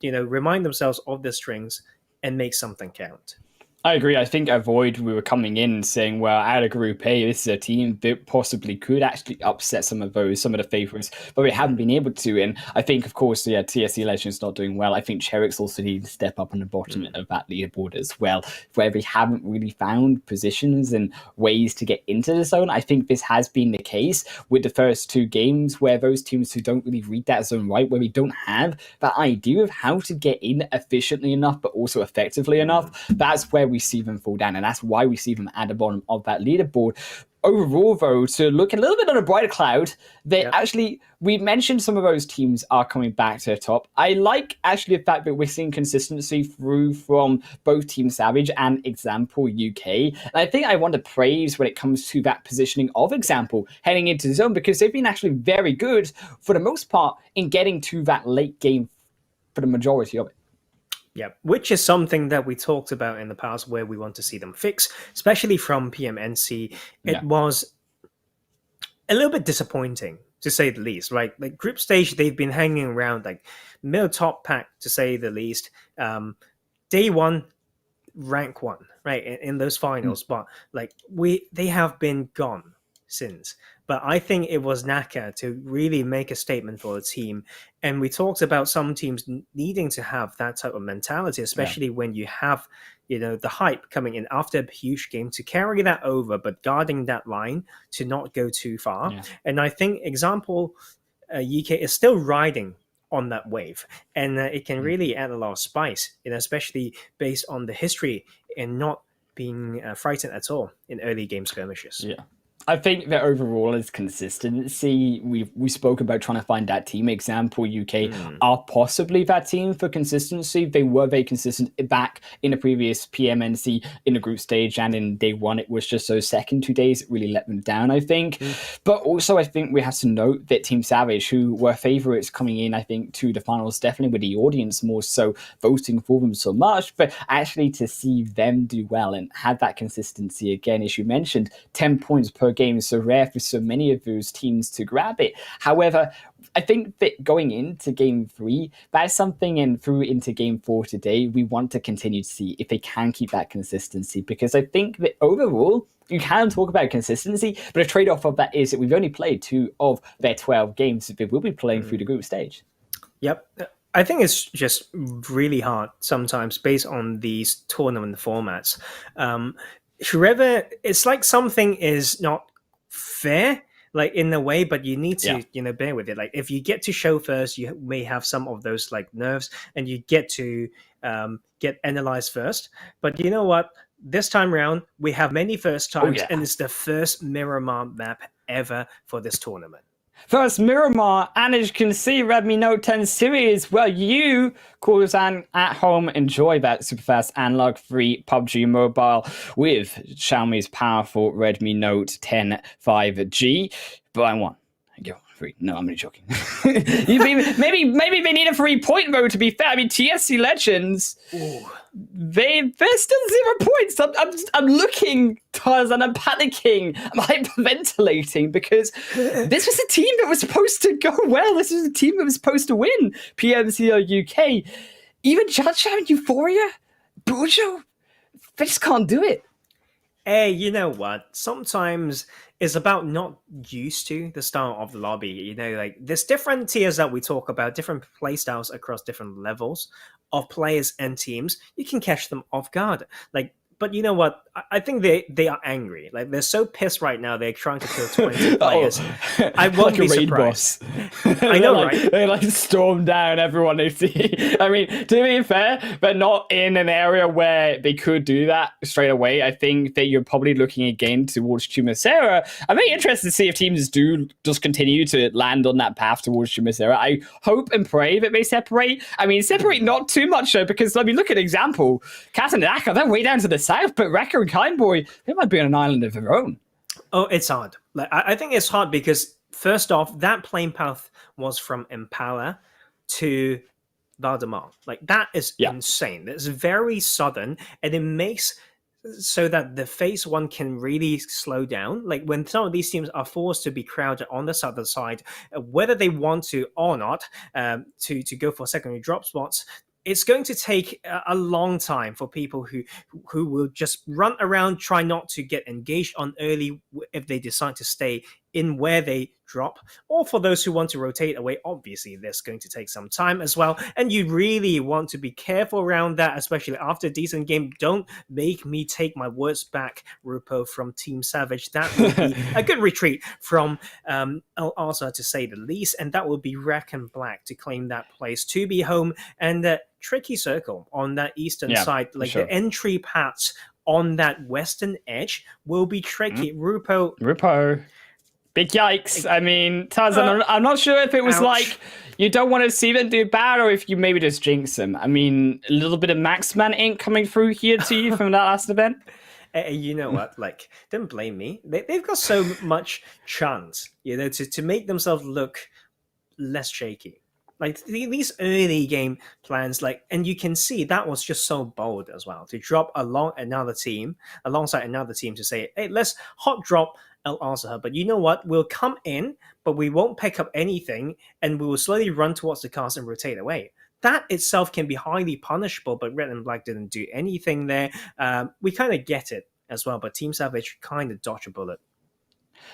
S2: remind themselves of the strings, and make something count.
S1: I agree. I think Avoid, we were coming in saying, well, out of Group A, this is a team that possibly could actually upset some of the favorites, but we haven't been able to. And I think, of course, TSC Legends not doing well. I think Cherrick's also need to step up on the bottom of that leaderboard as well, where they haven't really found positions and ways to get into the zone. I think this has been the case with the first 2 games, where those teams who don't really read that zone right, where we don't have that idea of how to get in efficiently enough, but also effectively enough, that's where we see them fall down, and that's why we see them at the bottom of that leaderboard. Overall, though, to look a little bit on a brighter cloud, they actually, we mentioned some of those teams are coming back to the top. I like actually the fact that we're seeing consistency through from both Team Savage and Example UK. And I think I want to praise when it comes to that positioning of Example heading into the zone, because they've been actually very good for the most part in getting to that late game for the majority of it.
S2: Yeah, which is something that we talked about in the past, where we want to see them fix, especially from PMNC. It was a little bit disappointing, to say the least, right? Like group stage, they've been hanging around like middle top pack, to say the least. Day 1, rank 1, right, in those finals, but like they have been gone since. But I think it was Naka to really make a statement for the team. And we talked about some teams needing to have that type of mentality, especially when you have, the hype coming in after a huge game to carry that over, but guarding that line to not go too far.
S1: Yeah.
S2: And I think example UK is still riding on that wave, and it can really add a lot of spice, especially based on the history and not being frightened at all in early game skirmishes.
S1: Yeah. I think that overall is consistency. We spoke about trying to find that team. Example, UK are possibly that team for consistency. They were very consistent back in the previous PMNC in the group stage, and in day one, it was just those second 2 days that really let them down, I think. But also, I think we have to note that Team Savage, who were favourites coming in, I think, to the finals, definitely with the audience more so voting for them so much, but actually to see them do well and have that consistency again, as you mentioned, 10 points per game is so rare for so many of those teams to grab it. However, I think that going into game 3, that's something, and through into game 4 today, we want to continue to see if they can keep that consistency, because I think that overall, you can talk about consistency, but a trade-off of that is that we've only played 2 of their 12 games that they will be playing through the group stage.
S2: Yep. I think it's just really hard sometimes based on these tournament formats. Whoever, it's like something is not fair, like in a way, but you need to bear with it. Like if you get to show first, you may have some of those like nerves, and you get to get analyzed first. But you know what, this time around we have many first times, and it's the first Miramar map ever for this tournament.
S1: First Miramar, and as you can see, Redmi Note 10 series, well, you, Corzan, at home, enjoy that super fast analog free PUBG Mobile with Xiaomi's powerful Redmi Note 10 5G. Buy one, get one free. No, I'm only joking. maybe they need a 3-point mode, to be fair. I mean, TSC Legends, they're still 0 points. I'm looking, Tarzan, I'm panicking, I'm hyperventilating, because this was a team that was supposed to go well. This was a team that was supposed to win PMCO UK. Even Judge and Euphoria, Bujo, they just can't do it.
S2: Hey, you know what? Sometimes it's about not used to the style of the lobby. Like there's different tiers that we talk about, different play styles across different levels of players and teams. You can catch them off guard. But you know what? I think they are angry. Like they're so pissed right now. They're trying to kill 20 players. I won't be surprised. I know, right?
S1: They like storm down everyone they see. I mean, to be fair, but not in an area where they could do that straight away. I think that you're probably looking again towards Chumacera. I'm very interested to see if teams do just continue to land on that path towards Chumacera. I hope and pray that they separate. I mean, separate not too much though, because I mean, look at an example. Cat and Aka, they're way down to the south, but Wrecker and Kindboy, they might be on an island of their own.
S2: Oh, it's hard. Like I think it's hard because first off, that plane path was from Impala to Valdemar. Like that is insane. It's very southern, and it makes so that the phase 1 can really slow down. Like when some of these teams are forced to be crowded on the southern side, whether they want to or not, to go for secondary drop spots, it's going to take a long time for people who will just run around, try not to get engaged on early if they decide to stay in where they drop, or for those who want to rotate away. Obviously, that's going to take some time as well, and you really want to be careful around that, especially after a decent game. Don't make me take my words back, Rupo, from Team Savage. That would be a good retreat from El Arsa, to say the least, and that would be Wreck and Black to claim that place to be home. And tricky circle on that eastern side, like the entry paths on that western edge will be tricky. Rupo.
S1: Big yikes. I mean, Tarzan, I'm not sure if it was like you don't want to see them do bad, or if you maybe just jinx them. I mean, a little bit of Maxman ink coming through here to you from that last event.
S2: You know what? Like, don't blame me. They've got so much chance, to make themselves look less shaky. Like these early game plans, and you can see that was just so bold as well, to drop alongside another team to say, hey, let's hot drop El Arsaha. But you know what? We'll come in, but we won't pick up anything, and we will slowly run towards the cast and rotate away. That itself can be highly punishable, but Red and Black didn't do anything there. We kind of get it as well, but Team Savage kind of dodged a bullet.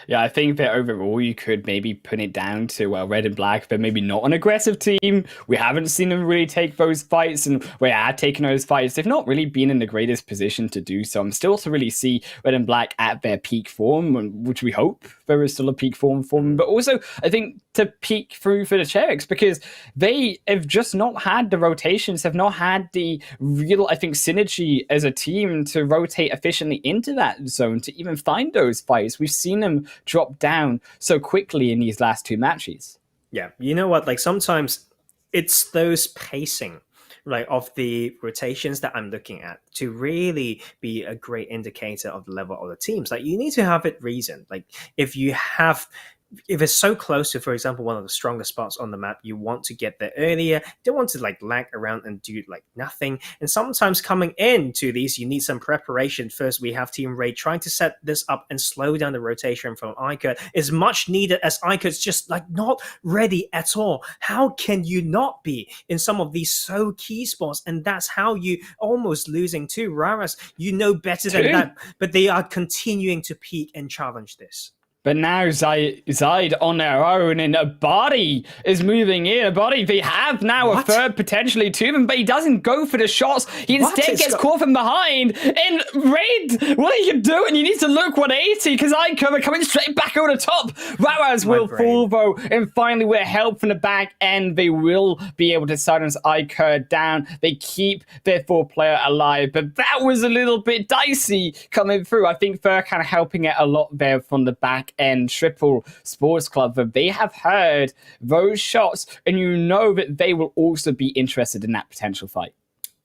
S1: Yeah, I think that overall you could maybe put it down to Red and Black, but maybe not an aggressive team. We haven't seen them really take those fights, and we are taking those fights. They've not really been in the greatest position to do so. I'm still to really see Red and Black at their peak form, which we hope there is still a peak form for them. But also, I think to peak through for the Cherriks, because they have just not had the rotations, have not had the real, I think, synergy as a team to rotate efficiently into that zone to even find those fights. We've seen them drop down so quickly in these last two matches.
S2: Yeah, you know what? Like sometimes it's those pacing, right, of the rotations that I'm looking at to really be a great indicator of the level of the teams. Like you need to have it reasoned. Like if it's so close to, for example, one of the strongest spots on the map, you want to get there earlier. You don't want to like lag around and do like nothing. And sometimes coming into these, you need some preparation. First, we have Team Raid trying to set this up and slow down the rotation from iCode is much needed, as iCode's just like not ready at all. How can you not be in some of these so key spots? And that's how you almost losing to Raras. You know better than that, but they are continuing to peak and challenge this.
S1: But now Zide on their own, and a body is moving in. A body, they have now a third potentially to them, but he doesn't go for the shots. He instead gets caught from behind. And Raid, what are you doing? You need to look 180, because iCover coming straight back over the top. Raras will fall, though, and finally with help from the back end, they will be able to silence iCover down. They keep their 4-player alive, but that was a little bit dicey coming through. I think they're kind of helping it a lot there from the back and Triple Sports Club, that they have heard those shots, and you know that they will also be interested in that potential fight.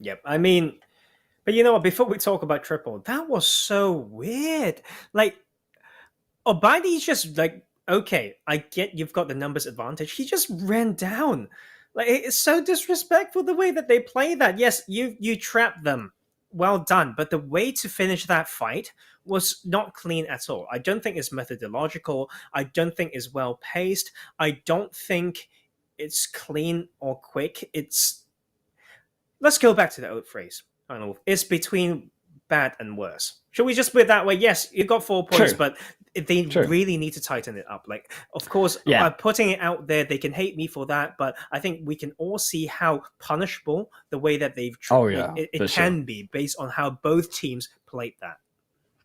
S2: Yep, I mean, but you know what, before we talk about Triple, that was so weird. Like, Obadi's just like, okay, I get you've got the numbers advantage. He just ran down. Like, it's so disrespectful the way that they play that. Yes, you trapped them. Well done. But the way to finish that fight was not clean at all. I don't think it's methodological. I don't think it's well paced. I don't think it's clean or quick. Let's go back to the old phrase. I don't know. It's between bad and worse. Should we just put it that way? Yes, you got 4 points, but they really need to tighten it up. Like, of course, by putting it out there, they can hate me for that, but I think we can all see how punishable the way that they've it can be based on how both teams played that.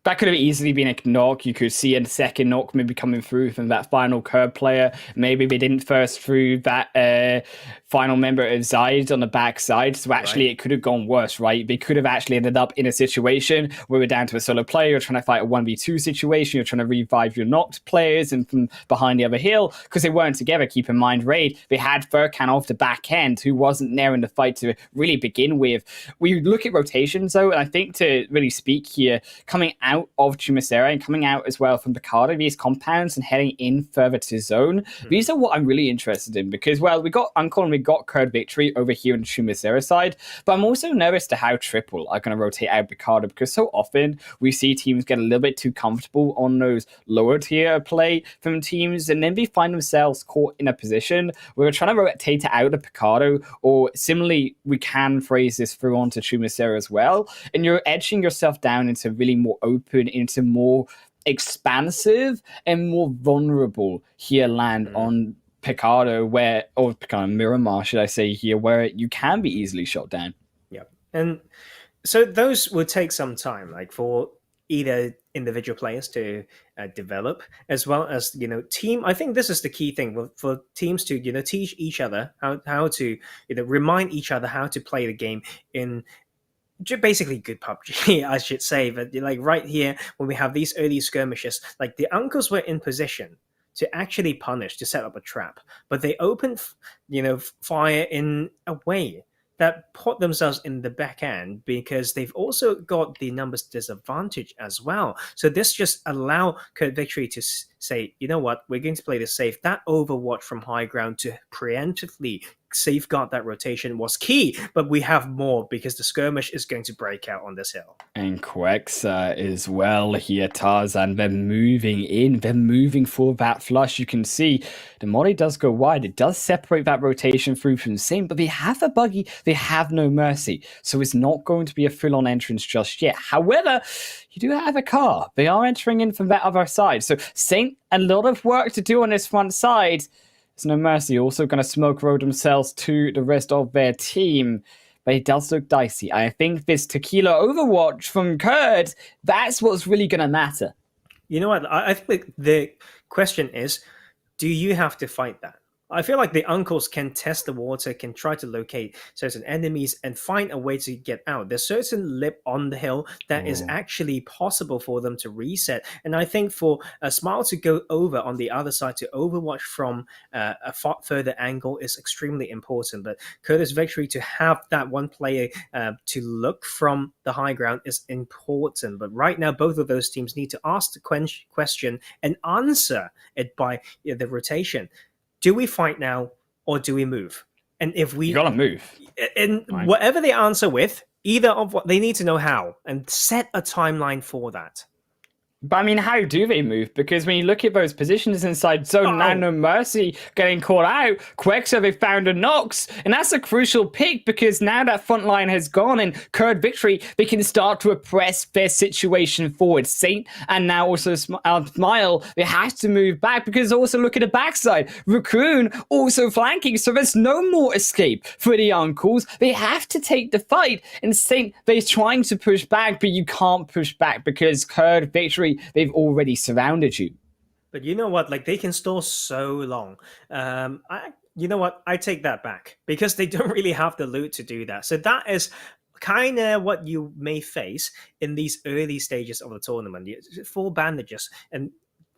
S1: That could have easily been a knock. You could see a second knock maybe coming through from that final curb player. Maybe they didn't first through that final member of Zide on the backside. So actually it could have gone worse, right? They could have actually ended up in a situation where we're down to a solo player. You're trying to fight a 1v2 situation. You're trying to revive your knocked players and from behind the other hill, because they weren't together. Keep in mind, Raid, they had Furkan off the back end, who wasn't there in the fight to really begin with. We look at rotations, though, and I think to really speak here, coming out of Chumacera and coming out as well from Picardo, these compounds, and heading in further to zone. These are what I'm really interested in, because, well, we got Uncle and we got Curd Victory over here on Chumacera side, but I'm also nervous to how Triple are going to rotate out Picardo, because so often we see teams get a little bit too comfortable on those lower tier play from teams, and then they find themselves caught in a position where we're trying to rotate it out of Picardo, or similarly, we can phrase this through onto Chumacera as well, and you're edging yourself down into really more open, into more expansive and more vulnerable here land on Picardo, or Miramar, should I say here, where you can be easily shot down.
S2: Yeah, and so those will take some time, like for either individual players to develop, as well as team. I think this is the key thing for teams to teach each other how to remind each other how to play the game in basically good PUBG, I should say. But like right here, when we have these early skirmishes, like the uncles were in position to actually punish, to set up a trap, but they opened fire in a way that put themselves in the back end, because they've also got the numbers disadvantage as well. So this just allow Curd Victory to say, you know what, we're going to play this safe. That overwatch from high ground to preemptively safeguard that rotation was key, but we have more, because the skirmish is going to break out on this hill.
S1: And Quexa as well here, Tarzan. They're moving in, they're moving for that flush. You can see the molly does go wide. It does separate that rotation through from the same, but they have a buggy, they have no mercy. So it's not going to be a full-on entrance just yet. However, you do have a car. They are entering in from that other side. So Saint Saint, a lot of work to do on his front side. There's no mercy. Also going to smoke road themselves to the rest of their team. But it does look dicey. I think this tequila overwatch from Kurd, that's what's really going to matter.
S2: You know what? I think the question is, do you have to fight that? I feel like the uncles can test the water, can try to locate certain enemies and find a way to get out. There's certain lip on the hill that is actually possible for them to reset. And I think for a Smile to go over on the other side to overwatch from a far further angle is extremely important. But Curtis Victory to have that one player to look from the high ground is important. But right now, both of those teams need to ask the question and answer it by the rotation. Do we fight now or do we move? And if we...
S1: You gotta move.
S2: And
S1: right.
S2: Whatever they answer with, either of what they need to know how and set a timeline for that.
S1: But I mean, how do they move? Because when you look at those positions inside zone, now No Mercy getting caught out, Quexo, they found a Nox, and that's a crucial pick because now that front line has gone and Kurd Victory, they can start to press their situation forward. Saint and now also Smile, they have to move back because also look at the backside. Raccoon also flanking, so there's no more escape for the uncles. They have to take the fight, and Saint, they're trying to push back, but you can't push back because Kurd Victory, they've already surrounded you.
S2: But you know what? Like, they can stall so long. You know what? I take that back because they don't really have the loot to do that. So that is kind of what you may face in these early stages of the tournament. Full bandages. And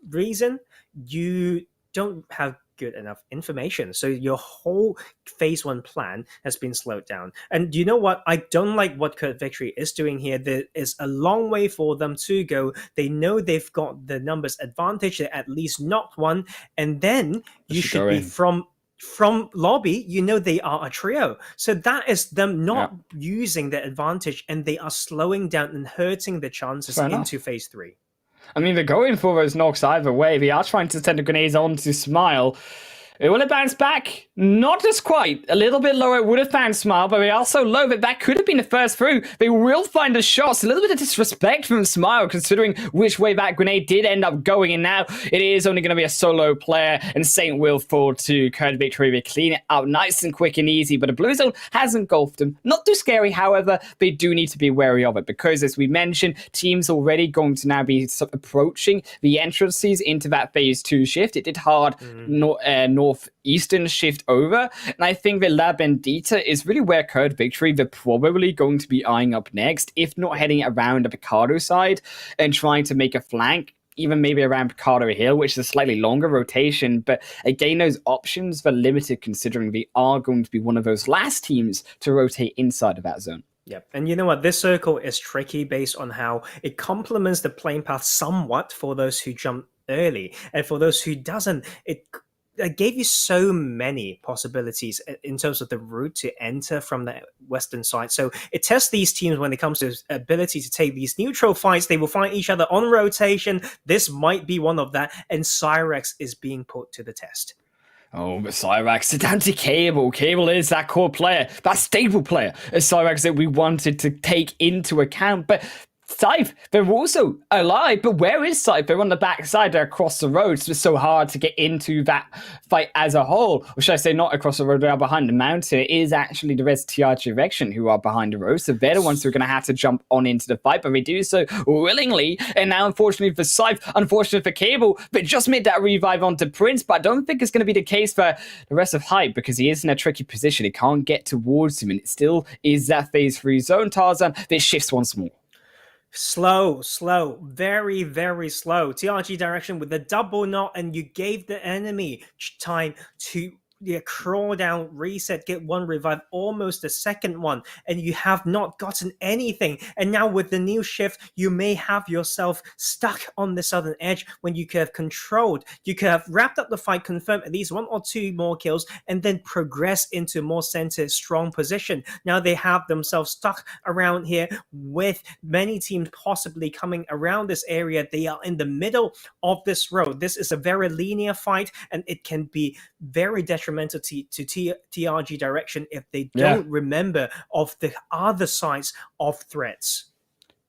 S2: reason, you don't have good enough information. So your whole phase one plan has been slowed down. And you know what? I don't like what Kurd Victory is doing here. There is a long way for them to go. They know they've got the numbers advantage. They at least knocked one. And then you should be from lobby, you know they are a trio. So that is them not using the advantage, and they are slowing down and hurting the chances into phase three.
S1: I mean, they're going for those knocks either way. They are trying to send the grenades on to Smile. Will it bounce back? Not just quite. A little bit lower, it would have found Smile, but they are so low that that could have been the first through. They will find the shots. A little bit of disrespect from Smile, considering which way that grenade did end up going, and now it is only going to be a solo player, and Saint will fall to Kurd Victory. They clean it out nice and quick and easy, but a blue zone has engulfed them. Not too scary, however, they do need to be wary of it, because as we mentioned, teams already going to now be approaching the entrances into that phase 2 shift. It did hard northeastern shift over, and I think that La Bendita is really where Kurd Victory, they're probably going to be eyeing up next, if not heading around the Picardo side and trying to make a flank, even maybe around Picardo Hill, which is a slightly longer rotation. But again, those options are limited considering they are going to be one of those last teams to rotate inside of that zone.
S2: Yep. And you know what? This circle is tricky based on how it complements the playing path somewhat for those who jump early, and for those who doesn't, it gave you so many possibilities in terms of the route to enter from the western side. So it tests these teams when it comes to ability to take these neutral fights. They will find each other on rotation. This might be one of that, and Cyrex is being put to the test.
S1: Oh, but Cyrex, sit down to Cable. Cable is that core player, that stable player as Cyrex that we wanted to take into account. But Scythe, they're also alive, but where is Scythe? They're on the backside, they're across the road, so it's so hard to get into that fight as a whole. Or should I say not across the road, they are behind the mountain. It is actually the rest TRG Direction who are behind the road, so they're the ones who are going to have to jump on into the fight, but they do so willingly. And now, unfortunately for Scythe, unfortunately for Cable, they just made that revive onto Prince, but I don't think it's going to be the case for the rest of Hype, because he is in a tricky position. He can't get towards him, and it still is that phase 3 zone. Tarzan, this shifts once more.
S2: Slow, very, very slow. TRG Direction with the double knot, and you gave the enemy time to crawl down, reset, get one revive, almost a second one, and you have not gotten anything. And now with the new shift, you may have yourself stuck on the southern edge when you could have controlled. You could have wrapped up the fight, confirmed at least 1 or 2 more kills, and then progress into more center, strong position. Now they have themselves stuck around here with many teams possibly coming around this area. They are in the middle of this road. This is a very linear fight, and it can be very detrimental to TRG Direction if they don't remember of the other sides of threats.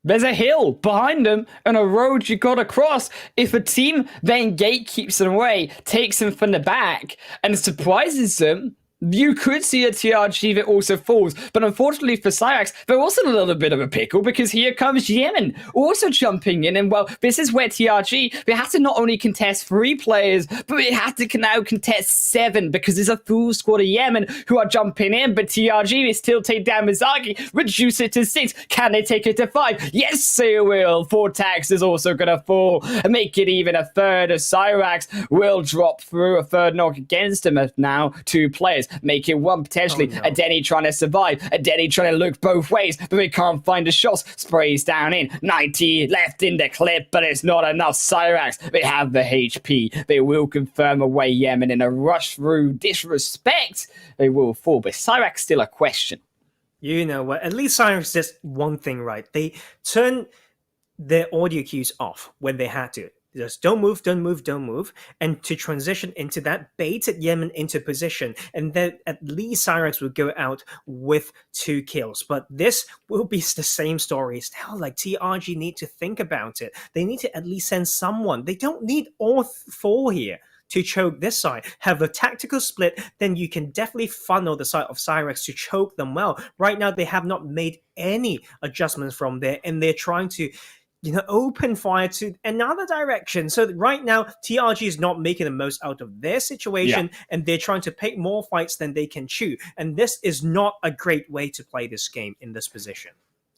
S1: There's a hill behind them and a road you got to cross. If a team then gatekeeps them away, takes them from the back, and surprises them, you could see a TRG that also falls. But unfortunately for Cyrax, they're also in a little bit of a pickle because here comes Yemen also jumping in. And well, this is where TRG, they have to not only contest 3 players, but they have to now contest 7 because there's a full squad of Yemen who are jumping in. But TRG, they still take down Mizagi, reduce it to 6. Can they take it to 5? Yes, they will. Vortex is also going to fall and make it even a third of Cyrax will drop through a third knock against him now 2 players. Make it 1 potentially.
S2: Oh, no.
S1: A Denny trying to survive. A Denny trying to look both ways, but they can't find the shots. Sprays down in. 90 left in the clip, but it's not enough. Cyrax, they have the HP. They will confirm away Yemen in a rush through disrespect. They will fall, but Cyrax still a question.
S2: You know what? At least Cyrax does one thing right. They turn their audio cues off when they had to. Just don't move, don't move, don't move. And to transition into that, baited Yemen into position. And then at least Cyrax will go out with 2 kills. But this will be the same story. Still, like, TRG need to think about it. They need to at least send someone. They don't need all 4 here to choke this side. Have a tactical split, then you can definitely funnel the side of Cyrax to choke them well. Right now, they have not made any adjustments from there, and they're trying to open fire to another direction. So right now, TRG is not making the most out of their situation, and they're trying to pick more fights than they can chew. And this is not a great way to play this game in this position.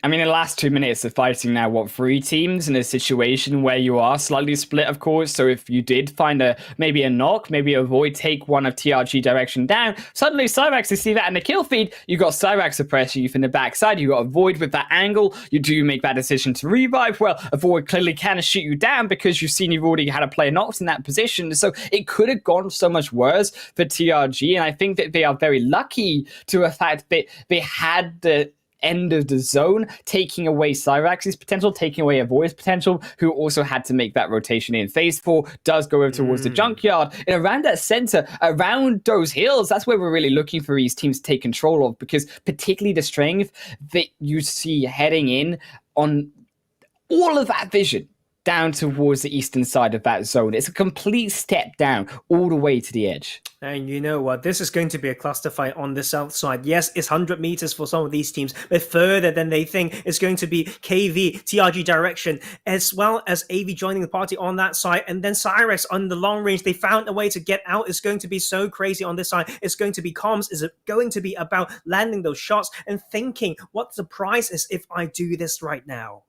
S1: I mean, in the last 2 minutes of fighting now, 3 teams in a situation where you are slightly split, of course. So if you did find maybe a knock, maybe avoid, take one of TRG direction down, suddenly Cyrax, you see that in the kill feed, you got Cyrax suppressing you from the backside, you got Avoid with that angle, you do make that decision to revive. Well, Avoid clearly can shoot you down because you've already had a player knocked in that position. So it could have gone so much worse for TRG, and I think that they are very lucky to the fact that they had the end of the zone, taking away Cyrax's potential, taking away Avoid's potential, who also had to make that rotation in. Phase 4 does go over towards the junkyard, and around that center, around those hills, that's where we're really looking for these teams to take control of, because particularly the strength that you see heading in on all of that vision down towards the eastern side of that zone. It's a complete step down all the way to the edge.
S2: And you know what? This is going to be a cluster fight on the south side. Yes, it's 100 meters for some of these teams, but further than they think, it's going to be KV, TRG direction, as well as AV joining the party on that side. And then Cyrax on the long range, they found a way to get out. It's going to be so crazy on this side. It's going to be comms. It's going to be about landing those shots and thinking what the price is if I do this right now.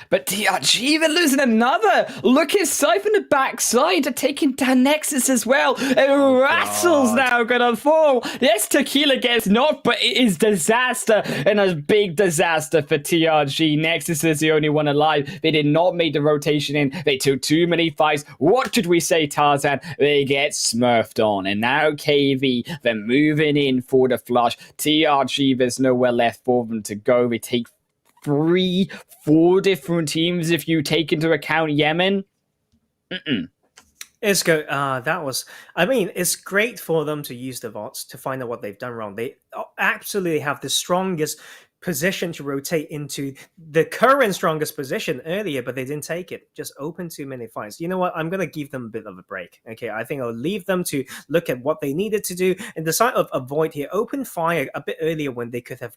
S1: But TRG, they're losing another. Look at Cypher on the backside. They're taking down Nexus as well. And Rattle's now gonna fall. Yes, Tequila gets knocked, but it is disaster. And a big disaster for TRG. Nexus is the only one alive. They did not make the rotation in. They took too many fights. What did we say, Tarzan? They get smurfed on. And now KV, they're moving in for the flush. TRG, there's nowhere left for them to go. They take 3-4 different teams if you take into account Yemen.
S2: It's good. It's great for them to use the VODs to find out what they've done wrong. They absolutely have the strongest position to rotate into the current strongest position earlier, but they didn't take it. Just open too many fights. You know what? I'm going to give them a bit of a break. Okay, I think I'll leave them to look at what they needed to do and decide of Avoid here. Open fire a bit earlier when they could have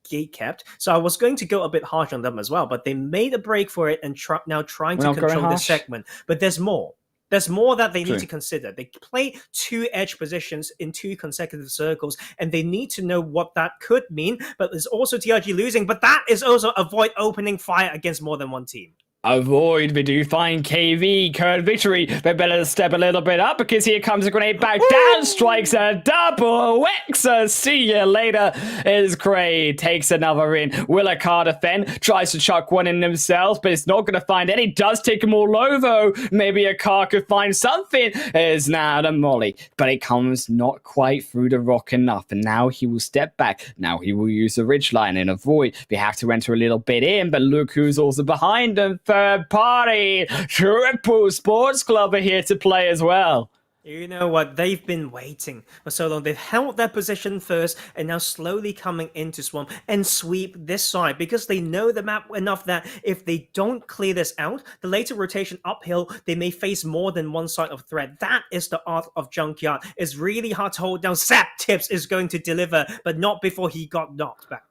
S2: gate kept. So I was going to go a bit harsh on them as well, but they made a break for it and now trying to control this segment. But there's more. There's more that they need to consider. They play 2 edge positions in 2 consecutive circles, and they need to know what that could mean. But there's also TRG losing, but that is also Avoid opening fire against more than one team.
S1: Avoid, we do find KV, current victory. They better step a little bit up because here comes a grenade back down, strikes a double. Wexa, see you later. Is Cray, takes another in. Will a car defend? Tries to chuck one in themselves, but it's not going to find any. Does take them all over. Maybe a car could find something. Is now the molly, but it comes not quite through the rock enough. And now he will step back. Now he will use the ridge line and Avoid. They have to enter a little bit in, but look who's also behind them. Third party, Triple Sports Club are here to play as well.
S2: You know what? They've been waiting for so long. They've held their position first and now slowly coming into Swamp and sweep this side because they know the map enough that if they don't clear this out, the later rotation uphill, they may face more than one side of threat. That is the art of Junkyard. It's really hard to hold down. Zap Tips is going to deliver, but not before he got knocked back.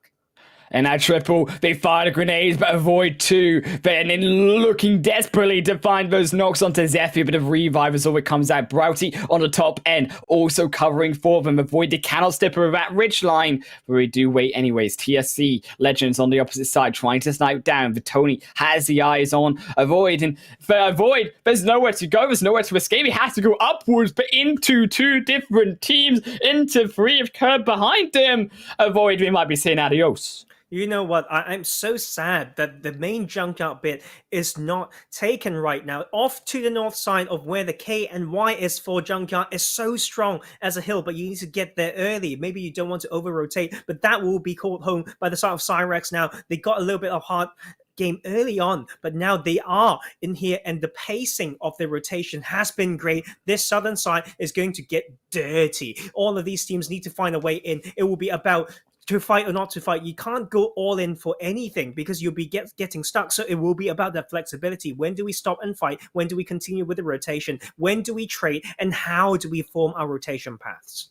S1: And that triple, they fired a grenade, but avoid two. Then looking desperately to find those knocks onto Zephyr, but a revive as all it comes out. Broughty on the top end, also covering for them. Avoid the cannot stepper of that ridge line, but we do wait anyways. TSC Legends on the opposite side, trying to snipe down. Vitoni has the eyes on Avoid, and for Avoid, there's nowhere to go, there's nowhere to escape. He has to go upwards, but into two different teams, into three of Curb behind him. Avoid, we might be saying adios.
S2: You know what? I'm so sad that the main Junkyard bit is not taken right now. Off to the north side of where the K and Y is for Junkyard is so strong as a hill, but you need to get there early. Maybe you don't want to over-rotate, but that will be called home by the side of Cyrex now. They got a little bit of hard game early on, but now they are in here and the pacing of the rotation has been great. This southern side is going to get dirty. All of these teams need to find a way in. It will be about to fight or not to fight. You can't go all in for anything because you'll be getting stuck. So it will be about that flexibility. When do we stop and fight? When do we continue with the rotation? When do we trade? And how do we form our rotation paths?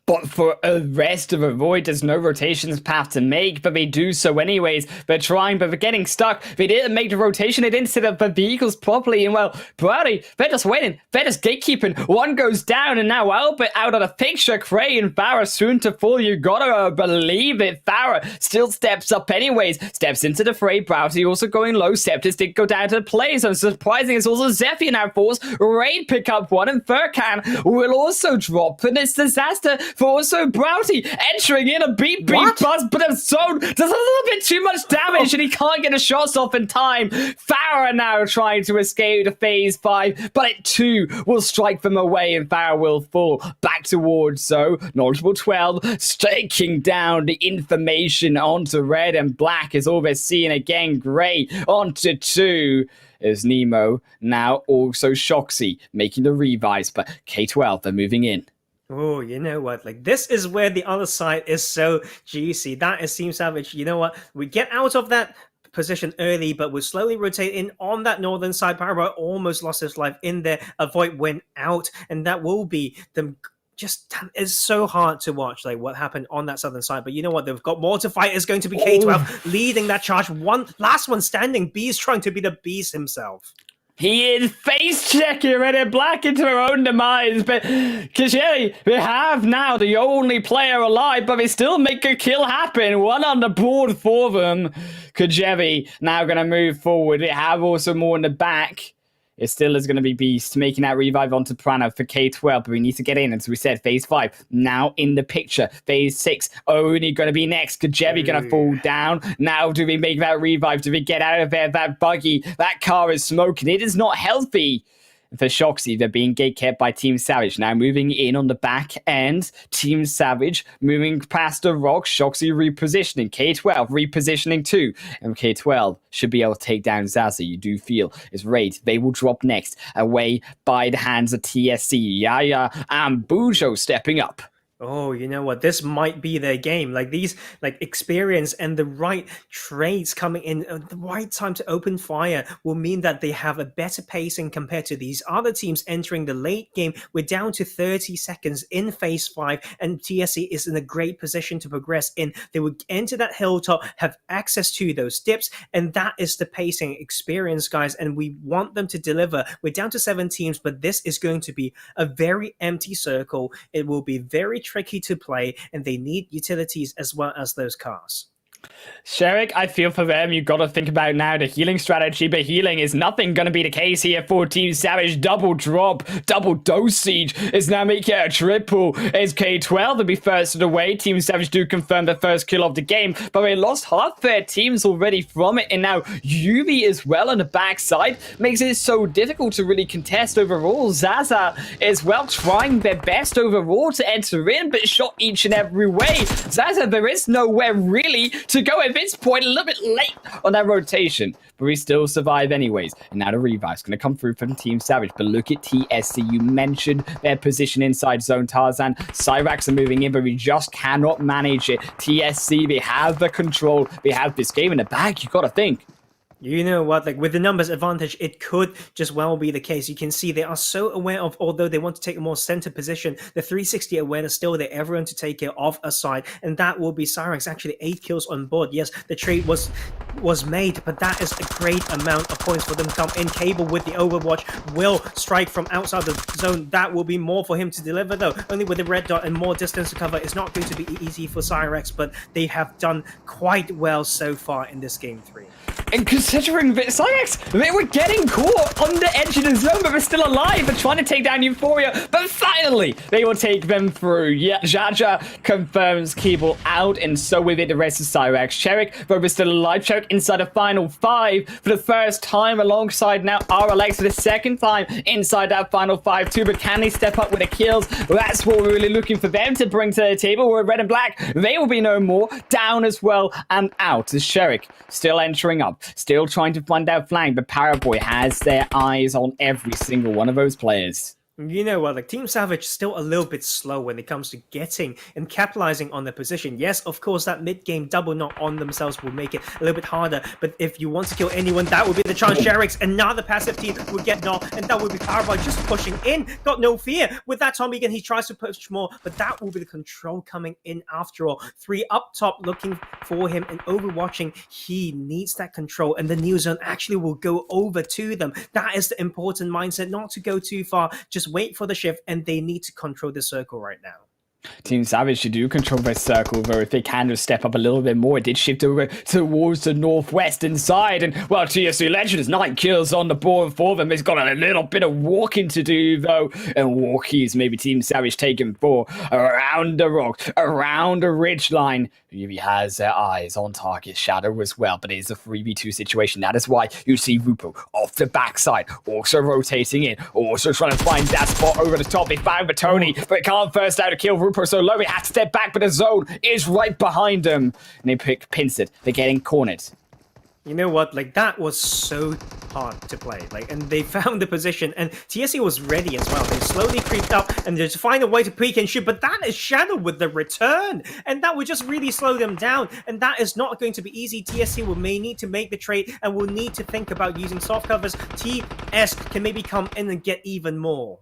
S1: But for the rest of Avoid, there's no rotations path to make, but they do so anyways. They're trying, but they're getting stuck. They didn't make the rotation, they didn't set up the vehicles properly, and well, Brady, they're just waiting, they're just gatekeeping. One goes down, and now Albert out of the picture. Cray and Farah soon to fall. You gotta believe it. Farah still steps up anyways, steps into the fray. Browsy also going low. Septis did go down to the play zone. Surprising, it's also Zephyr now falls. Raid pick up one, and Furkan will also drop, and it's disaster for also Broughty entering in a beat buzz, but a zone does a little bit too much damage and he can't get the shots off in time. Farah now trying to escape to phase 5, but it too will strike them away and Farah will fall back towards Knowledgeable 12, staking down the information onto red and black is all they're seeing again. Gray onto 2. Is Nemo, now also Shoxy making the revives, but K12 they're moving in.
S2: Oh, you know what? Like, this is where the other side is so juicy. That is Team Savage. You know what? We get out of that position early, but we'll slowly rotate in on that northern side. Parabot almost lost his life in there. Avoid went out, and that will be them. Just it's so hard to watch, like what happened on that southern side. But you know what? They've got more to fight. It's going to be K12 leading that charge. Last one standing. Beast trying to be the beast himself.
S1: He is face checking Red and Black into her own demise, but Kajeri, they have now the only player alive, but they still make a kill happen. One on the board for them. Kajeri now going to move forward. They have also more in the back. It still is going to be Beast making that revive onto Prana for K12, but we need to get in. As we said, phase 5 now in the picture. Phase 6 only going to be next. Kajevi going to fall down. Now do we make that revive? Do we get out of there? That buggy, that car is smoking. It is not healthy. For Shoxy, they're being gatekept by Team Savage. Now moving in on the back end. Team Savage moving past the rock. Shoxy repositioning. K12 repositioning too. And K12 should be able to take down Zaza. You do feel is Raid. They will drop next. Away by the hands of TSC. Yaya and Bujo stepping up.
S2: Oh, you know what? This might be their game. Like these, like experience and the right trades coming in at the right time to open fire will mean that they have a better pacing compared to these other teams entering the late game. We're down to 30 seconds in phase 5, and TSC is in a great position to progress in. They would enter that hilltop, have access to those dips, and that is the pacing experience, guys. And we want them to deliver. We're down to 7 teams, but this is going to be a very empty circle. It will be very tricky to play, and they need utilities as well as those cars.
S1: Sherrick, I feel for them. You've got to think about now the healing strategy, but healing is nothing going to be the case here for Team Savage. Double drop, double dosage is now making it a triple. It's K12 to be first of the way. Team Savage do confirm the first kill of the game, but they lost half their teams already from it, and now Yuvi as well on the backside makes it so difficult to really contest overall. Zaza as well trying their best overall to enter in, but shot each and every way. Zaza, there is nowhere really to go at this point a little bit late on that rotation, but we still survive anyways. And now the revive's going to come through from Team Savage, but look at TSC. You mentioned their position inside zone, Tarzan. Cyrax are moving in, but we just cannot manage it. TSC, they have the control. They have this game in the bag, you got to think.
S2: You know what, like with the numbers advantage, it could just well be the case. You can see they are so aware of, although they want to take a more center position, the 360 awareness still there, everyone to take it off a side, and that will be Cyrax. Actually 8 kills on board. Yes, the trade was made, but that is a great amount of points for them to come in. Cable with the Overwatch will strike from outside the zone. That will be more for him to deliver though. Only with the red dot and more distance to cover, it's not going to be easy for Cyrax, but they have done quite well so far in this game 3.
S1: And considering that Cyrax, they were getting caught on the edge of the zone, but they're still alive and trying to take down Euphoria. But finally, they will take them through. Yeah, Jaja confirms Keeble out, and so with it, the rest of Cyrax. Sherik, though they're still alive. Sherik inside the final 5 for the first time, alongside now RLX for the second time inside that final 5 too. But can they step up with the kills? That's what we're really looking for them to bring to the table. We're red and black. They will be no more. Down as well and out as Sherik still entering up. Still trying to find out flank, but Paraboy has their eyes on every single one of those players.
S2: You know what, like Team Savage is still a little bit slow when it comes to getting and capitalizing on their position. Yes, of course, that mid-game double knock on themselves will make it a little bit harder, but if you want to kill anyone, that would be the chance. Sherix, another passive team, would get knocked, and that would be Powerboy just pushing in. Got no fear. With that Tommy again, he tries to push more, but that will be the control coming in after all. 3 up top looking for him and overwatching. He needs that control, and the new zone actually will go over to them. That is the important mindset, not to go too far, just wait for the shift, and they need to control the circle right now.
S1: Team Savage should do control their circle, though if they can just step up a little bit more. It did shift over towards the northwest inside, and well, TSC Legends 9 kills on the board for them. He's got a little bit of walking to do though, and walkies maybe Team Savage taking 4 around the rock, around the ridge line. He has their eyes on target. Shadow as well, but it is a 3v2 situation. That is why you see Rupo off the backside, also rotating in, also trying to find that spot over the top. They found Tony, but can't first out to kill Rupo so low. He has to step back, but the zone is right behind him. And they pick Pinsett. They're getting cornered.
S2: You know what? Like, that was so hard to play. Like, and they found the position, and TSC was ready as well. They slowly creeped up, and they just find a way to peek and shoot, but that is Shadow with the return, and that would just really slow them down, and that is not going to be easy. TSC may need to make the trade, and will need to think about using soft covers. TS can maybe come in and get even more.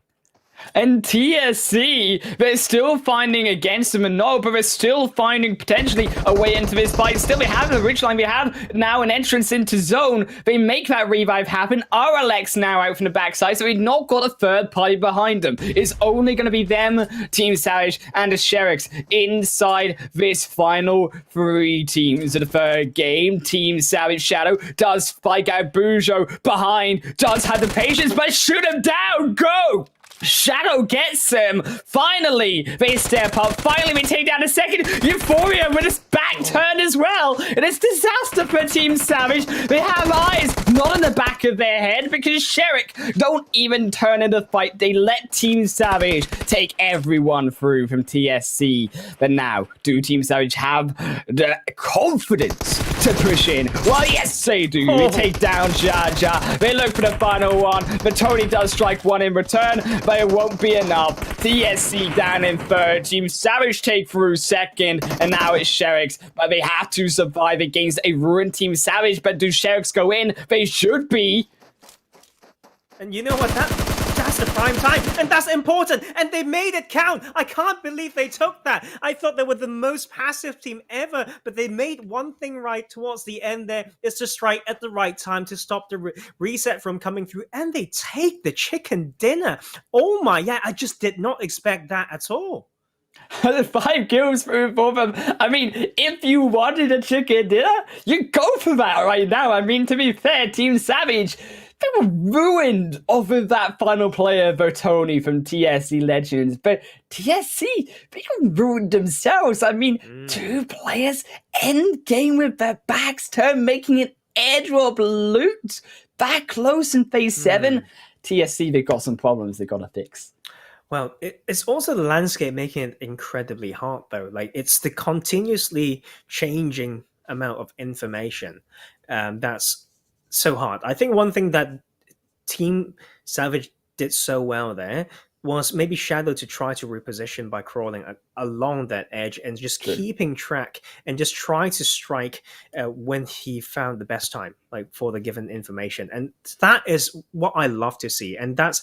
S1: And TSC, they're still finding against them and no, but they're still finding potentially a way into this fight. Still, they have the ridgeline. They have now an entrance into zone. They make that revive happen. RLX now out from the backside, so we've not got a third party behind them. It's only going to be them, Team Savage, and the Sherricks inside this final 3 teams of the third game. Team Savage Shadow does spike out Bujo behind, does have the patience, but shoot him down. Go! Shadow gets him. Finally, they step up. Finally, we take down a second. Euphoria with his back turned as well. And it's disaster for Team Savage. They have eyes not in the back of their head because Sherrick don't even turn in the fight. They let Team Savage take everyone through from TSC. But now, do Team Savage have the confidence to push in? Well, yes, they do. They take down Jaja. They look for the final one. But Tony does strike one in return. But it won't be enough. TSC down in third. Team Savage take through second. And now it's Sherricks. But they have to survive against a ruined Team Savage. But do Sherricks go in? They should be.
S2: And you know what? That's the prime time, and that's important, and they made it count. I can't believe they took that. I thought they were the most passive team ever, but they made one thing right towards the end there, is to strike at the right time to stop the reset from coming through, and they take the chicken dinner. Oh my, yeah, I just did not expect that at all.
S1: 5 kills for them. I mean, if you wanted a chicken dinner, you go for that right now. I mean, to be fair, Team Savage, they were ruined off of that final player, Bertoni from TSC Legends. But TSC, they ruined themselves. I mean, 2 players end game with their backs turned, making it airdrop loot back close in phase 7. TSC, they've got some problems they've got to fix.
S2: Well, it's also the landscape making it incredibly hard, though. Like, it's the continuously changing amount of information. That's so hard. I think one thing that Team Savage did so well there was maybe Shadow to try to reposition by crawling along that edge and just keeping track and just try to strike when he found the best time, like for the given information. And that is what I love to see. And that's,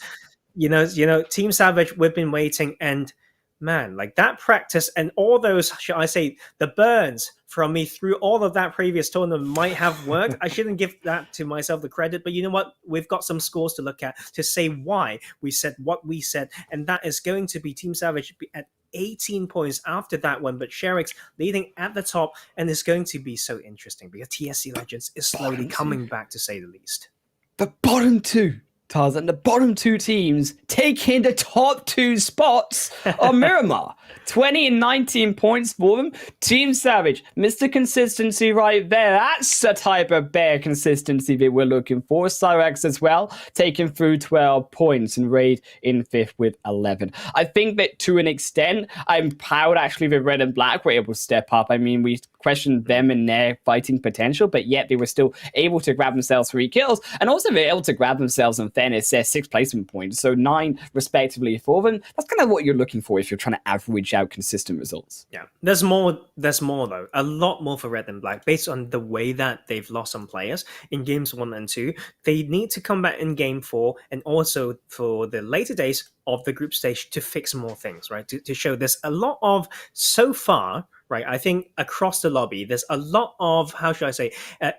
S2: Team Savage, we've been waiting, and man, like that practice and all those, should I say, the burns from me through all of that previous tournament might have worked. I shouldn't give that to myself the credit, but you know what? We've got some scores to look at to say why we said what we said, and that is going to be Team Savage at 18 points after that one, but Sherrick's leading at the top, and it's going to be so interesting because TSC Legends is slowly coming back, to say the least.
S1: The bottom two, Tarzan, the bottom two teams taking the top two spots on Miramar. 20 and 19 points for them. Team Savage, Mr. Consistency right there. That's the type of bare consistency that we're looking for. Cyrex as well, taking through 12 points, and Raid in 5th with 11. I think that to an extent, I'm proud actually that Red and Black were able to step up. I mean, we questioned them and their fighting potential, but yet they were still able to grab themselves 3 kills, and also they were able to grab themselves, in fairness, their 6 placement points, so 9 respectively for them. That's kind of what you're looking for if you're trying to average out consistent results.
S2: Yeah, there's more though, a lot more for Red and Black, based on the way that they've lost some players in games 1 and 2. They need to come back in game 4, and also for the later days of the group stage to fix more things, right? To show there's a lot of, so far, right, I think across the lobby, there's a lot of, how should I say,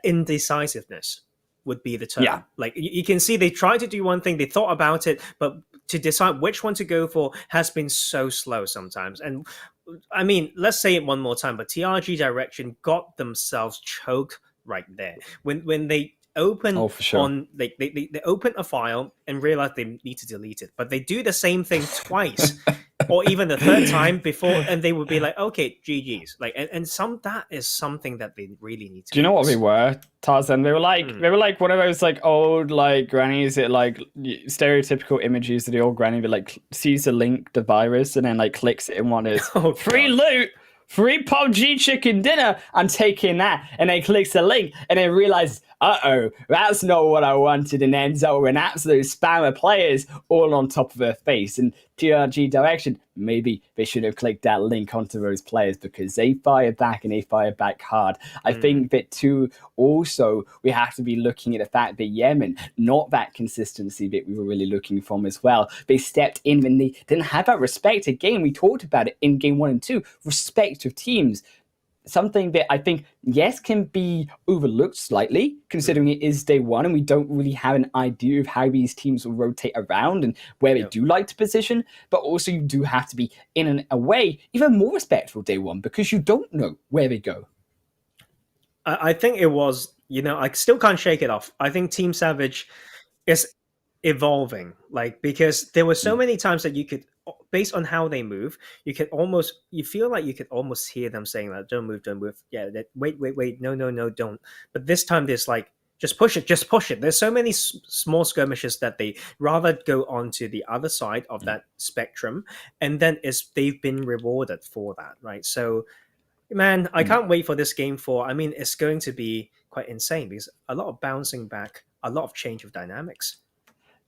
S2: indecisiveness would be the term.
S1: Yeah.
S2: Like you can see they tried to do one thing, they thought about it, but to decide which one to go for has been so slow sometimes. And I mean, let's say it one more time, but TRG Direction got themselves choked right there. When they open on they open a file and realize they need to delete it, but they do the same thing twice or even the third time before, and they would be like, okay, GG's. Like, and that is something that they really need to
S1: do you know what we were, Tarzan? They were like one of those like old like grannies that like stereotypical images of the old granny that like sees the link, the virus, and then like clicks it, and one is free loot, free PUBG chicken dinner, I'm taking that, and then clicks the link and then realizes, that's not what I wanted, and ends up with an absolute spam of players all on top of her face. And TRG Direction, maybe they should have clicked that link onto those players, because they fired back, and they fired back hard. I think that too, also, we have to be looking at the fact that Yemen, not that consistency that we were really looking from as well. They stepped in when they didn't have that respect. Again, we talked about it in game 1 and 2, respect of teams. Something that I think, yes, can be overlooked slightly, considering it is day 1 and we don't really have an idea of how these teams will rotate around and where they do like to position. But also you do have to be, in a way, even more respectful day 1, because you don't know where they go.
S2: I think it was, I still can't shake it off. I think Team Savage is evolving, like, because there were so many times that you could, based on how they move, you feel like you could almost hear them saying that, don't move, yeah, wait, no, don't. But this time there's like, just push it. There's so many small skirmishes that they rather go on to the other side of that spectrum, and then they've been rewarded for that, right? So man, I can't wait for this game 4. I mean, it's going to be quite insane, because a lot of bouncing back, a lot of change of dynamics.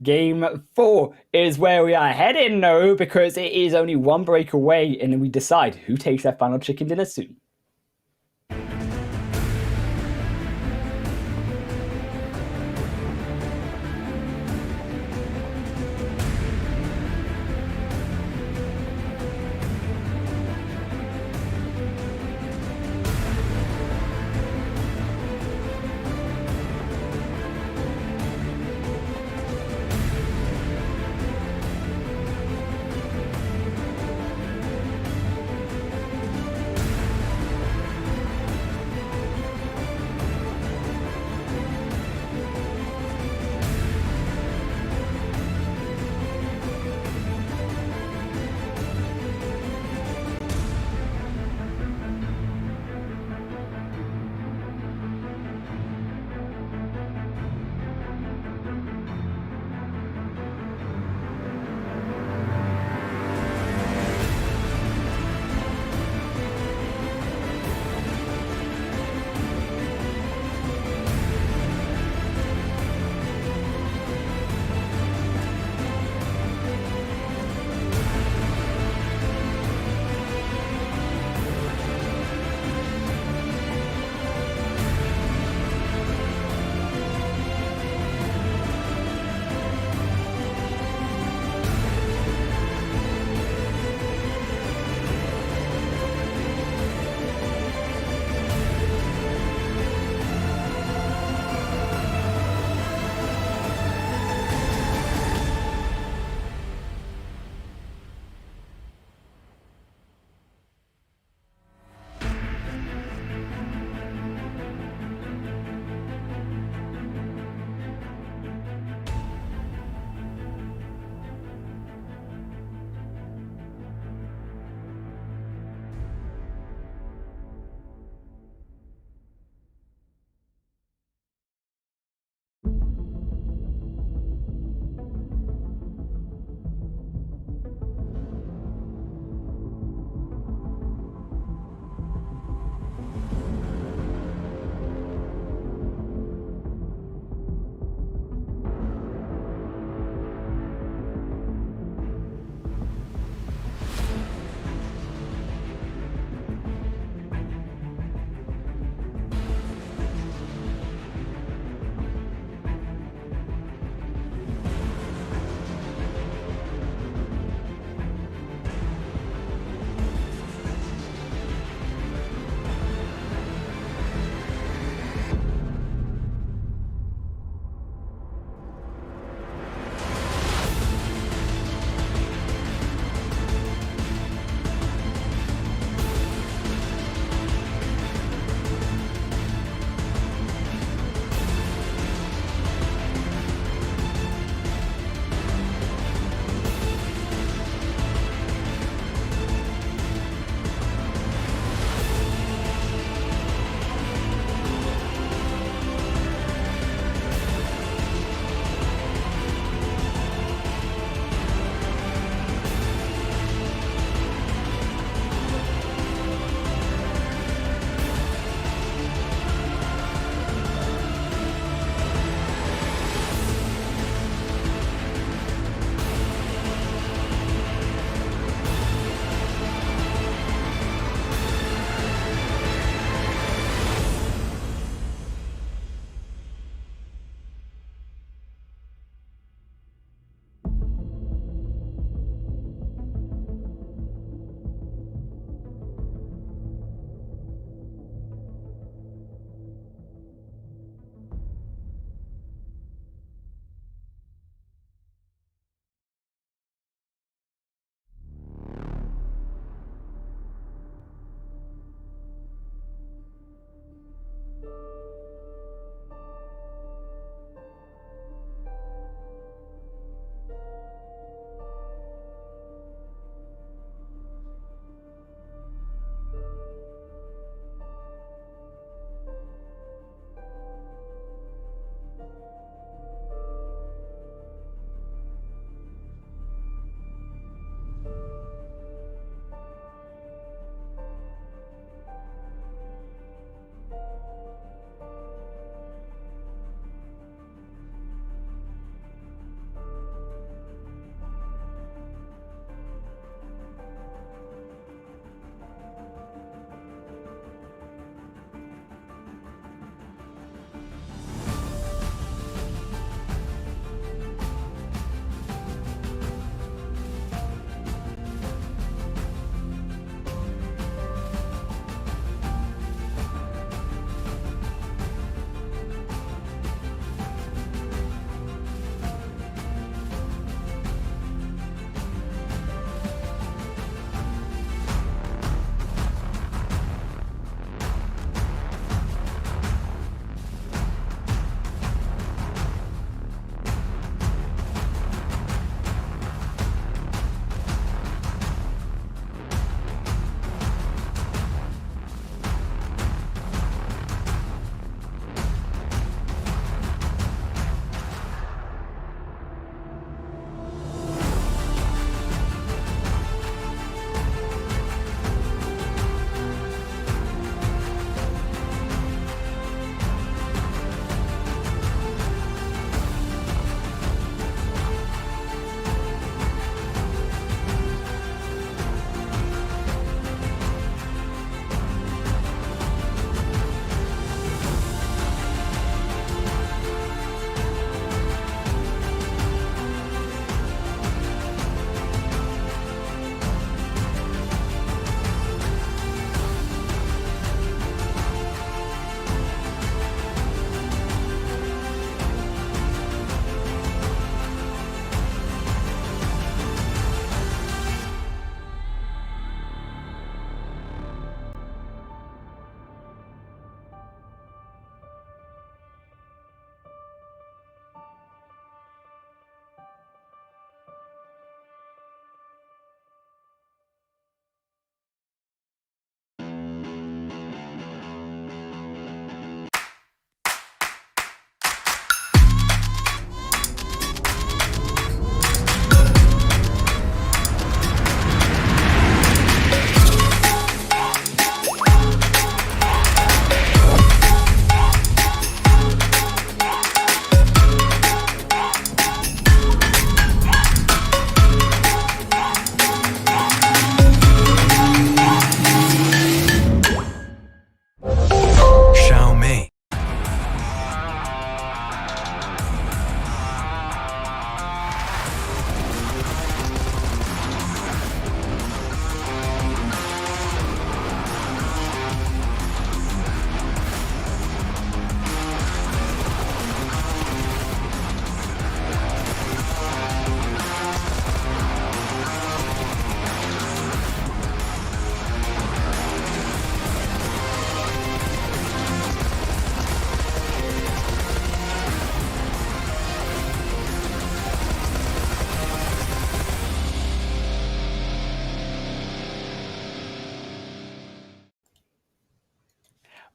S1: Game 4 is where we are heading, though, because it is only 1 break away, and then we decide who takes their final chicken dinner soon.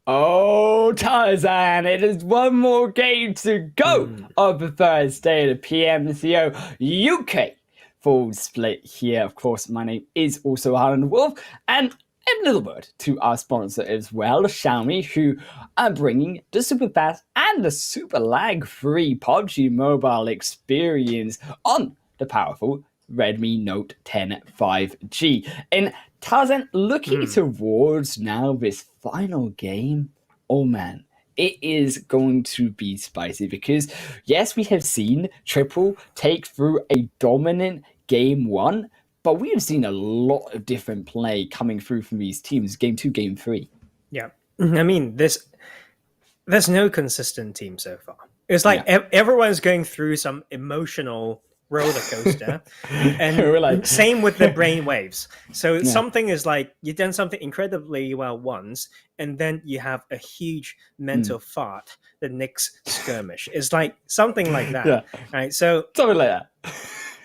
S1: Oh, Tarzan, it is one more game to go of the Thursday, the PMCO UK Fall Split here. Of course, my name is also Harlan Wolf, and a little word to our sponsor as well, Xiaomi, who are bringing the super fast and the super lag-free PUBG mobile experience on the powerful Redmi Note 10 5G. And Tarzan, looking towards now this final game, oh man, it is going to be spicy because, yes, we have seen Triple take through a dominant game one, but we have seen a lot of different play coming through from these teams, game two, game three.
S2: Yeah. I mean, there's no consistent team so far. It's like everyone's going through some emotional roller coaster, and
S1: like,
S2: same with the brain waves. So something is like you've done something incredibly well once, and then you have a huge mental fart the next skirmish. It's like something like that, right? So
S1: something like that.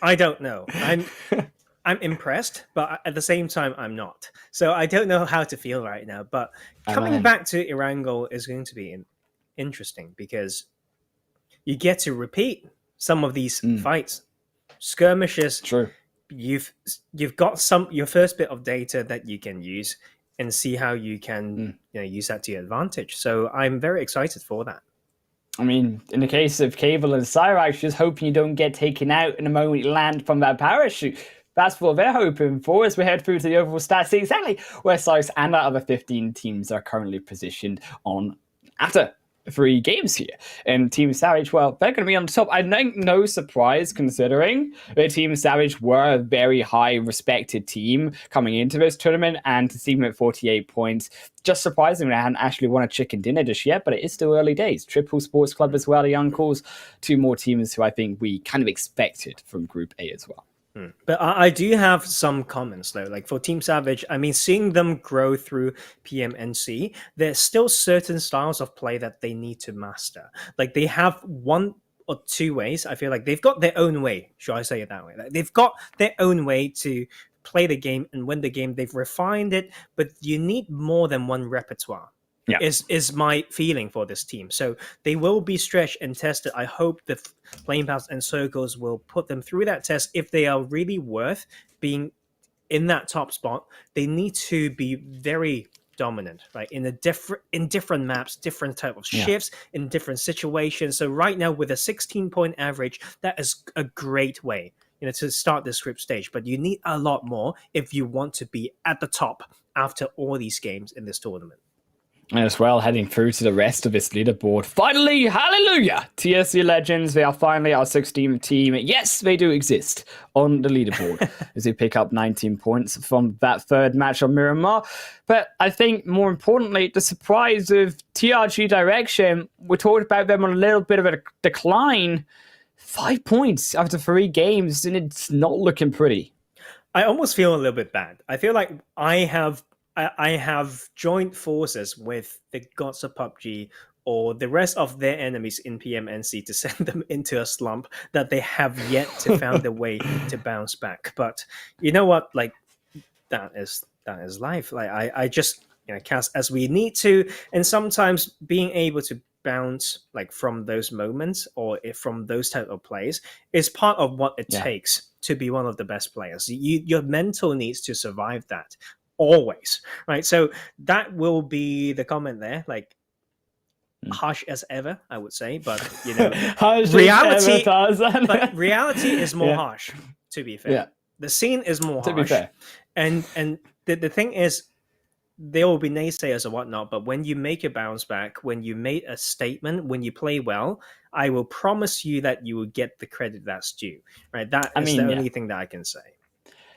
S2: I don't know. I'm impressed, but at the same time, I'm not. So I don't know how to feel right now. But coming back to Erangel is going to be interesting because you get to repeat some of these fights, skirmishes.
S1: True.
S2: You've got your first bit of data that you can use and see how you can use that to your advantage. So I'm very excited for that.
S1: I mean, in the case of Cable and Cyrax, just hoping you don't get taken out in the moment you land from that parachute. That's what they're hoping for as we head through to the overall stats, exactly where Cyrax and our other 15 teams are currently positioned on after 3 games here. And Team Savage, well, they're going to be on the top. I think no surprise considering that Team Savage were a very high respected team coming into this tournament, and to see them at 48 points, just surprising they hadn't actually won a chicken dinner just yet, but it is still early days. Triple Sports Club as well, the Uncles, 2 more teams who I think we kind of expected from Group A as well.
S2: But I do have some comments though. Like for Team Savage, I mean, seeing them grow through PMNC, there's still certain styles of play that they need to master. Like they have 1 or 2 ways. I feel like they've got their own way. Should I say it that way? Like they've got their own way to play the game and win the game. They've refined it, but you need more than one repertoire.
S1: Yeah.
S2: Is my feeling for this team. So they will be stretched and tested. I hope the Flame Paths and Circles will put them through that test. If they are really worth being in that top spot, they need to be very dominant, right? In different maps, different type of shifts, in different situations. So right now with a 16-point average, that is a great way, to start this group stage. But you need a lot more if you want to be at the top after all these games in this tournament.
S1: And as well, heading through to the rest of this leaderboard. Finally, hallelujah! TSC Legends, they are finally our 16th team. Yes, they do exist on the leaderboard as they pick up 19 points from that third match on Miramar. But I think more importantly, the surprise of TRG Direction, we talked about them on a little bit of a decline. 5 points after 3 games, and it's not looking pretty.
S2: I almost feel a little bit bad. I feel like I have joined forces with the gods of PUBG or the rest of their enemies in PMNC to send them into a slump that they have yet to find a way to bounce back. But you know what? Like that is life. Like I just cast as we need to, and sometimes being able to bounce like from those moments or from those type of plays is part of what it takes to be one of the best players. Your mental needs to survive that. Always, right? So that will be the comment there, like harsh as ever, I would say, but reality, but reality is more harsh. To be fair, the scene is more harsh. To be fair, and the thing is, there will be naysayers or whatnot, but when you make a bounce back, when you make a statement, when you play well, I will promise you that you will get the credit that's due. Right? That is the only thing that I can say.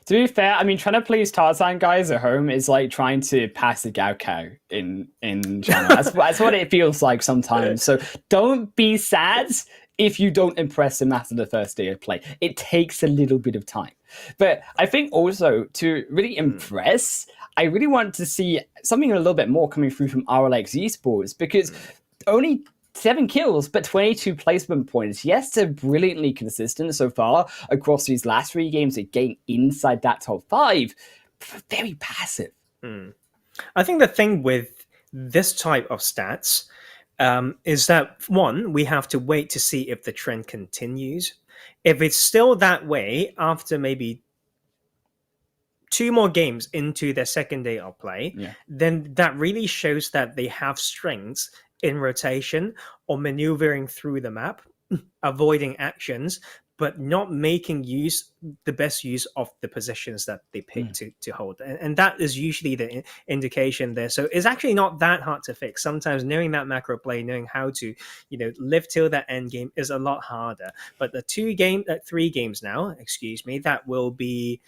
S1: To be fair, I mean, trying to please Tarzan guys at home is like trying to pass the Gao Cow in China. That's what it feels like sometimes. So don't be sad if you don't impress them after the first day of play. It takes a little bit of time. But I think also to really impress, I really want to see something a little bit more coming through from RLX Esports, because only 7 kills, but 22 placement points. Yes, they're brilliantly consistent so far across these last 3 games at getting inside that top 5, but very passive.
S2: I think the thing with this type of stats is that, one, we have to wait to see if the trend continues. If it's still that way after maybe 2 more games into their second day of play, then that really shows that they have strengths in rotation or maneuvering through the map, avoiding actions, but not making the best use of the positions that they pick to hold. And that is usually the indication there. So it's actually not that hard to fix. Sometimes knowing that macro play, knowing how to, live till that end game is a lot harder. But the 3 games now, that will be,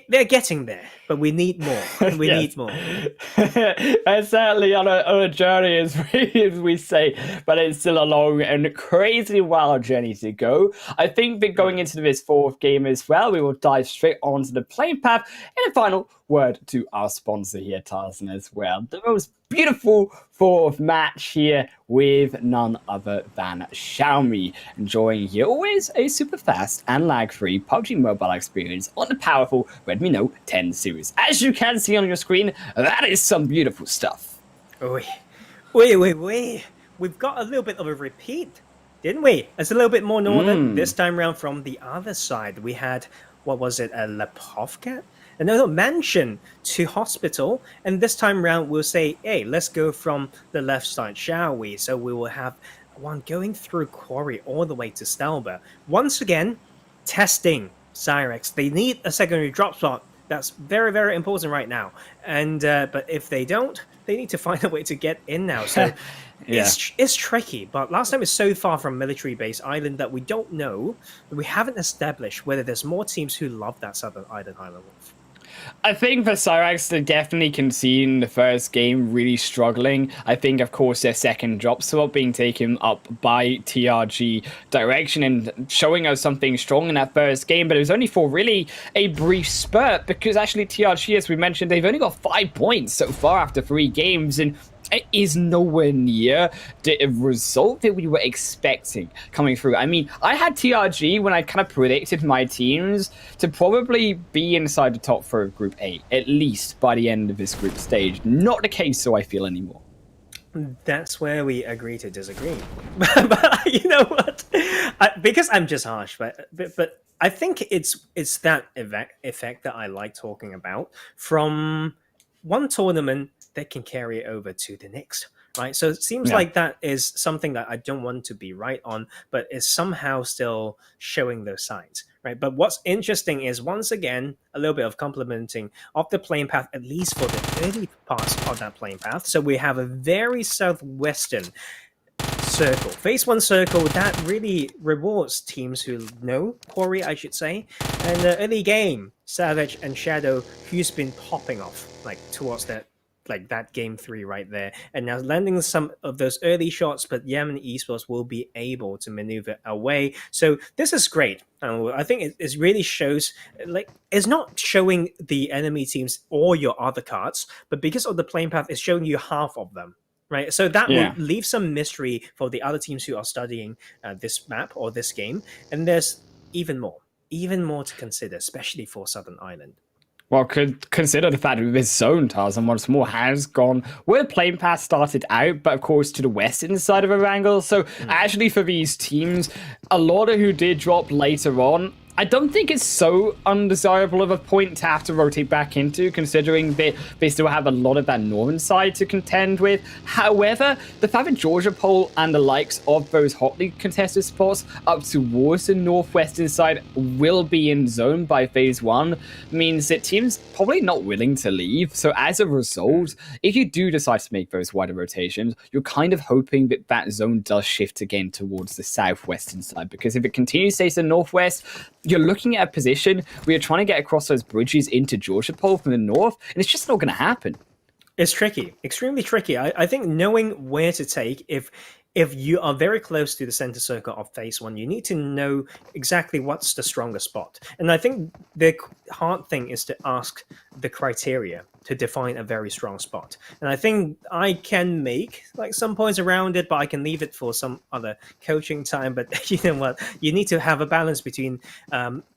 S2: they're getting there, but we need more. We need more.
S1: And certainly on a journey, as we say, but it's still a long and crazy wild journey to go. I think that going into this 4th game as well, we will dive straight onto the playing path. And a final word to our sponsor here, Tarzan, as well. The most beautiful 4th match here with none other than Xiaomi, enjoying here always a super fast and lag-free PUBG mobile experience on the powerful Redmi Note 10 series. As you can see on your screen, that is some beautiful stuff.
S2: Wait. We've got a little bit of a repeat, didn't we? It's a little bit more northern. This time around from the other side. We had, what was it, a Lepovka? Another mansion to hospital, and this time around we'll say, hey, let's go from the left side, shall we? So we will have one going through Quarry all the way to Stelba. Once again, testing Cyrex. They need a secondary drop spot. That's very, very important right now. And but if they don't, they need to find a way to get in now. So it's tricky. But last time it's so far from military base island that we don't know. We haven't established whether there's more teams who love that southern island Wolf.
S1: I think for Cyrax, they definitely can see in the first game really struggling. I think, of course, their second drop spot being taken up by TRG direction and showing us something strong in that first game, but it was only for really a brief spurt because actually TRG, as we mentioned, they've only got 5 points so far after 3 games, and it is nowhere near the result that we were expecting coming through. I mean, I had TRG when I kind of predicted my teams to probably be inside the top 4 of Group A, at least by the end of this group stage. Not the case, so I feel anymore.
S2: That's where we agree to disagree. But you know what? Because I'm just harsh, but I think it's that effect that I like talking about from one tournament that can carry it over to the next, right? So it seems like that is something that I don't want to be right on, but is somehow still showing those signs, right? But what's interesting is, once again, a little bit of complementing of the playing path, at least for the early parts of that playing path. So we have a very southwestern circle, phase 1 circle, that really rewards teams who know Quarry, I should say. And the early game, Savage and Shadow, who's been popping off towards that game 3 right there, and now landing some of those early shots, but Yemen Esports will be able to maneuver away. So this is great. I think it really shows, it's not showing the enemy teams all your other cards, but because of the playing path, it's showing you half of them. Right, so that will leave some mystery for the other teams who are studying this map or this game, and there's even more to consider, especially for Southern Island.
S1: Well, consider the fact that this zone, Tarzan, once more has gone where the playing path started out, but of course to the western side of Erangel. So actually for these teams, a lot of who did drop later on, I don't think it's so undesirable of a point to have to rotate back into, considering that they still have a lot of that northern side to contend with. However, the fact that Georgia Pole and the likes of those hotly contested spots up towards the northwestern side will be in zone by phase 1 means that teams probably not willing to leave. So as a result, if you do decide to make those wider rotations, you're kind of hoping that that zone does shift again towards the southwestern side, because if it continues to stay to the northwest, you're looking at a position where you're trying to get across those bridges into Georgia Pole from the north, and it's just not going to happen.
S2: It's tricky, extremely tricky. I think knowing where to take, if you are very close to the center circle of phase 1, you need to know exactly what's the strongest spot. And I think the hard thing is to ask the criteria to define a very strong spot. And I think I can make some points around it, but I can leave it for some other coaching time. But you know what? You need to have a balance between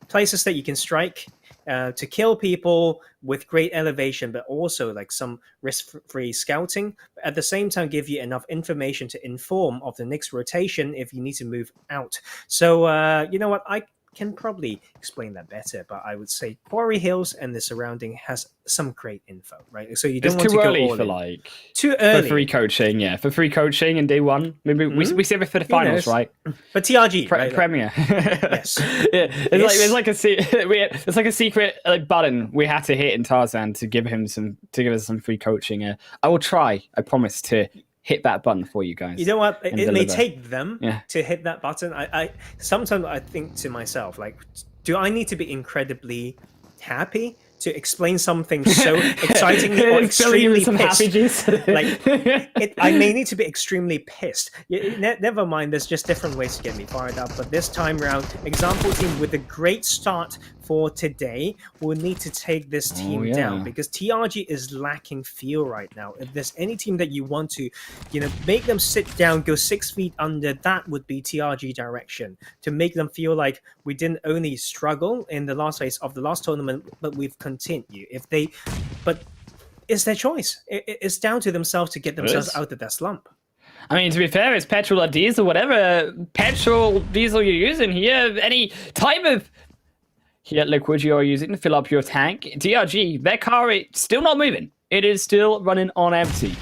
S2: places that you can strike to kill people with great elevation, but also like some risk-free scouting. But at the same time, give you enough information to inform of the next rotation if you need to move out. So you know what, I can probably explain that better, but I would say Quarry Hills and the surrounding has some great info, right? So you don't want to go all in. Too early
S1: for free coaching, for free coaching in day one. Maybe we save it for the finals, right?
S2: But TRG, right?
S1: Premier.
S2: Yes,
S1: it's like a secret like button we had to hit in Tarzan to give us some free coaching. I will try. I promise to hit that button for you guys.
S2: You know what? It may take them to hit that button. I sometimes I think to myself, like, do I need to be incredibly happy to explain something so excitingly or extremely pissed? I may need to be extremely pissed. Never mind, there's just different ways to get me fired up. But this time round, example team with a great start for today will need to take this team down, because TRG is lacking feel right now. If there's any team that you want to, make them sit down, go 6 feet under, that would be TRG direction, to make them feel like we didn't only struggle in the last phase of the last tournament, but we've continued. But it's their choice. It's down to themselves to get themselves out of that slump.
S1: I mean, to be fair, it's petrol or diesel, whatever petrol, diesel you're using here, any type of liquid you're using to fill up your tank. TRG, their car is still not moving. It is still running on empty.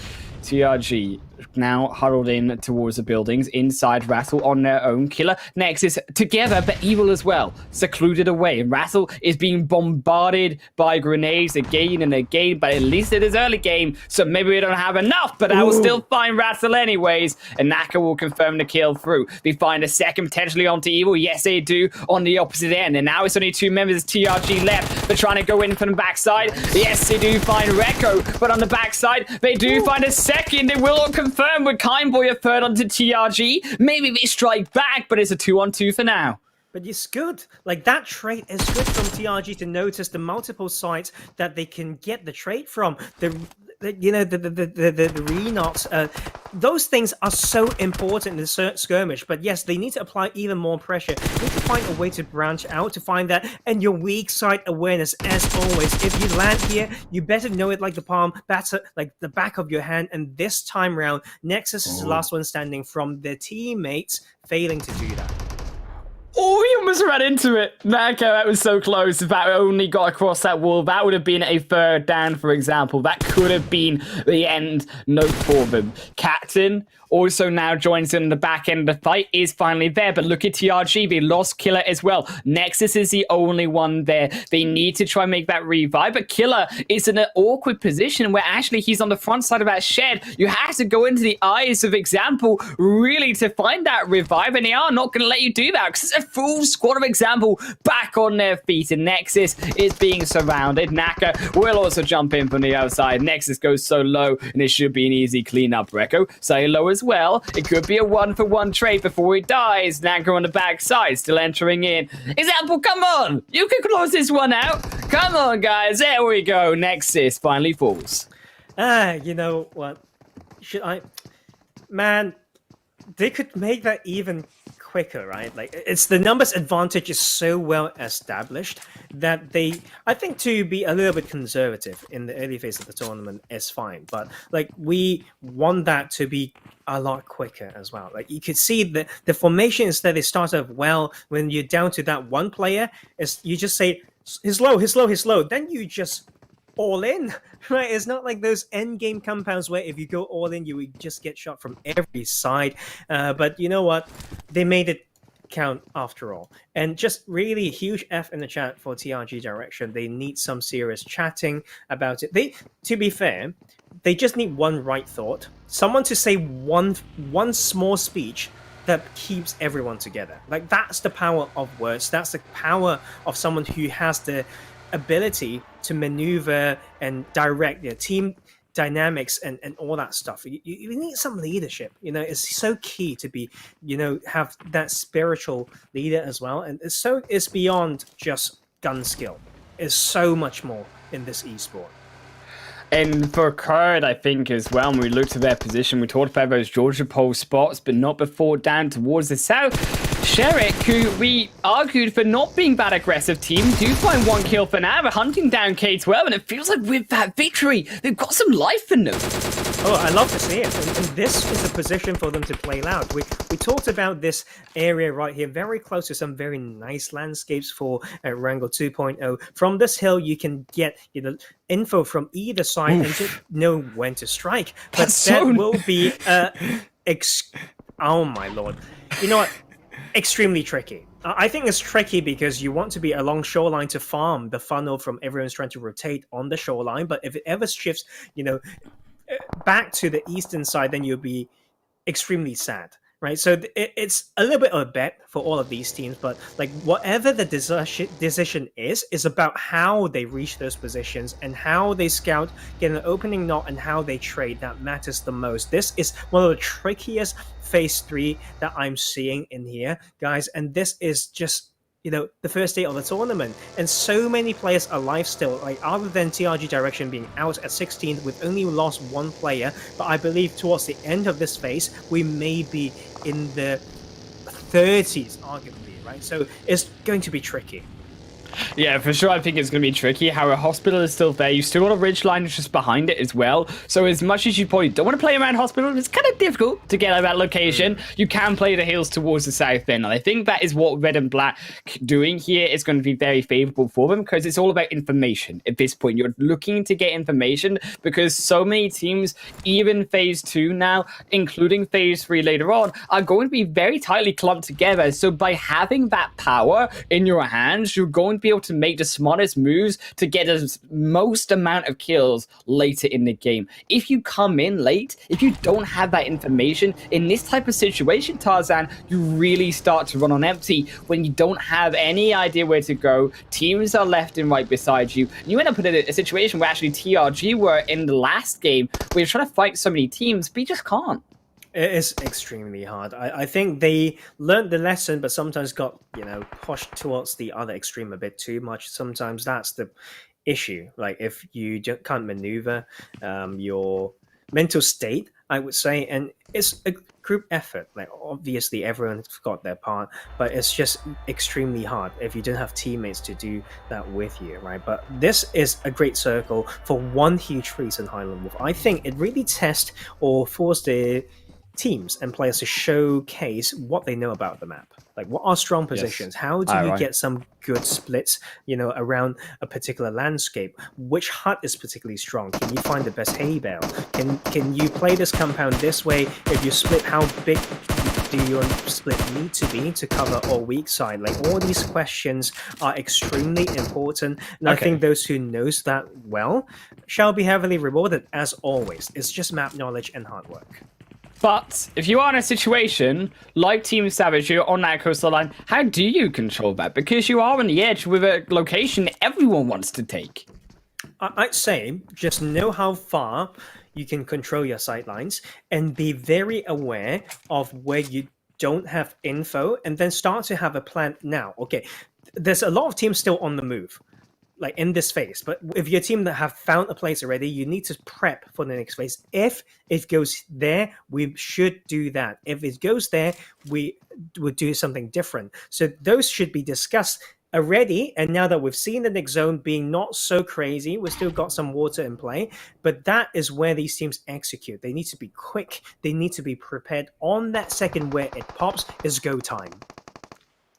S1: TRG now huddled in towards the buildings. Inside, Rattle on their own. Killer, Nexus together, but Evil as well, secluded away. Rattle is being bombarded by grenades again and again, but at least it is early game, so maybe we don't have enough, but I will still find Rattle anyways, and Naka will confirm the kill through. They find a second potentially onto Evil. Yes, they do, on the opposite end, and now it's only 2 members of TRG left. They're trying to go in from the backside. Yes, they do find Rekko, but on the backside, they do find a second. They will confirm with Kindboy a third onto TRG. Maybe they strike back, but it's a 2-on-2 for now.
S2: But it's good. Like, that trait is good from TRG to notice the multiple sites that they can get the trait from. The Renox, those things are so important in the skirmish. But yes, they need to apply even more pressure. They need to find a way to branch out, to find that. And your weak side awareness, as always. If you land here, you better know it like the palm, better like the back of your hand. And this time round, Nexus is the last one standing from their teammates failing to do that.
S1: Oh, he almost ran into it. Naka, that was so close. If that only got across that wall, that would have been a third down, for example. That could have been the end note for them. Captain also now joins in the back end of the fight, is finally there. But look at TRG, they lost Killer as well. Nexus is the only one there. They need to try and make that revive, but Killer is in an awkward position where actually he's on the front side of that shed. You have to go into the eyes of Example really to find that revive, and they are not going to let you do that because it's a full squad of Example back on their feet, and Nexus is being surrounded. Naka will also jump in from the outside. Nexus goes so low, and it should be an easy cleanup. Rekko say low as well. It could be a 1-for-1 trade before he dies. Naka on the backside, still entering in. Example, come on! You can close this one out. Come on, guys. There we go. Nexus finally falls.
S2: You know what? Man, they could make that even quicker, right? Like, it's the numbers advantage is so well established that I think to be a little bit conservative in the early phase of the tournament is fine, but like we want that to be a lot quicker as well. Like, you could see the formation instead they start off well when you're down to that one player, is you just say he's low, then you just all in, right? It's not like those end game compounds where if you go all in, you would just get shot from every side. But you know what? They made it count after all. And just really huge F in the chat for TRG direction. They need some serious chatting about it. To be fair, they just need one right thought. Someone to say one small speech that keeps everyone together. Like, that's the power of words. That's the power of someone who has the ability to maneuver and direct their team dynamics and all that stuff. You need some leadership. It's so key to be, have that spiritual leader as well. And it's beyond just gun skill. It's so much more in this esport.
S1: And for Kurd, I think, as well, when we looked at their position, we talked about those Georgia pole spots, but not before down towards the south. Sherrick, who we argued for not being that aggressive team, do find 1 kill for now. We're hunting down K12, and it feels like with that victory, they've got some life in them.
S2: Oh, I love to see it. And this is a position for them to play loud. We talked about this area right here, very close to some very nice landscapes for Erangel 2.0. From this hill, you can get info from either side and just know when to strike. But that will be oh my lord. You know what? Extremely tricky. I think it's tricky because you want to be along shoreline to farm the funnel from everyone's trying to rotate on the shoreline. But if it ever shifts, back to the eastern side, then you'll be extremely sad, right? So it's a little bit of a bet for all of these teams, but like whatever the decision is about how they reach those positions and how they scout, get an opening knot, and how they trade that matters the most. This is one of the trickiest phase 3 that I'm seeing in here, guys, and this is just the first day of the tournament, and so many players alive still, like other than TRG Direction being out at 16th with only lost 1 player. But I believe towards the end of this phase, we may be in the 30s, arguably, right? So it's going to be tricky.
S1: Yeah, for sure. I think it's going to be tricky. How a hospital is still there. You still got a ridge line just behind it as well. So as much as you probably don't want to play around hospital, it's kind of difficult to get out of that location. You can play the hills towards the south end. And I think that is what Red and Black doing here is going to be very favorable for them, because it's all about information at this point. You're looking to get information because so many teams, even phase 2 now, including phase 3 later on, are going to be very tightly clumped together. So by having that power in your hands, you're going to be able to make the smartest moves to get the most amount of kills later in the game. If you come in late, if you don't have that information in this type of situation, Tarzan, you really start to run on empty when you don't have any idea where to go. Teams are left and right beside you. You end up in a situation where actually TRG were in the last game where you're trying to fight so many teams, but you just can't.
S2: It is extremely hard. I think they learned the lesson, but sometimes got, pushed towards the other extreme a bit too much. Sometimes that's the issue. Like if you just can't maneuver your mental state, I would say, and it's a group effort. Like obviously everyone's got their part, but it's just extremely hard if you don't have teammates to do that with you, right? But this is a great circle for one huge reason, Highland Wolf. I think it really tests or forced the teams and players to showcase what they know about the map. Like what are strong positions?
S1: Yes.
S2: How do you get some good splits, around a particular landscape? Which hut is particularly strong? Can you find the best hay bale? Can you play this compound this way? If you split, how big do your split need to be to cover all weak side? Like all these questions are extremely important, and I think those who knows that well shall be heavily rewarded as always. It's just map knowledge and hard work.
S1: But if you are in a situation like Team Savage, you're on that coastal line, how do you control that? Because you are on the edge with a location everyone wants to take.
S2: I'd say just know how far you can control your sightlines and be very aware of where you don't have info, and then start to have a plan now. Okay, there's a lot of teams still on the move, like in this phase, but if your team that have found a place already, you need to prep for the next phase. If it goes there, we should do that. If it goes there, we would do something different. So those should be discussed already. And now that we've seen the next zone being not so crazy, we've still got some water in play, but that is where these teams execute. They need to be quick. They need to be prepared on that second where it pops is go time.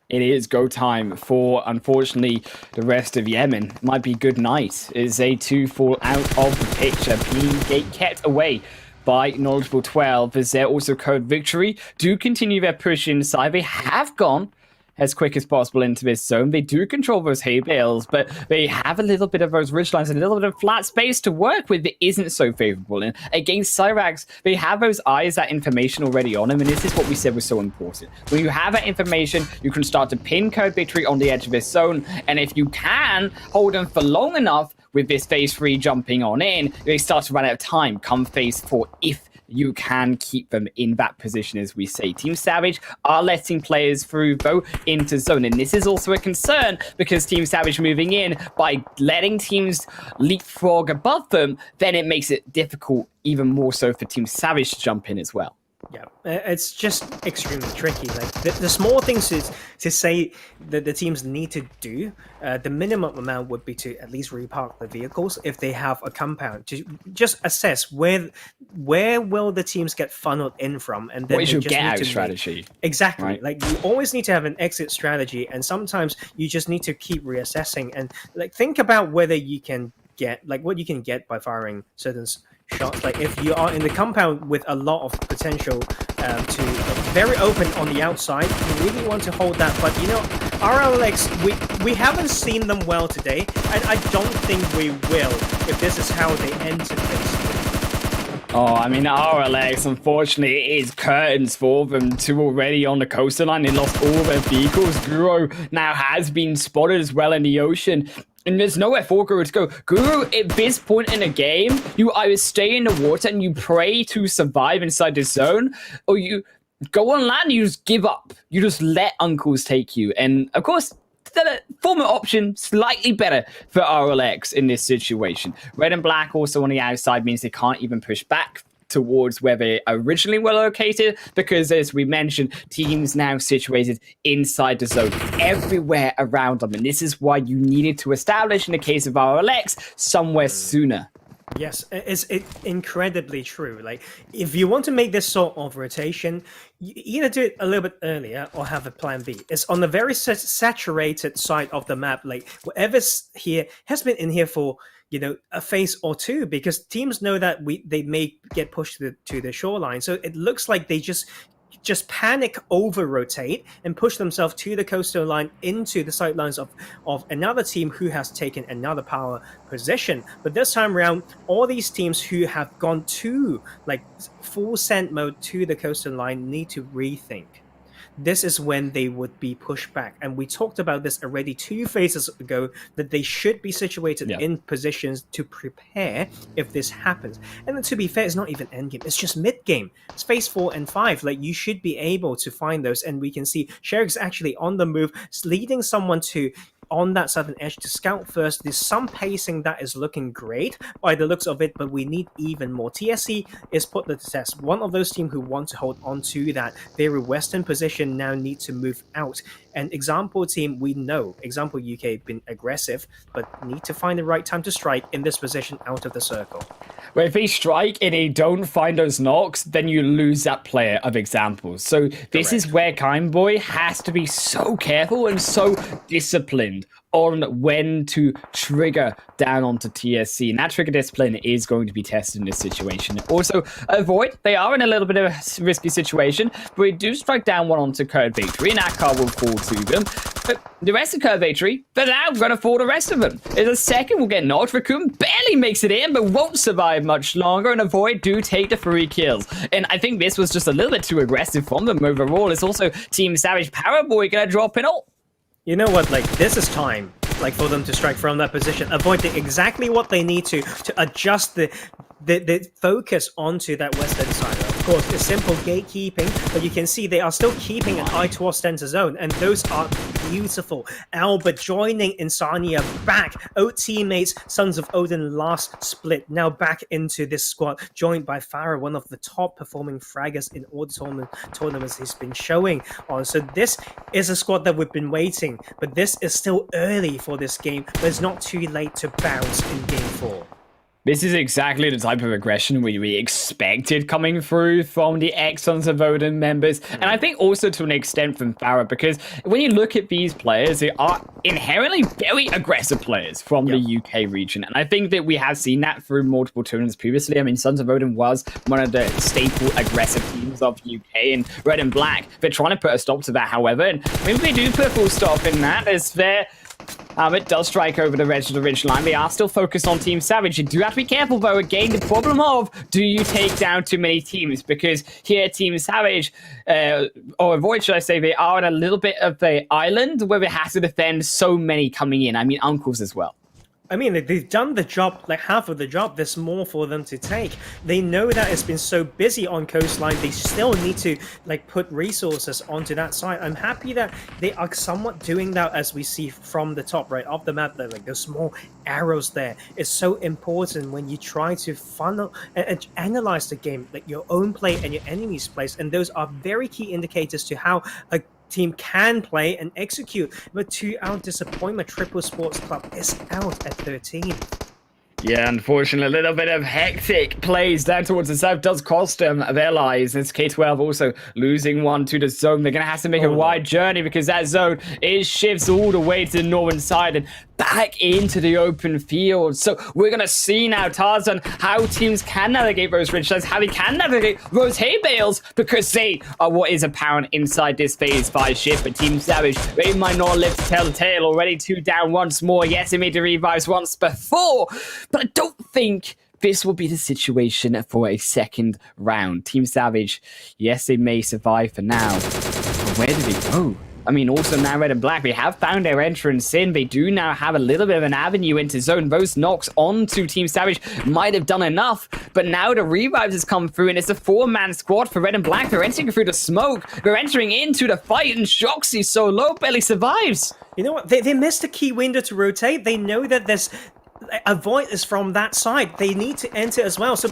S1: It is go time for, unfortunately, the rest of Yemen. Might be good night as they two fall out of the picture, being kept away by Knowledgeable 12 as their also code victory do continue their push inside. They have gone as quick as possible into this zone. They do control those hay bales, but they have a little bit of those ridgelines and a little bit of flat space to work with that isn't so favorable. And against Cyrax, they have those eyes, that information already on them, and this is what we said was so important. When you have that information, you can start to pin code victory on the edge of this zone, and if you can hold them for long enough with this phase 3 jumping on in, they start to run out of time come phase 4 if you can keep them in that position, as we say. Team Savage are letting players through, though, into zone. And this is also a concern because Team Savage moving in, by letting teams leapfrog above them, then it makes it difficult, even more so, for Team Savage to jump in as well.
S2: Yeah, it's just extremely tricky. Like the small things to say that the teams need to do, the minimum amount would be to at least repark the vehicles if they have a compound to just assess where will the teams get funneled in from, and then
S1: What is
S2: they
S1: your
S2: just
S1: get
S2: need
S1: out
S2: to
S1: strategy?
S2: exactly.
S1: Right?
S2: Like you always need to have an exit strategy, and sometimes you just need to keep reassessing and like think about whether you can get like what you can get by firing certain shots. Like if you are in the compound with a lot of potential to very open on the outside, you really want to hold that. But you know, RLX, we haven't seen them well today, and I don't think we will if this is how they enter this.
S1: Oh, I mean, RLX, unfortunately, it is curtains for them. Two already on the coastline. They lost all their vehicles. Guru now has been spotted as well in the ocean. And there's nowhere for Guru to go. Guru, at this point in the game, you either stay in the water and you pray to survive inside the zone, or you go on land and you just give up. You just let uncles take you. And, of course, the former option, slightly better for RLX in this situation. Red and black also on the outside means they can't even push back towards where they originally were located, because as we mentioned, teams now situated inside the zone everywhere around them, and this is why you needed to establish, in the case of RLX, somewhere sooner.
S2: Yes, it's incredibly true. Like, if you want to make this sort of rotation, you either do it a little bit earlier or have a plan B. It's on the very saturated side of the map. Like, whatever's here has been in here for, you know, a phase or two, because teams know that they may get pushed to the shoreline. So it looks like they just panic over rotate and push themselves to the coastal line into the sightlines of another team who has taken another power position. But this time around, all these teams who have gone to like full send mode to the coastal line need to rethink. This is when they would be pushed back. And we talked about this already 2 phases ago, that they should be situated in positions to prepare if this happens. And then, to be fair, it's not even endgame, it's just mid-game. It's phase 4 and 5. Like, you should be able to find those. And we can see Sherrick's actually on the move, leading someone to on that southern edge to scout first. There's some pacing that is looking great by the looks of it, but we need even more. TSC is put to the test. One of those teams who want to hold on to that very western position now need to move out. And Example team, we know, Example UK been aggressive, but need to find the right time to strike in this position out of the circle.
S1: Well, if they strike and they don't find those knocks, then you lose that player of Examples. So this is where Kindboy has to be so careful and so disciplined on when to trigger down onto TSC. And that trigger discipline is going to be tested in this situation. Also, avoid, they are in a little bit of a risky situation, but we do strike down one onto Curd Victory, and that car will fall to them. But the rest of Curd Victory, they're now going to fall the rest of them. In a second, we'll get knocked. Raccoon barely makes it in, but won't survive much longer, and Avoid do take the 3 kills. And I think this was just a little bit too aggressive from them overall. It's also Team Savage Powerboy going to drop in all.
S2: You know what, like, this is time, like, for them to strike from that position, avoiding exactly what they need to adjust the focus onto that western side. Of course, it's simple gatekeeping, but you can see they are still keeping an eye towards center zone, and those are beautiful. Albert joining Insania back. Old teammates, Sons of Odin last split, now back into this squad, joined by Farah, one of the top performing fraggers in all the tournaments he's been showing on. So this is a squad that we've been waiting, but this is still early for this game, but it's not too late to bounce in game 4.
S1: This is exactly the type of aggression we expected coming through from the ex-Sons of Odin members. And I think also to an extent from Farah, because when you look at these players, they are inherently very aggressive players from the UK region. And I think that we have seen that through multiple tournaments previously. I mean, Sons of Odin was one of the staple aggressive teams of UK, and Red and Black, they're trying to put a stop to that, however. And maybe they do put a full stop in that, as they're it does strike over the edge of the ridge line. They are still focused on Team Savage. You do have to be careful, though. Again, the problem of, do you take down too many teams? Because here, Team Savage, or Avoid, should I say, they are on a little bit of the island where they have to defend so many coming in. I mean, Uncles as well.
S2: I mean, they've done the job, like half of the job. There's more for them to take. They know that it's been so busy on coastline. They still need to like put resources onto that side. I'm happy that they are somewhat doing that, as we see from the top right of the map. That like those small arrows there is so important when you try to funnel and analyze the game, like your own play and your enemy's plays. And those are very key indicators to how a team can play and execute. But to our disappointment, Triple Sports Club is out at 13.
S1: Yeah, unfortunately, a little bit of hectic plays down towards the south does cost them their lives. It's K12 also losing one to the zone. They're going to have to make a wide journey because that zone shifts all the way to the northern side and back into the open field. So we're going to see now, Tarzan, how teams can navigate those ridgelines, how they can navigate those hay bales, because they are what is apparent inside this phase 5 shift. But Team Savage, they might not live to tell the tale. Already 2 down once more. Yes, they made the revives once before, but I don't think this will be the situation for a second round. Team Savage, yes, they may survive for now. But where do they go? I mean, also now Red and Black, they have found their entrance in. They do now have a little bit of an avenue into zone. Those knocks onto Team Savage might have done enough, but now the revives has come through, and it's a 4-man squad for Red and Black. They're entering through the smoke. They're entering into the fight, and Shoxy solo barely survives.
S2: You know what? They missed a key window to rotate. They know that there's a void is from that side. They need to enter as well. So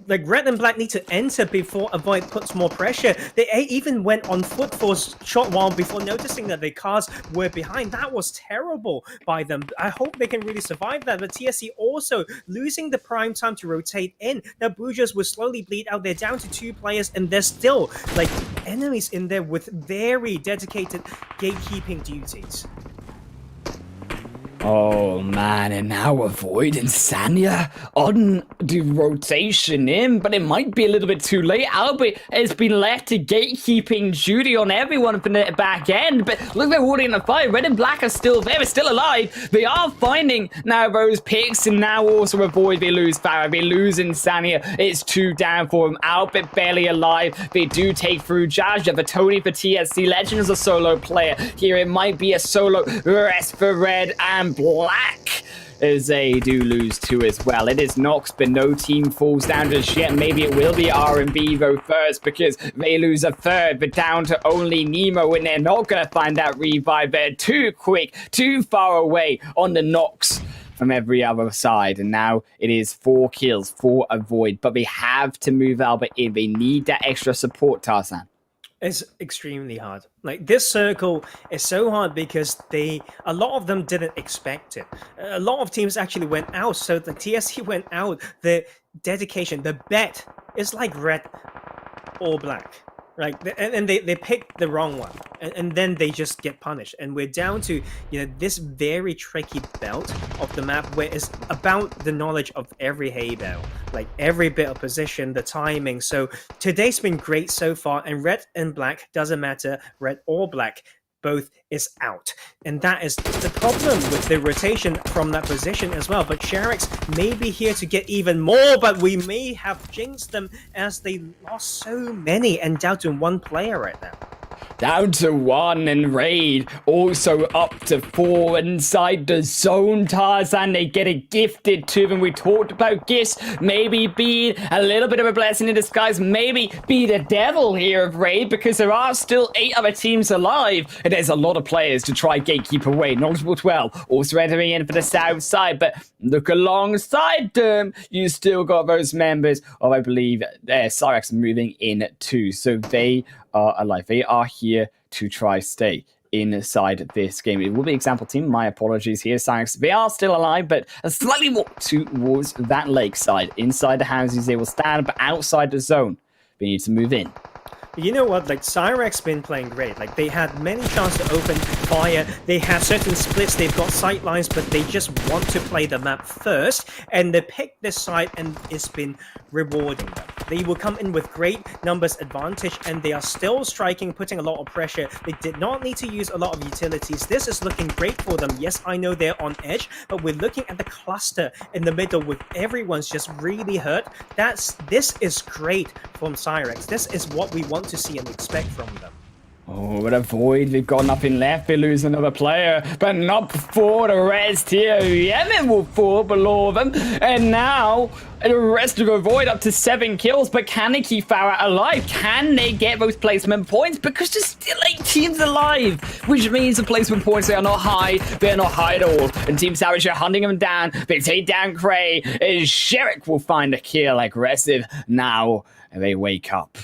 S2: like Red and Black need to enter before a void puts more pressure. They even went on foot for a short while before noticing that their cars were behind. That was terrible by them. I hope they can really survive that. But TSC also losing the prime time to rotate in. Now Bougers will slowly bleed out. They're down to 2 players, and there's still like enemies in there with very dedicated gatekeeping duties.
S1: Oh man, and now Avoid and Sanya on the rotation in, but it might be a little bit too late. Albert has been left to gatekeeping duty on everyone from the back end, but look, they're holding the fight. Red and Black are still there, they're still alive. They are finding now those picks, and now also Avoid, they lose Farah, they lose Insania. It's 2 down for them. Albert barely alive. They do take through Jaja, but Tony for TSC. Legend is a solo player. Here it might be a solo rest for Red and Black, as they do lose 2 as well. It is Nox, but no team falls down just yet. Maybe it will be R&B though first, because they lose a 3rd, but down to only Nemo, and they're not going to find that revive. They're too quick, too far away on the Nox from every other side, and now it is 4 kills for Avoid, but they have to move Albert in. They need that extra support, Tarzan.
S2: It's extremely hard. Like, this circle is so hard because a lot of them didn't expect it. A lot of teams actually went out, so the TSC went out. The dedication, the bet is like Red or Black. Right, and they picked the wrong one, and then they just get punished. And we're down to, you know, this very tricky belt of the map where it's about the knowledge of every hay bale, like every bit of position, the timing. So today's been great so far, and Red and Black, doesn't matter, Red or Black, both is out. And that is the problem with the rotation from that position as well. But Sharix may be here to get even more, but we may have jinxed them as they lost so many and down to 1 player right now.
S1: Down to 1, and Raid also up to 4 inside the zone. Tarzan, they get it gifted to them. We talked about gifts maybe being a little bit of a blessing in disguise, maybe be the devil here of Raid, because there are still 8 other teams alive, and there's a lot of players to try gatekeep away. Notable 12 also entering in for the south side, but look alongside them, you still got those members of, I believe, Cyrex moving in too, so they are alive. They are here to try stay inside this game. It will be example team. My apologies here, Cyrex. They are still alive, but slightly more towards that lakeside. Inside the houses, they will stand, but outside the zone, they need to move in.
S2: You know what, like, Cyrex been playing great. Like, they had many chances to open fire. They have certain splits. They've got sight lines, but they just want to play the map first. And they picked this side, and it's been rewarding them. They will come in with great numbers advantage, and they are still striking, putting a lot of pressure. They did not need to use a lot of utilities. This is looking great for them. Yes, I know they're on edge, but we're looking at the cluster in the middle with everyone's just really hurt. This is great from Cyrex. This is what we want to see and expect from them.
S1: Oh, but a Void, we've got nothing left. We lose another player, but not before the rest here. Yemen will fall below them, and now the rest of the Void up to 7 kills. But can they keep Farah alive? Can they get those placement points? Because there's still 8 teams alive, which means the placement points, they are not high. They're not high at all. And Team Savage are hunting them down. They take down Cray, and Sherrick will find a kill. Aggressive now. They wake up.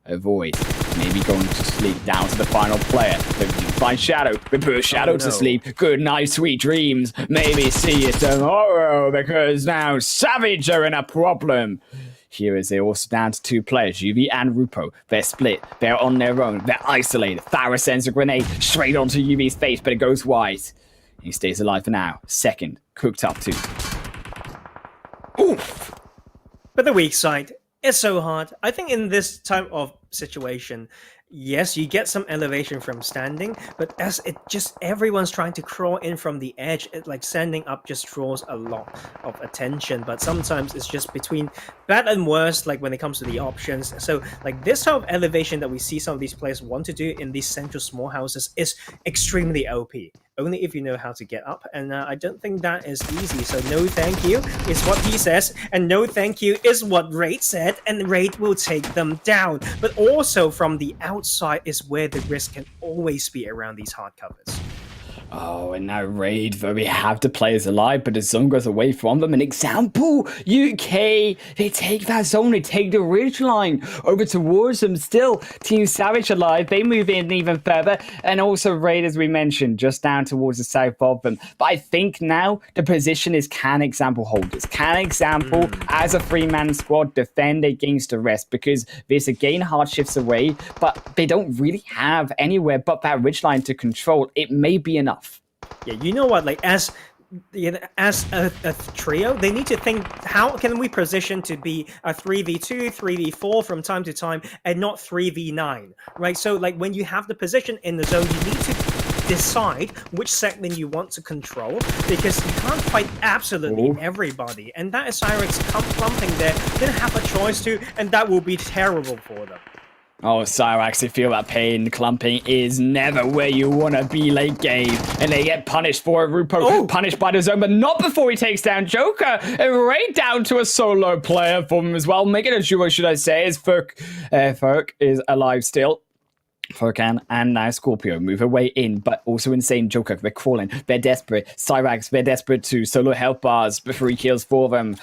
S1: Avoid maybe going to sleep down to the final player. They find Shadow. We put Shadow to sleep. Good night, sweet dreams. Maybe see you tomorrow, because now Savage are in a problem. Here is they also down to 2 players, UV and Rupo. They're split. They're on their own. They're isolated. Farah sends a grenade straight onto UV's face, but it goes wide. He stays alive for now. Second, cooked up too.
S2: Oof. But the weak side. It's so hard. I think in this type of situation, yes, you get some elevation from standing, but as it just everyone's trying to crawl in from the edge, it like standing up just draws a lot of attention. But sometimes it's just between bad and worse, like when it comes to the options. So like this type of elevation that we see some of these players want to do in these central small houses is extremely OP. Only if you know how to get up, and I don't think that is easy. So no thank you is what he says, and no thank you is what Raid said, and Raid will take them down. But also from the outside is where the risk can always be around these hard covers.
S1: Oh, and now Raid, though we have the players alive, but the zone goes away from them. An example, UK, they take that zone, they take the ridgeline over towards them. Still, Team Savage alive, they move in even further. And also Raid, as we mentioned, just down towards the south of them. But I think now the position is, can example holders? Can example, as a 3-man squad, defend against the rest? Because there's again hard shifts away, but they don't really have anywhere but that ridgeline to control. It may be enough.
S2: Yeah, you know what? Like as a trio, they need to think, how can we position to be a 3v2, 3v4 from time to time, and not 3v9, right? So like when you have the position in the zone, you need to decide which segment you want to control, because you can't fight absolutely everybody, and that is Cyrix clumping there. They don't have a choice to, and that will be terrible for them.
S1: Oh, Cyrax, you feel that pain. Clumping is never where you want to be late game. And they get punished for it. Rupo punished by the zone, but not before he takes down Joker. And right down to a solo player for him as well. Making a duo, should I say, is Ferk. Ferk is alive still. Furkan and now Scorpio move away in, but also insane Joker. They're crawling. They're desperate. Cyrax, they're desperate too. Solo health bars, 3 kills for them.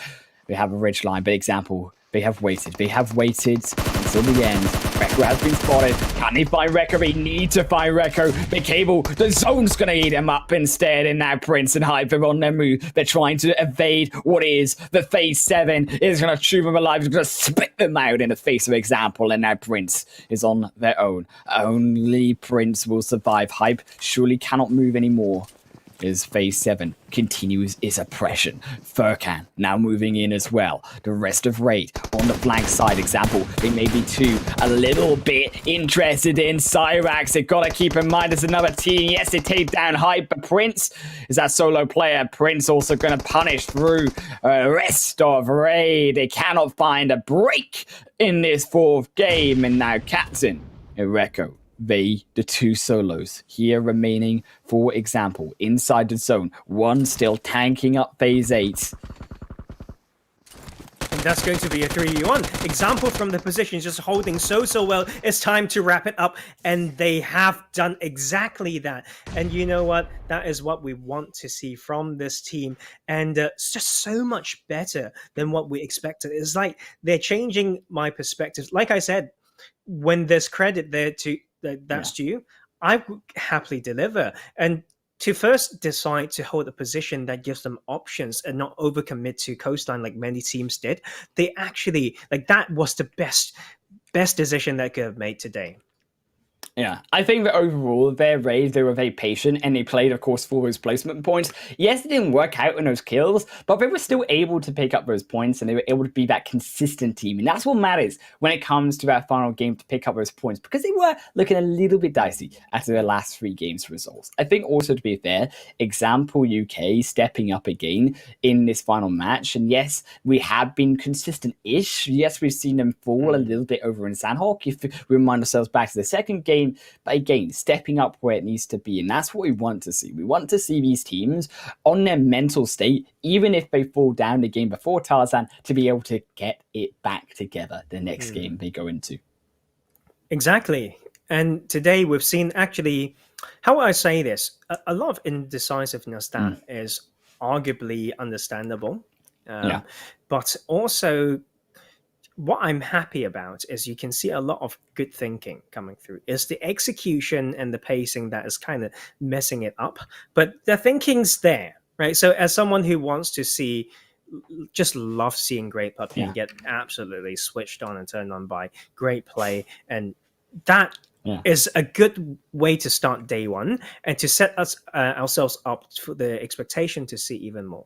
S1: They have a ridge line, but example, they have waited. They have waited until the end. Rekko has been spotted. Can they find Rekko? They need to find Rekko. The cable, the zone's going to eat him up instead. And now Prince and Hype are on their move. They're trying to evade what is the Phase 7. Is going to chew them alive. It's going to spit them out in the face of example. And now Prince is on their own. Only Prince will survive. Hype surely cannot move anymore. Is Phase 7 continues its oppression. Furkan now moving in as well. The rest of Raid on the flank side. Example, they may be too a little bit interested in Cyrax. They've got to keep in mind there's another team. Yes, they take down Hype, but Prince is that solo player. Prince also going to punish through the rest of Raid. They cannot find a break in this 4th game. And now Captain Rekko. They, the 2 solos here remaining, for example, inside the zone. One still tanking up Phase 8.
S2: And that's going to be a 3v1. Example from the position, just holding so well. It's time to wrap it up. And they have done exactly that. And you know what? That is what we want to see from this team. And it's just so much better than what we expected. It's like they're changing my perspective. Like I said, when there's credit there to that's due, I would happily deliver. And to first decide to hold a position that gives them options and not overcommit to coastline like many teams did, they actually, like, that was the best decision they could have made today.
S1: Yeah, I think that overall, their Raid, they were very patient, and they played, of course, for those placement points. Yes, it didn't work out in those kills, but they were still able to pick up those points, and they were able to be that consistent team. And that's what matters when it comes to that final game, to pick up those points, because they were looking a little bit dicey after their last 3 games results. I think also, to be fair, example UK stepping up again in this final match. And yes, we have been consistent-ish. Yes, we've seen them fall a little bit over in Sanhok. If we remind ourselves back to the second game, game, but again, stepping up where it needs to be. And that's what we want to see. We want to see these teams on their mental state, even if they fall down the game before Tarzan, to be able to get it back together the next game they go into.
S2: Exactly. And today we've seen actually, how would I say this? A lot of indecisiveness that is arguably understandable. But also, what I'm happy about is you can see a lot of good thinking coming through. It's the execution and the pacing that is kind of messing it up. But the thinking's there, right? So as someone who wants to see, just love seeing great PUBG and get absolutely switched on and turned on by great play, and that is a good way to start day one and to set us ourselves up for the expectation to see even more.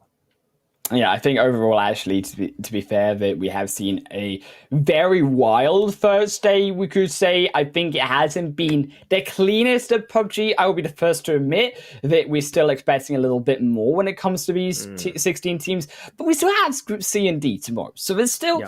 S1: Yeah, I think overall, actually, to be fair, that we have seen a very wild first day, we could say. I think it hasn't been the cleanest of PUBG. I will be the first to admit that we're still expecting a little bit more when it comes to these 16 teams. But we still have Group C and D tomorrow. So there's still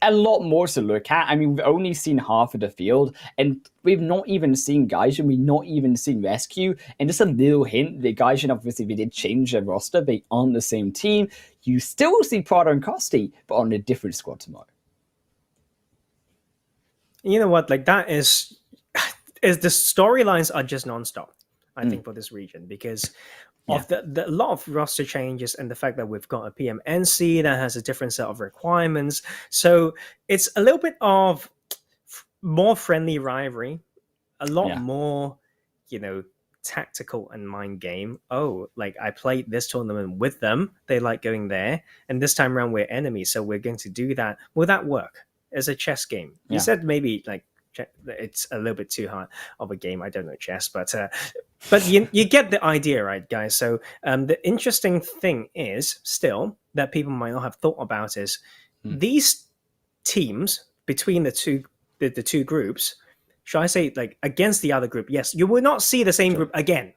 S1: a lot more to look at. I mean, we've only seen half of the field, and we've not even seen Gaijin, we've not even seen Rescue. And just a little hint that Gaijin, obviously, they did change their roster. They aren't the same team. You still see Prado and Costi, but on a different squad tomorrow.
S2: You know what? Like, that is the storylines are just nonstop, I think, for this region, because of the lot of roster changes and the fact that we've got a PMNC that has a different set of requirements. So it's a little bit of more friendly rivalry, a lot more, tactical and mind game. Oh, like, I played this tournament with them. They like going there. And this time around, we're enemies. So we're going to do that. Will that work as a chess game? You said maybe like it's a little bit too hard of a game. I don't know chess, but you get the idea, right, guys? So the interesting thing is still that people might not have thought about is these teams between the two groups. Should I say, like, against the other group? Yes, you will not see the same group again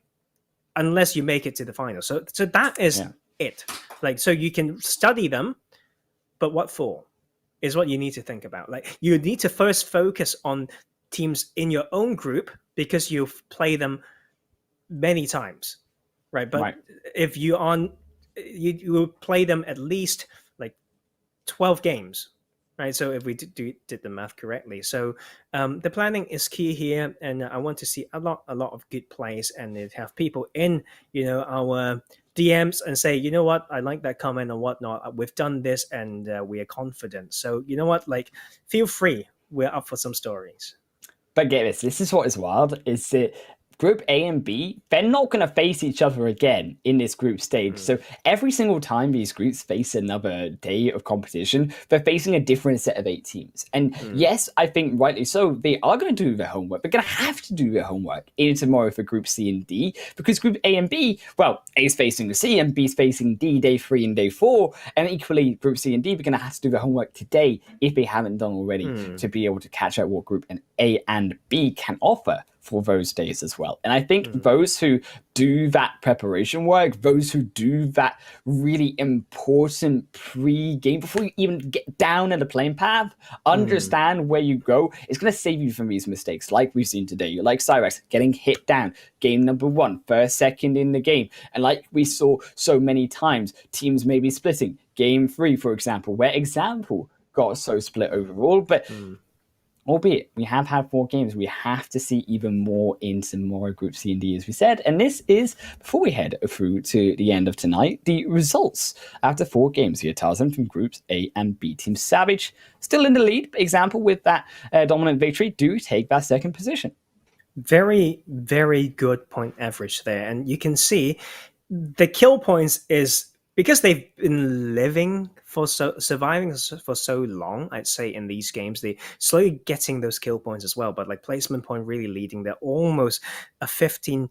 S2: unless you make it to the final. So that is it. Like, so you can study them, but what for is what you need to think about. Like, you need to first focus on teams in your own group because you've played them many times, right? But if you will play them at least like 12 games. Right, so if we did the math correctly, so the planning is key here, and I want to see a lot of good plays, and have people in our DMs and say, you know what, I like that comment or whatnot. We've done this, and we are confident. So you know what, like, feel free. We're up for some stories.
S1: But get this. This is what is wild. Is that Group A and B, they're not going to face each other again in this group stage. So every single time these groups face another day of competition, they're facing a different set of 8 teams. And yes, I think rightly so, they are going to do their homework. They're going to have to do their homework in tomorrow for Group C and D, because Group A and B, well, A is facing C and B is facing D day 3 and day 4. And equally, Group C and D, they're going to have to do their homework today if they haven't done already to be able to catch up what Group A and B can offer for those days as well. And I think those who do that preparation work, those who do that really important pre-game, before you even get down in the playing path, understand where you go, it's going to save you from these mistakes like we've seen today. Like Cyrex getting hit down, game number 1, first, second in the game. And like we saw so many times, teams may be splitting. Game 3, for example, where Example got so split overall, but albeit we have had 4 games, we have to see even more in tomorrow Group C and D, as we said. And this is, before we head through to the end of tonight, the results after 4 games here, Tarzan, from Groups A and B. Team Savage still in the lead. Example, with that dominant victory, do take that second position.
S2: Very, very good point average there. And you can see the kill points is because they've been surviving for so long. I'd say in these games, they slowly getting those kill points as well. But like placement point really leading, they're almost a 15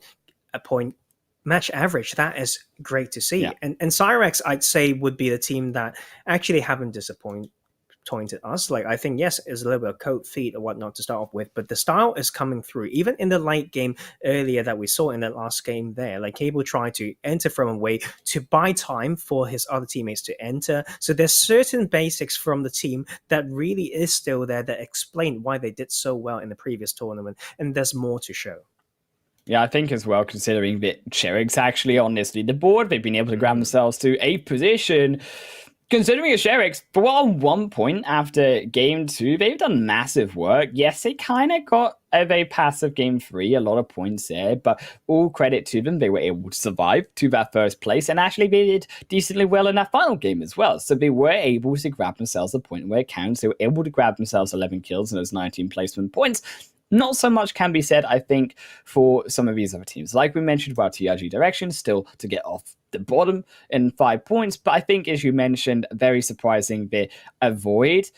S2: point match average. That is great to see. And Cyrex, I'd say, would be the team that actually haven't disappointed disappointed us. Like, I think, yes, it's a little bit of cold feet or whatnot to start off with, but the style is coming through. Even in the late game earlier that we saw in that last game there, like Cable tried to enter from away to buy time for his other teammates to enter. So there's certain basics from the team that really is still there that explain why they did so well in the previous tournament, and there's more to show.
S1: Yeah, I think as well, considering that Sherrick's actually on this leaderboard, they've been able to grab themselves to 8th position. Considering a Sherrick's, for on 1 point after game 2, they've done massive work. Yes, they kind of got a very passive game 3, a lot of points there, but all credit to them, they were able to survive to that first place, and actually they did decently well in that final game as well. So they were able to grab themselves a point where it counts. They were able to grab themselves 11 kills and those 19 placement points. Not so much can be said, I think, for some of these other teams. Like we mentioned about TRG Direction, still to get off the bottom in 5 points. But I think, as you mentioned, very surprising that Avoid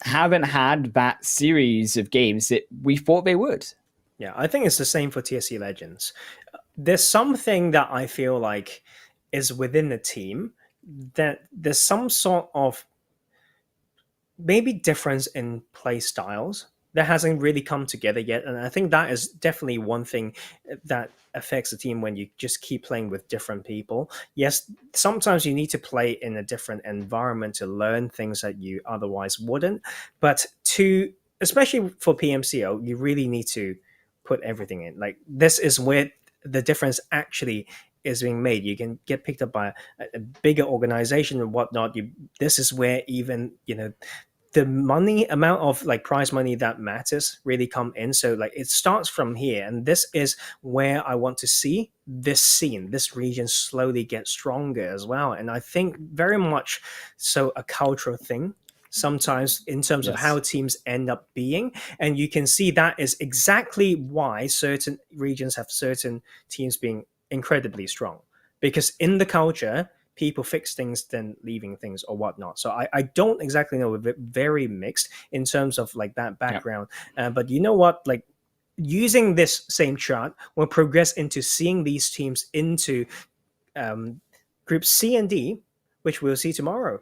S1: haven't had that series of games that we thought they would.
S2: Yeah, I think it's the same for TSC Legends. There's something that I feel like is within the team, that there's some sort of maybe difference in play styles that hasn't really come together yet. And I think that is definitely one thing that affects the team when you just keep playing with different people. Yes, sometimes you need to play in a different environment to learn things that you otherwise wouldn't. But especially for PMCO, you really need to put everything in. Like, this is where the difference actually is being made. You can get picked up by a bigger organization and whatnot. This is where even, the money amount of like prize money that matters really come in. So like it starts from here, and this is where I want to see this scene, this region slowly get stronger as well. And I think very much so a cultural thing sometimes in terms of how teams end up being. And you can see that is exactly why certain regions have certain teams being incredibly strong, because in the culture, people fix things than leaving things or whatnot. So I don't exactly know. We're very mixed in terms of like that background. But you know what? Like, using this same chart, we'll progress into seeing these teams into group C and D, which we'll see tomorrow.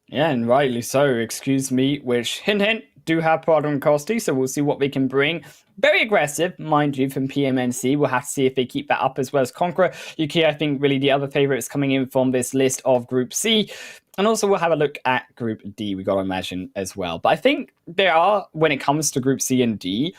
S1: Yeah, and rightly so. Excuse me, which, hint, hint, do have Prada and Costi, so we'll see what they can bring. Very aggressive, mind you, from PMNC. We'll have to see if they keep that up, as well as Conqueror. UK, I think, really the other favourites coming in from this list of Group C. And also we'll have a look at Group D, we got to imagine, as well. But I think there are, when it comes to Group C and D,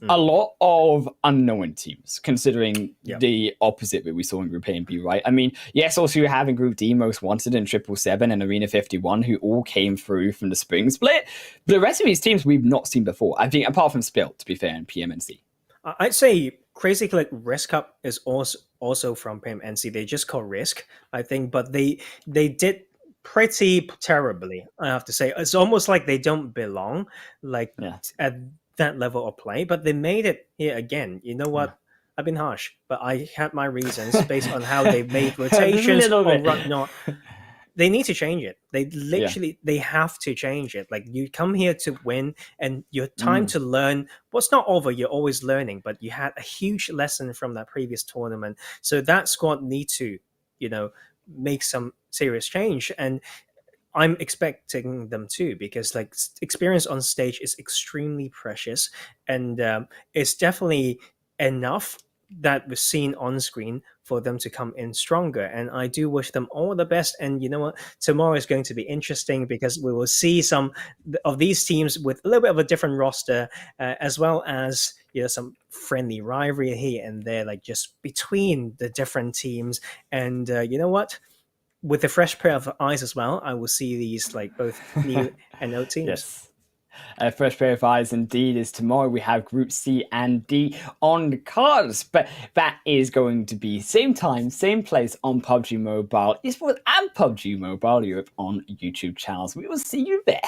S1: a lot of unknown teams, considering the opposite that we saw in Group A and B, right? I mean, yes, also you have in Group D Most Wanted and 777 and Arena 51, who all came through from the spring split. The rest of these teams we've not seen before, I think, apart from Spilt, to be fair, in PMNC.
S2: I'd say Crazy Click Risk Up is also from PMNC. They just call Risk, I think, but they did pretty terribly, I have to say. It's almost like they don't belong, like at that level of play, but they made it here again. You know what? I've been harsh, but I had my reasons based on how they made rotations or whatnot. They need to change it. They literally, they have to change it. Like, you come here to win, and your time to learn, what's not over, you're always learning, but you had a huge lesson from that previous tournament. So that squad need to, make some serious change. And I'm expecting them to, because like experience on stage is extremely precious, and it's definitely enough that was seen on screen for them to come in stronger. And I do wish them all the best. And you know what? Tomorrow is going to be interesting, because we will see some of these teams with a little bit of a different roster, as well as some friendly rivalry here and there, like just between the different teams. And you know what? With a fresh pair of eyes as well, I will see these like both new and old teams.
S1: Yes. A fresh pair of eyes indeed, is tomorrow. We have Group C and D on the cards, but that is going to be same time, same place on PUBG Mobile Esports and PUBG Mobile Europe on YouTube channels. We will see you there.